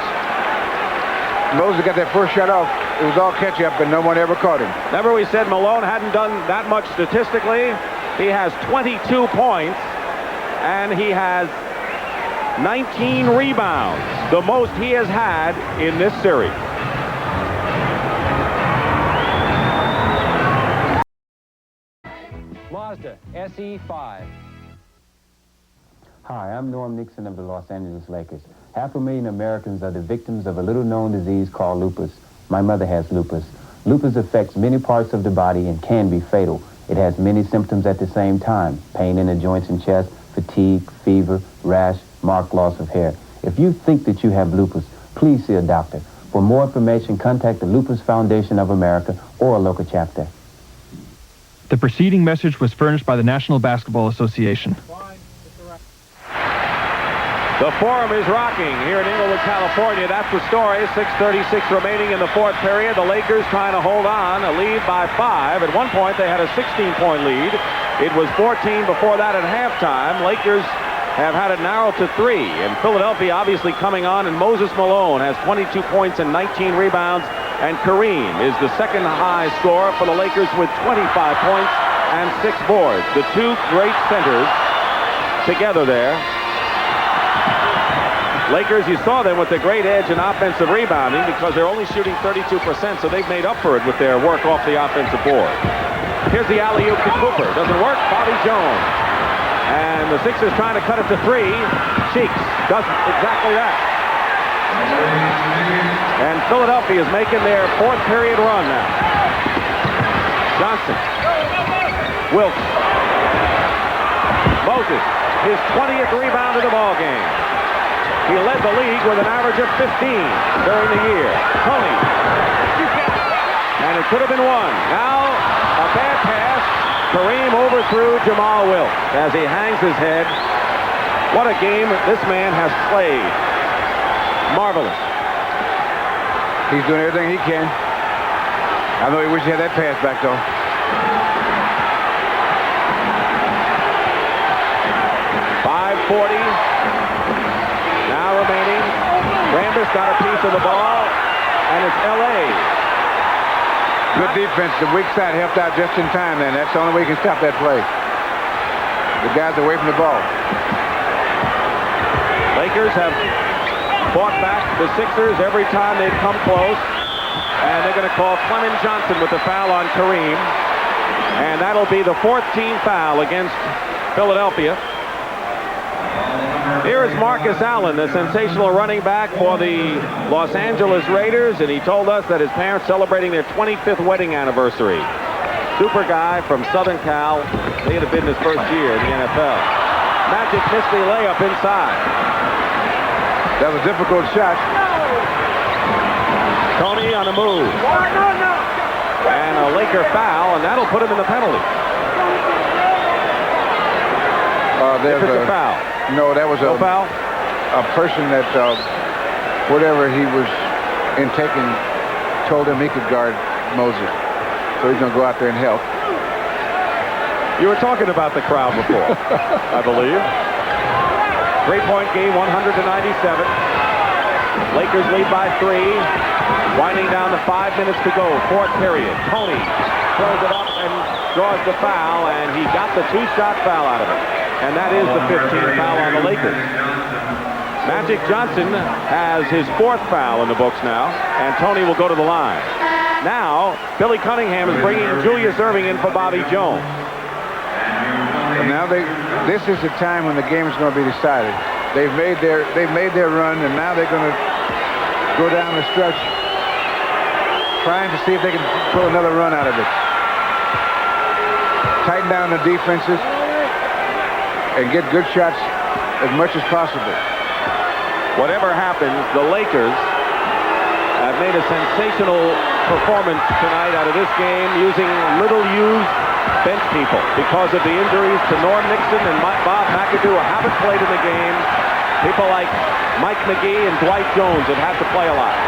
Moses got that first shot off. It was all catch-up, and no one ever caught him. Remember we said Malone hadn't done that much statistically? He has 22 points, and he has 19 rebounds, the most he has had in this series. Mazda SE5. Hi, I'm Norm Nixon of the Los Angeles Lakers. 500,000 Americans are the victims of a little-known disease called lupus. My mother has lupus. Lupus affects many parts of the body and can be fatal. It has many symptoms at the same time: pain in the joints and chest, fatigue, fever, rash, marked loss of hair. If you think that you have lupus, please see a doctor. For more information, contact the Lupus Foundation of America or a local chapter. The preceding message was furnished by the National Basketball Association. The Forum is rocking here in Inglewood, California. That's the story. 6:36 remaining in the fourth period. The Lakers trying to hold on, a lead by 5. At one point, they had a 16-point lead. It was 14 before that at halftime. Lakers have had it narrowed to 3. And Philadelphia obviously coming on, and Moses Malone has 22 points and 19 rebounds. And Kareem is the second high scorer for the Lakers with 25 points and 6 boards. The two great centers together there. Lakers, you saw them with the great edge in offensive rebounding because they're only shooting 32%, so they've made up for it with their work off the offensive board. Here's the alley-oop to Cooper. Doesn't work. Bobby Jones. And the Sixers trying to cut it to 3. Cheeks does exactly that. And Philadelphia is making their 4th period run now. Johnson. Wilkes. Moses, his 20th rebound of the ball game. He led the league with an average of 15 during the year. Tony. And it could have been one. Now, a bad pass. Kareem overthrew Jamal Wilkes as he hangs his head. What a game this man has played. Marvelous. He's doing everything he can. I know he wishes he had that pass back, though. .540 now remaining. Rambis got a piece of the ball, and it's L.A. Good defense. The weak side helped out just in time, then. That's the only way you can stop that play. The guys away from the ball. Lakers have fought back the Sixers every time they've come close. And they're going to call Clement Johnson with the foul on Kareem. And that'll be the 14th foul against Philadelphia. Here is Marcus Allen, the sensational running back for the Los Angeles Raiders, and he told us that his parents celebrating their 25th wedding anniversary. Super guy from Southern Cal. They had been his first year in the NFL. Magic missed the layup inside. That was a difficult shot. Tony on the move. And a Laker foul, and that'll put him in the penalty. There's a foul. No, that was no foul. A person that whatever he was in taking told him he could guard Moses. So he's going to go out there and help. You were talking about the crowd before, I believe. 3-point game, 197. Lakers lead by 3. Winding down to 5 minutes to go. 4th period. Tony throws it up and draws the foul, and he got the 2-shot foul out of it. And that is the 15th foul on the Lakers. Magic Johnson has his 4th foul in the books now, and Tony will go to the line. Now, Billy Cunningham is bringing Julius Erving in for Bobby Jones. And now this is the time when the game is going to be decided. They've made their run, and now they're going to go down the stretch, trying to see if they can pull another run out of it. Tighten down the defenses and get good shots as much as possible. Whatever happens, the Lakers have made a sensational performance tonight out of this game using little-used bench people because of the injuries to Norm Nixon and Bob McAdoo who haven't played in the game. People like Mike McGee and Dwight Jones have had to play a lot.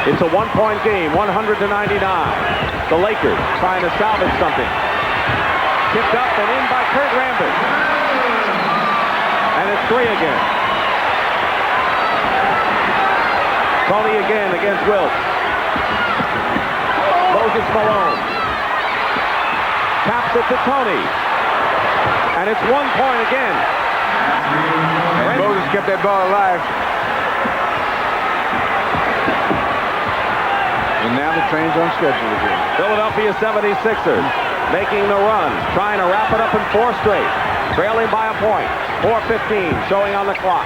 It's a 1-point game, 100-99. The Lakers trying to salvage something. Tipped up and in by Kurt Rambis. And it's 3 again. Tony again against Wilkes. Moses Malone. Taps it to Tony. And it's 1 point again. And Moses kept that ball alive. And now the train's on schedule again. Philadelphia 76ers making the run, trying to wrap it up in 4 straight. Trailing by a point. 4:15 showing on the clock.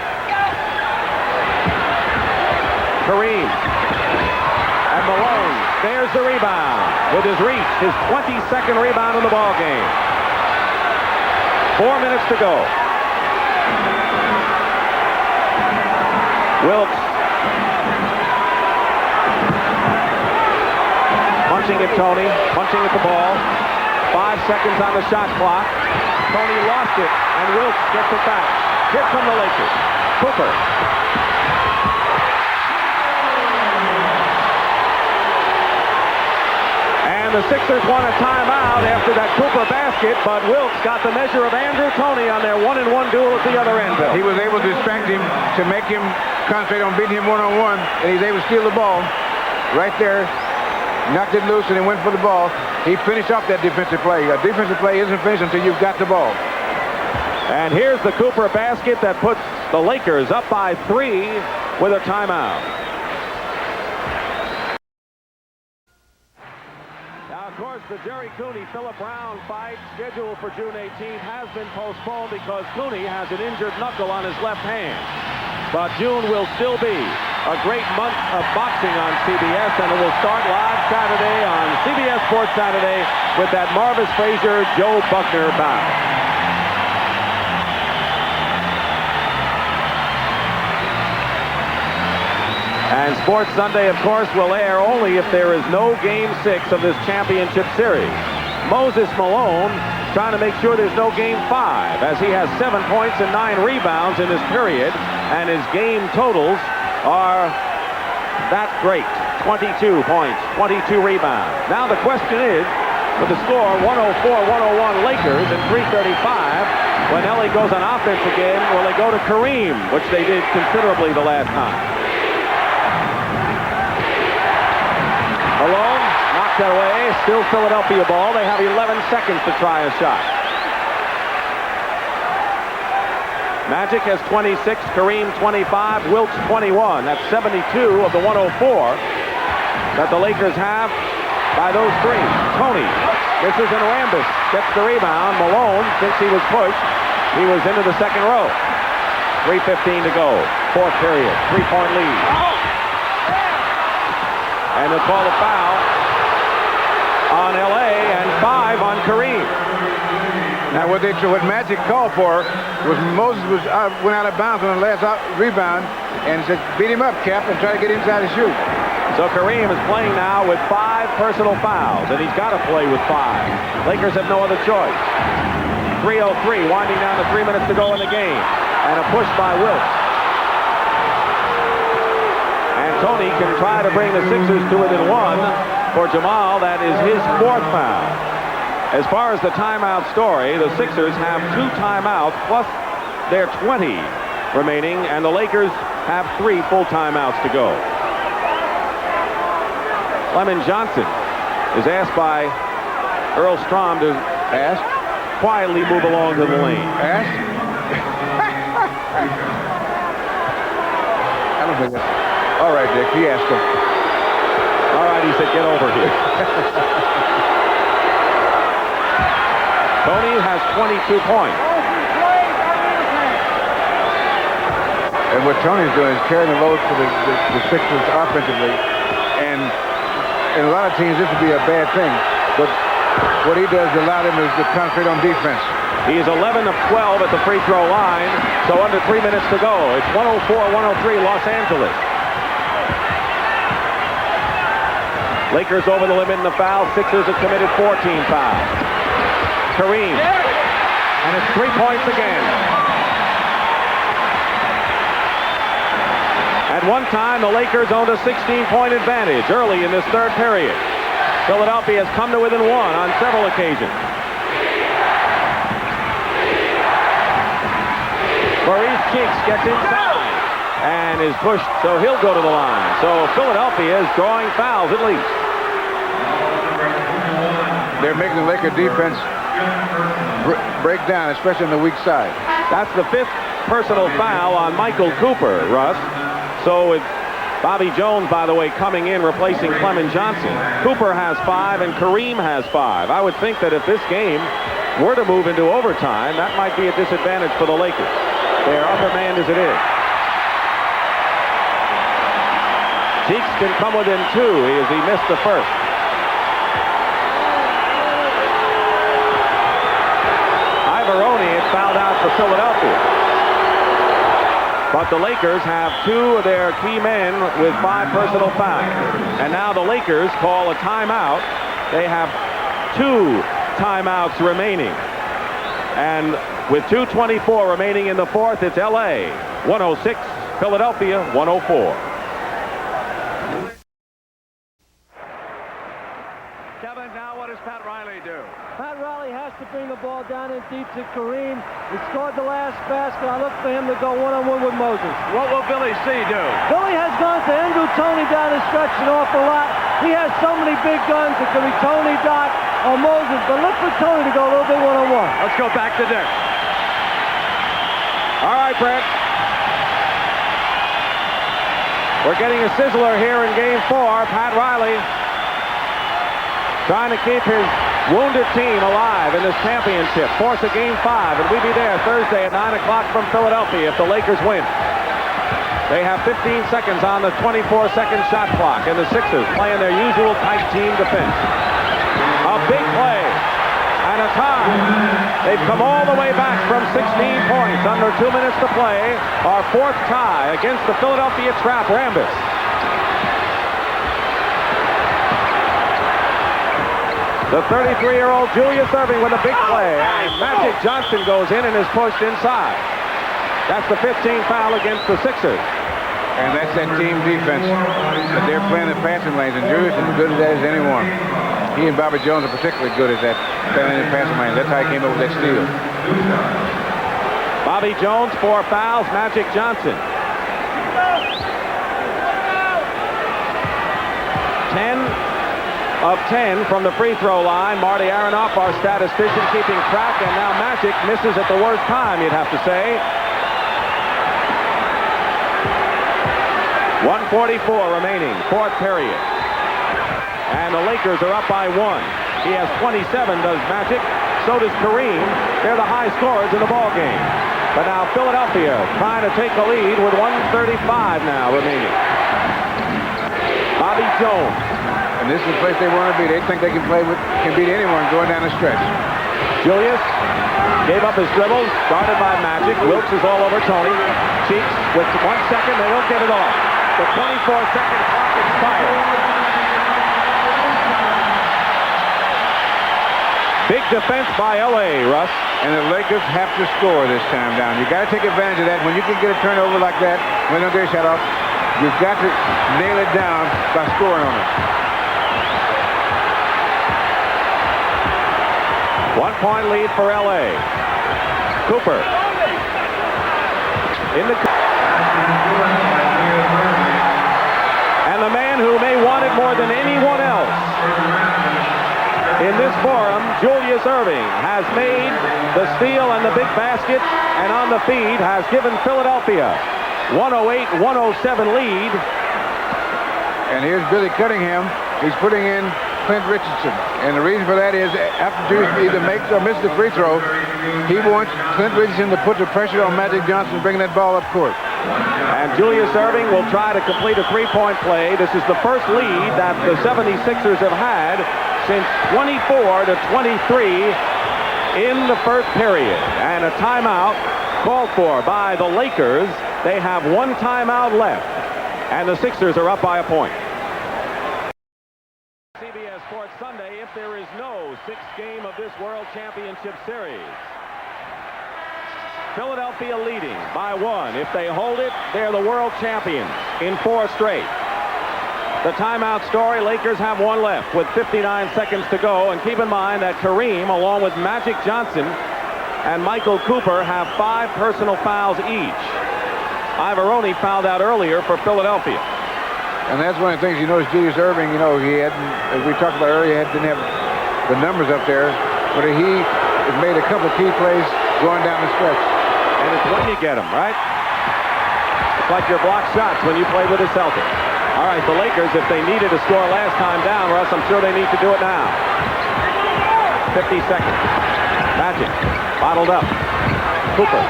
Kareem. And Malone spares the rebound with his reach, his 22nd rebound in the ball game. 4 minutes to go. Wilkes. Punching at Tony, punching at the ball. 5 seconds on the shot clock. Tony lost it, and Wilkes gets it back. Here come the Lakers. Cooper. And the Sixers won a timeout after that Cooper basket, but Wilkes got the measure of Andrew Toney on their 1-on-1 duel at the other end. He was able to distract him to make him concentrate on beating him one-on-one, and he's able to steal the ball right there. Knocked it loose and he went for the ball. He finished off that defensive play. A defensive play isn't finished until you've got the ball. And here's the Cooper basket that puts the Lakers up by 3 with a timeout. Now course, the Jerry Cooney-Philip Brown fight scheduled for June 18th has been postponed because Cooney has an injured knuckle on his left hand. But June will still be a great month of boxing on CBS, and it will start live Saturday on CBS Sports Saturday with that Marvis Frazier-Joe Buckner bout. And Sports Sunday, of course, will air only if there is no Game 6 of this championship series. Moses Malone trying to make sure there's no Game 5, as he has 7 points and 9 rebounds in this period, and his game totals are that great. 22 points, 22 rebounds. Now the question is, with the score 104-101 Lakers in 3:35, when LA goes on offense again, will they go to Kareem, which they did considerably the last time? Malone knocks that away. Still Philadelphia ball. They have 11 seconds to try a shot. Magic has 26, Kareem 25, Wilkes 21. That's 72 of the 104 that the Lakers have by those three. Tony misses and Rambis gets the rebound. Malone thinks he was pushed. He was into the second row. 3:15 to go. Fourth period. 3-point lead. And they'll call a foul on LA and 5 on Kareem. Now, what Magic called for was Moses went out of bounds on the last rebound and said, beat him up, Cap, and try to get inside and shoot. So Kareem is playing now with 5 personal fouls, and he's got to play with 5. Lakers have no other choice. 3:03, winding down to 3 minutes to go in the game. And a push by Wilkes. And Tony can try to bring the Sixers to within 1. For Jamal, that is his 4th foul. As far as the timeout story, the Sixers have 2 timeouts plus their 20 remaining, and the Lakers have 3 full timeouts to go. Clement Johnson is asked by Earl Strom to quietly move along to the lane. I don't think that's... All right, Dick, he asked him. All right, he said, get over here. Tony has 22 points. And what Tony's doing is carrying the load for the Sixers offensively. And in a lot of teams, this would be a bad thing. But what he does allow them is to concentrate on defense. He is 11 of 12 at the free throw line, so under 3 minutes to go. It's 104-103 Los Angeles. Lakers over the limit in the foul. Sixers have committed 14 fouls. Kareem. And it's 3 points again. At one time, the Lakers owned a 16-point advantage early in this third period. Philadelphia has come to within 1 on several occasions. Maurice Cheeks gets inside and is pushed, so he'll go to the line. So Philadelphia is drawing fouls at least. They're making the Laker defense break down, especially on the weak side. That's the 5th personal foul on Michael Cooper, Russ. So with Bobby Jones, by the way, coming in, replacing Clement Johnson. Cooper has 5 and Kareem has 5. I would think that if this game were to move into overtime, that might be a disadvantage for the Lakers. They are undermanned as it is. Cheeks can come within 2 as he missed the first. Ivaroni is fouled out for Philadelphia. But the Lakers have 2 of their key men with 5 personal fouls. And now the Lakers call a timeout. They have 2 timeouts remaining. And with 2:24 remaining in the 4th, it's LA 106, Philadelphia 104. Kevin, now what does Pat Riley do? Pat Riley has to bring the ball down in deep to Kareem. He scored the last basket. I look for him to go one-on-one with Moses. What will Billy C do? Billy has gone to Andrew Tony down the stretch an awful lot. He has so many big guns. It could be Tony, Doc, or Moses. But look for Tony to go a little bit one-on-one. Let's go back to Dick. All right, Brent. We're getting a sizzler here in Game 4. Pat Riley trying to keep his wounded team alive in this championship. Force a Game 5, and we'll be there Thursday at 9 o'clock from Philadelphia if the Lakers win. They have 15 seconds on the 24-second shot clock, and the Sixers playing their usual tight team defense. A big play and a tie. They've come all the way back from 16 points under 2 minutes to play. Our fourth tie against the Philadelphia Trap Rambus. The 33-year-old Julius Erving with a big play. And Magic Johnson goes in and is pushed inside. That's the 15th foul against the Sixers. And that's that team defense that they're playing the passing lanes, and Julius is as good at that as anyone. He and Bobby Jones are particularly good at that, playing in the passing lanes. That's how he came up with that steal. Bobby Jones, 4 fouls. Magic Johnson. 10 of 10 from the free throw line. Marty Aronoff, our statistician, keeping track, and now Magic misses at the worst time, you'd have to say. 1:44 remaining, fourth period. And the Lakers are up by 1. He has 27, does Magic. So does Kareem. They're the high scorers in the ball game. But now Philadelphia trying to take the lead with 1:35 now remaining. Bobby Jones. And this is the place they want to be. They think they can beat anyone going down the stretch. Julius gave up his dribble, guarded by Magic. Wilkes is all over Tony. Cheeks with 1 second, they don't get it off. The 24-second clock expired. Big defense by L.A., Russ. And the Lakers have to score this time down. You got to take advantage of that. When you can get a turnover like that, when they don't get a shot off, you've got to nail it down by scoring on it. 1 point lead for L.A. Cooper. In the... And the man who may want it more than anyone else in this forum, Julius Erving, has made the steal and the big basket, and on the feed has given Philadelphia 108-107 lead. And here's Billy Cunningham. He's putting in Clint Richardson. And the reason for that is after Julius either makes or misses the free throw, he wants Clint Richardson to put the pressure on Magic Johnson, bringing that ball up court. And Julius Erving will try to complete a three-point play. This is the first lead that the 76ers have had since 24-23 in the first period. And a timeout called for by the Lakers. They have 1 timeout left. And the Sixers are up by a point. CBS Sports Sunday, if there is no 6th game of this World Championship Series. Philadelphia leading by 1. If they hold it, they're the world champions in 4 straight. The timeout story, Lakers have 1 left with 59 seconds to go. And keep in mind that Kareem, along with Magic Johnson and Michael Cooper, have 5 personal fouls each. Ivaroni fouled out earlier for Philadelphia. And that's one of the things you notice Julius Erving, you know, he hadn't, as we talked about earlier, didn't have the numbers up there, but he has made a couple of key plays going down the stretch. And it's when you get them, right? It's like your block shots when you play with the Celtics. All right, the Lakers, if they needed to score last time down, Russ, I'm sure they need to do it now. 50 seconds. Magic, bottled up. Cooper,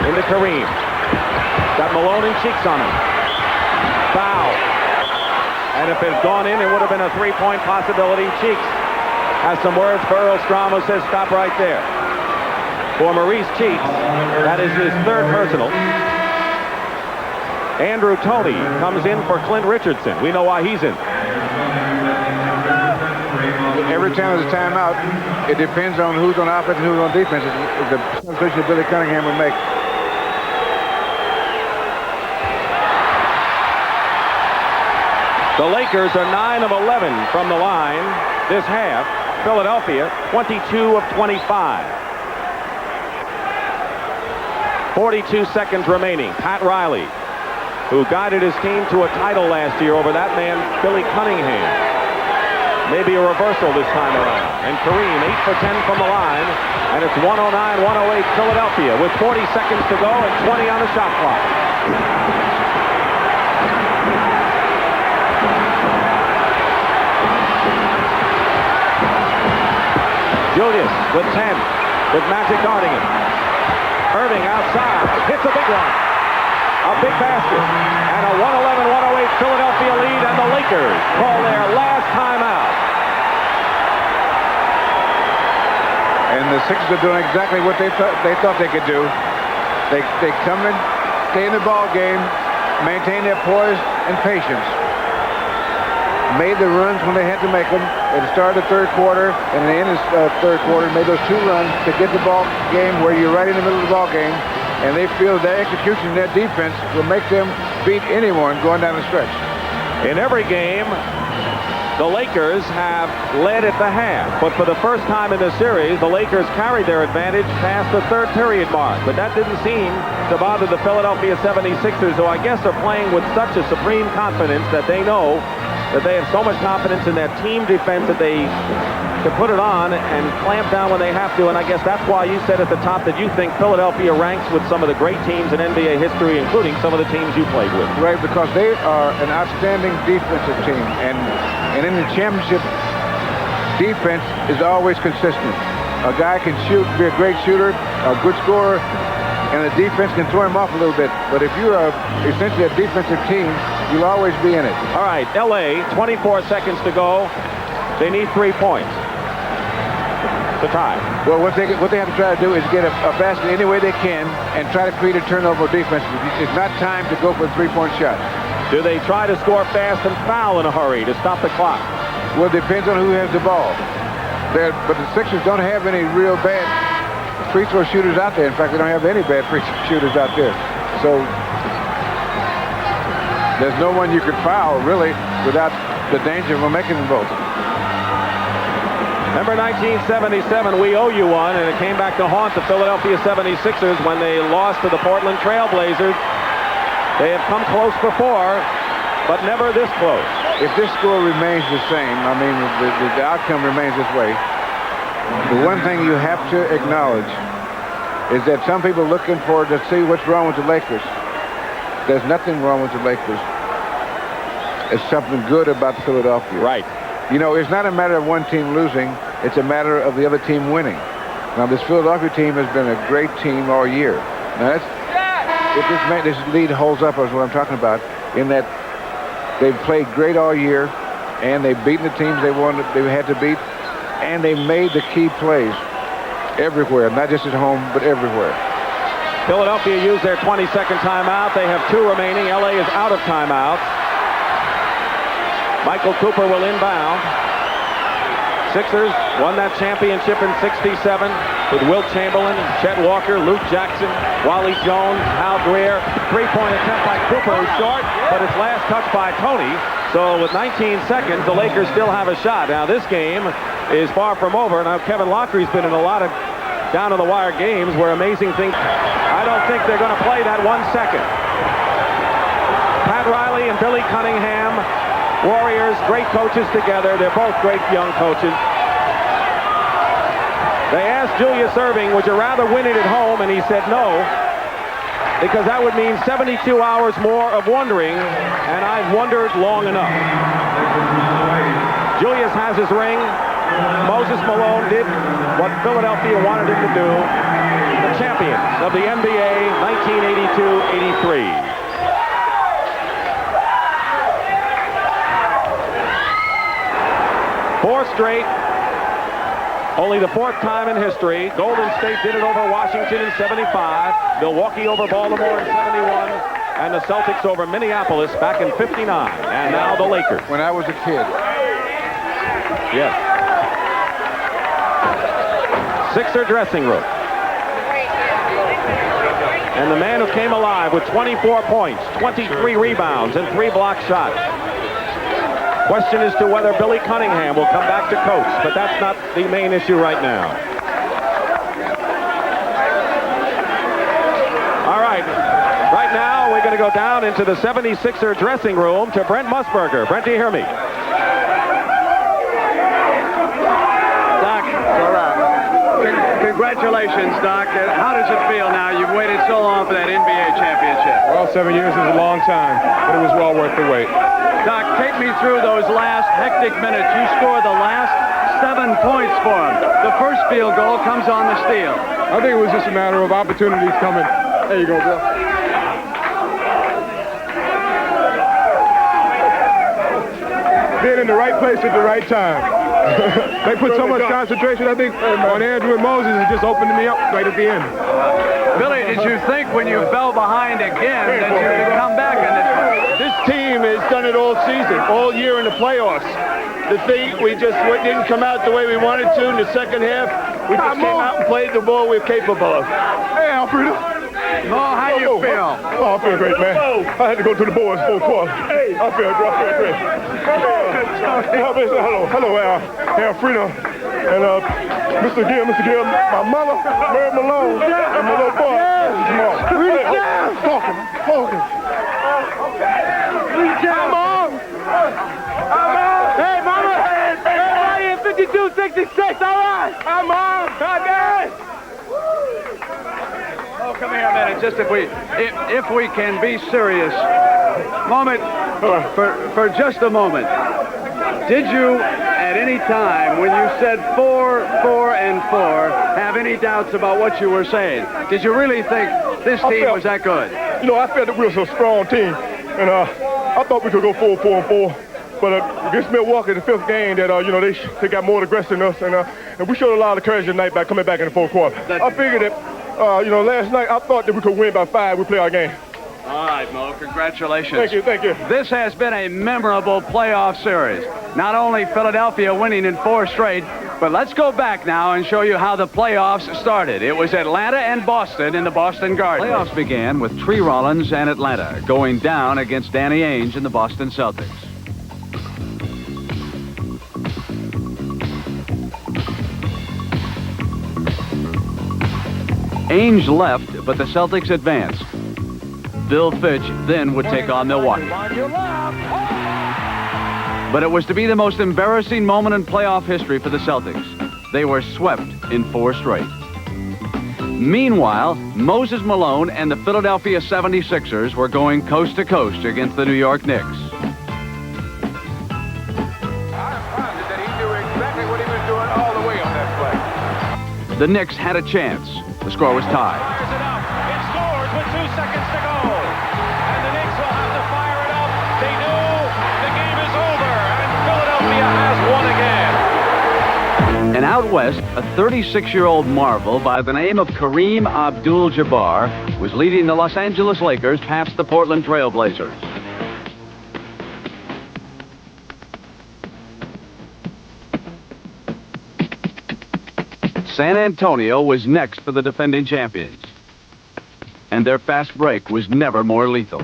into Kareem. Got Malone and Cheeks on him. Foul. And if it had gone in, it would have been a 3-point possibility. Cheeks has some words for Earl Strom, who says, stop right there. For Maurice Cheeks, that is his 3rd personal. Andrew Toney comes in for Clint Richardson. We know why he's in. Every time there's a timeout, it depends on who's on offense and who's on defense. It's the substitution that Billy Cunningham would make. The Lakers are 9 of 11 from the line this half. Philadelphia, 22 of 25. 42 seconds remaining. Pat Riley, who guided his team to a title last year over that man, Billy Cunningham. Maybe a reversal this time around. And Kareem, 8 for 10 from the line. And it's 109-108 Philadelphia with 40 seconds to go and 20 on the shot clock. Julius with 10, with Magic guarding him. Irving outside, hits a big one. A big basket. And a 111-108 Philadelphia lead, and the Lakers call their last timeout. And the Sixers are doing exactly what they thought they could do. They come in, stay in the ball game, maintain their poise and patience. Made the runs when they had to make them. At the start of the third quarter and the end of the third quarter, made those 2 runs to get the ball game where you're right in the middle of the ball game, and they feel their execution, their defense will make them beat anyone going down the stretch. In every game, the Lakers have led at the half, but for the first time in the series, the Lakers carried their advantage past the third period mark. But that didn't seem to bother the Philadelphia 76ers, who I guess are playing with such a supreme confidence that they know that they have so much confidence in their team defense that they can put it on and clamp down when they have to. And I guess that's why you said at the top that you think Philadelphia ranks with some of the great teams in NBA history, including some of the teams you played with. Right, because they are an outstanding defensive team. And in the championship, defense is always consistent. A guy can shoot, be a great shooter, a good scorer, and the defense can throw him off a little bit. But if you're essentially a defensive team, you'll always be in it. All right, L.A., 24 seconds to go. They need 3 points to tie. Well, what they have to try to do is get a basket any way they can and try to create a turnover defense. It's not time to go for a 3-point shot. Do they try to score fast and foul in a hurry to stop the clock? Well, it depends on who has the ball. But the Sixers don't have any real bad free throw shooters out there. In fact, they don't have any bad free throw shooters out there. So there's no one you could foul, really, without the danger of making them both. Remember 1977, we owe you one, and it came back to haunt the Philadelphia 76ers when they lost to the Portland Trail Blazers. They have come close before, but never this close. If this score remains the same, I mean, the outcome remains this way, the one thing you have to acknowledge is that some people are looking for to see what's wrong with the Lakers. There's nothing wrong with the Lakers. It's something good about Philadelphia. Right. You know, it's not a matter of one team losing. It's a matter of the other team winning. Now, this Philadelphia team has been a great team all year. Now, if this lead holds up, is what I'm talking about, in that they've played great all year, and they've beaten the teams they had to beat, and they made the key plays everywhere, not just at home, but everywhere. Philadelphia used their 22nd timeout. They have 2 remaining. L.A. is out of timeouts. Michael Cooper will inbound. Sixers won that championship in '67 with Wilt Chamberlain, Chet Walker, Luke Jackson, Wally Jones, Hal Greer. 3-point attempt by Cooper, who's short, but it's last touched by Tony. So with 19 seconds, the Lakers still have a shot. Now this game is far from over. Now Kevin Loughery's been in a lot of down-to-the-wire games where amazing things. I don't think they're going to play that 1 second. Pat Riley and Billy Cunningham, Warriors, great coaches together. They're both great young coaches. They asked Julius Erving, would you rather win it at home? And he said no, because that would mean 72 hours more of wondering, and I've wondered long enough. Julius has his ring. Moses Malone did what Philadelphia wanted him to do. The champions of the NBA 1982-83. 4 straight, only the 4th time in history. Golden State did it over Washington in '75, Milwaukee over Baltimore in '71, and the Celtics over Minneapolis back in '59. And now the Lakers. When I was a kid. Yes. Sixer dressing room. And the man who came alive with 24 points, 23 rebounds, and 3 block shots. Question as to whether Billy Cunningham will come back to coach, but that's not the main issue right now. All right. Right now, we're going to go down into the 76er dressing room to Brent Musburger. Brent, do you hear me? Doc, congratulations, Doc. How does it feel now? You've waited so long for that NBA championship. Well, 7 years is a long time, but it was well worth the wait. Doc, take me through those last hectic minutes. You scored the last 7 points for him. The first field goal comes on the steal. I think it was just a matter of opportunities coming. There you go, Bill. Being in the right place at the right time. They put so much concentration, I think, on Andrew and Moses. It just opened me up right at the end. Billy, did you think when you fell behind again that you could come back in this one? This team has done it all season, all year in the playoffs. The thing, we just didn't come out the way we wanted to in the second half. We just came out and played the ball we're capable of. Hey, Alfredo. Oh, how do you feel? Oh, I feel great, man. I had to go to the boys full quarter. Hey, I feel great. Hello, Alfredo, and Mr. Gill, my mother, Mary Malone, and my little boy, Jamal. Talking. I'm on. Hey, Mama. Hey, 52-66. All right. I'm on. Oh, come here a minute. Just if we can be serious. Moment, for just a moment. Did you, at any time, when you said 4, 4, and 4, have any doubts about what you were saying? Did you really think this team was that good? You know, I felt that we were a strong team, and I thought we could go 4, 4, and 4. But against Milwaukee, the 5th game, that they got more aggressive than us, and we showed a lot of courage tonight by coming back in the 4th quarter. I figured that, last night I thought that we could win by 5. We play our game. All right, Mo, congratulations. Thank you. This has been a memorable playoff series. Not only Philadelphia winning in 4 straight, but let's go back now and show you how the playoffs started. It was Atlanta and Boston in the Boston Garden. Playoffs began with Tree Rollins and Atlanta going down against Danny Ainge and the Boston Celtics. Ainge left, but the Celtics advanced. Bill Fitch then would take on Milwaukee. But it was to be the most embarrassing moment in playoff history for the Celtics. They were swept in 4 straight. Meanwhile, Moses Malone and the Philadelphia 76ers were going coast to coast against the New York Knicks. The Knicks had a chance. The score was tied. It scores with 2 seconds to go. And the Knicks will have to fire it up. They know the game is over. And Philadelphia has won again. And out west, a 36-year-old marvel by the name of Kareem Abdul-Jabbar was leading the Los Angeles Lakers past the Portland Trail Blazers. San Antonio was next for the defending champions. And their fast break was never more lethal.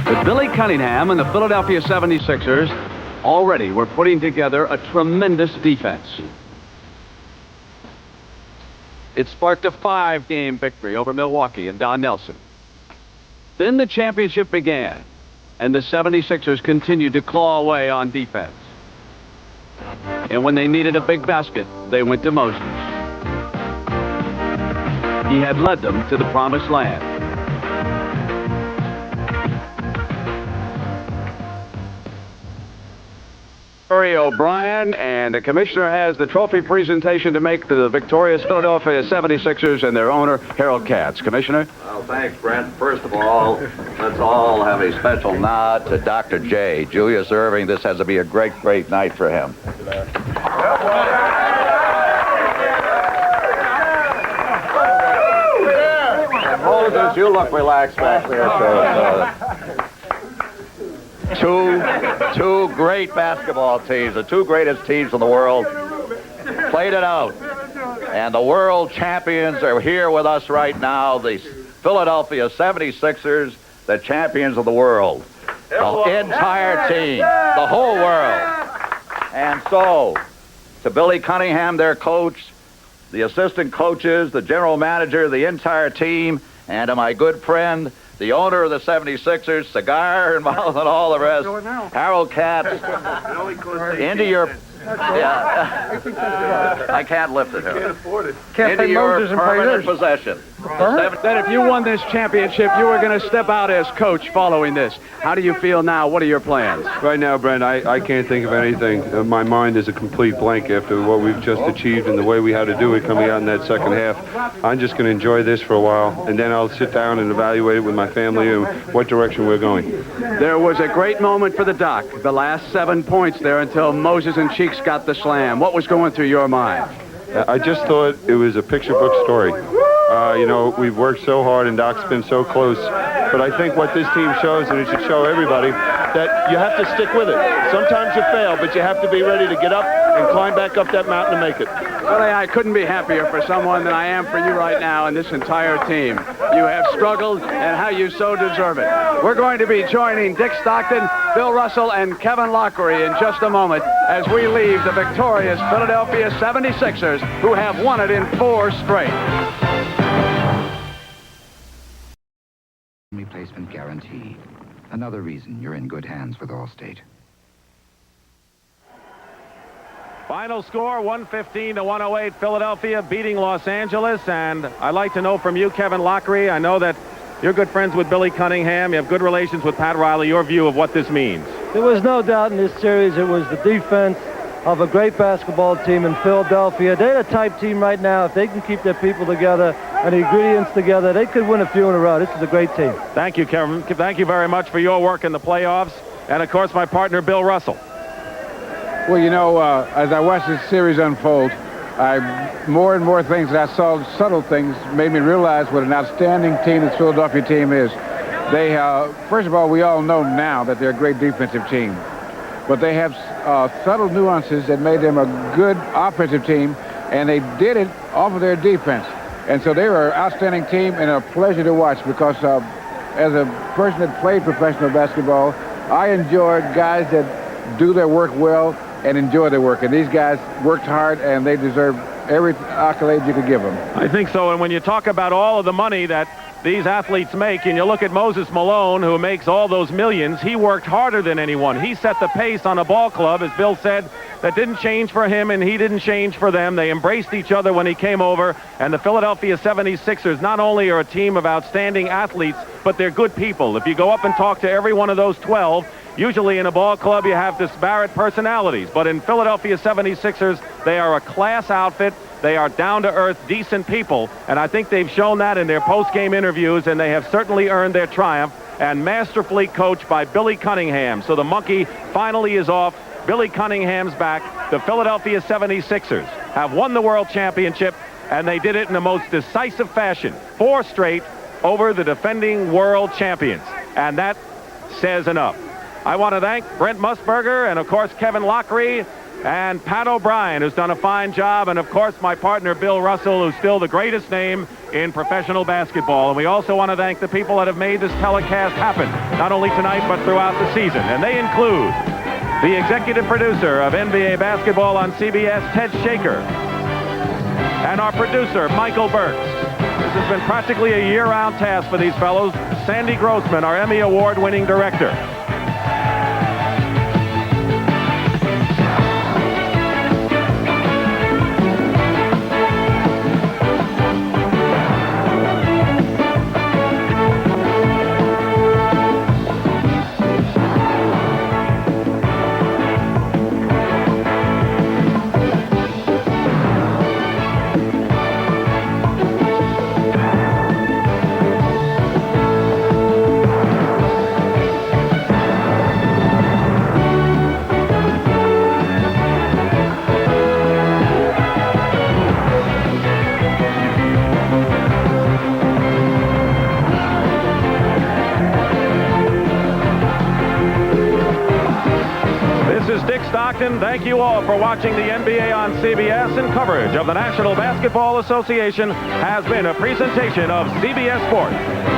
But Billy Cunningham and the Philadelphia 76ers already were putting together a tremendous defense. It sparked a 5-game victory over Milwaukee and Don Nelson. Then the championship began, and the 76ers continued to claw away on defense. And when they needed a big basket, they went to Moses. He had led them to the promised land. Murray O'Brien, and the commissioner has the trophy presentation to make to the victorious Philadelphia 76ers and their owner, Harold Katz. Commissioner? Well, thanks, Brent. First of all, let's all have a special nod to Dr. J, Julius Erving. This has to be a great, great night for him. Moses, you look relaxed back there, Two great basketball teams, the 2 greatest teams in the world, played it out. And the world champions are here with us right now, the Philadelphia 76ers, the champions of the world. The entire team, the whole world. And so, to Billy Cunningham, their coach, the assistant coaches, the general manager, the entire team, and to my good friend, the owner of the 76ers, cigar and mouth and all the rest, Harold Katz, Yeah. I can't lift it here. Can't afford it. Into your permanent possession. That if you won this championship, you were going to step out as coach following this. How do you feel now? What are your plans? Right now, Brent, I can't think of anything. My mind is a complete blank after what we've just achieved and the way we had to do it coming out in that second half. I'm just going to enjoy this for a while, and then I'll sit down and evaluate it with my family and what direction we're going. There was a great moment for the Doc. The last 7 points there until Moses and Cheeks got the slam. What was going through your mind? I just thought it was a picture book story. You know, we've worked so hard and Doc's been so close. But I think what this team shows, and it should show everybody, That you have to stick with it. Sometimes you fail, but you have to be ready to get up and climb back up that mountain to make it. Well, I couldn't be happier for someone than I am for you right now and this entire team. You have struggled, and how you so deserve it. We're going to be joining Dick Stockton, Bill Russell, and Kevin Lockery in just a moment as we leave the victorious Philadelphia 76ers, who have won it in 4 straight. Replacement guarantee. Another reason you're in good hands with Allstate. Final score, 115-108, Philadelphia beating Los Angeles. And I'd like to know from you, Kevin Lockery, I know that you're good friends with Billy Cunningham. You have good relations with Pat Riley. Your view of what this means? There was no doubt in this series it was the defense of a great basketball team in Philadelphia. They're a type team right now. If they can keep their people together and the ingredients together, they could win a few in a row. This is a great team. Thank you, Kevin. Thank you very much for your work in the playoffs. And, of course, my partner, Bill Russell. Well, you know, as I watched this series unfold, more and more things that I saw, subtle things, made me realize what an outstanding team this Philadelphia team is. They, first of all, we all know now that they're a great defensive team. But they have subtle nuances that made them a good offensive team, and they did it off of their defense. And so they were an outstanding team and a pleasure to watch because as a person that played professional basketball, I enjoyed guys that do their work well and enjoy their work. And these guys worked hard, and they deserve every accolade you could give them. I think so. And when you talk about all of the money that these athletes make, and you look at Moses Malone, who makes all those millions, he worked harder than anyone. He set the pace on a ball club, as Bill said, that didn't change for him, and he didn't change for them. They embraced each other when he came over, and the Philadelphia 76ers not only are a team of outstanding athletes, but they're good people. If you go up and talk to every one of those 12, usually in a ball club you have disparate personalities, but in Philadelphia 76ers, they are a class outfit. They are down-to-earth, decent people, and I think they've shown that in their post-game interviews, and they have certainly earned their triumph, and masterfully coached by Billy Cunningham. So the monkey finally is off. Billy Cunningham's back. The Philadelphia 76ers have won the World Championship, and they did it in the most decisive fashion. 4 straight over the defending world champions, and that says enough. I want to thank Brent Musburger and, of course, Kevin Lockery, and Pat O'Brien, who's done a fine job, and of course my partner Bill Russell, who's still the greatest name in professional basketball. And we also want to thank the people that have made this telecast happen, not only tonight but throughout the season. And they include the executive producer of NBA basketball on CBS, Ted Shaker, and our producer, Michael Burks. This has been practically a year-round task for these fellows. Sandy Grossman, our Emmy Award-winning director. Thank you all for watching the NBA on CBS, and coverage of the National Basketball Association has been a presentation of CBS Sports.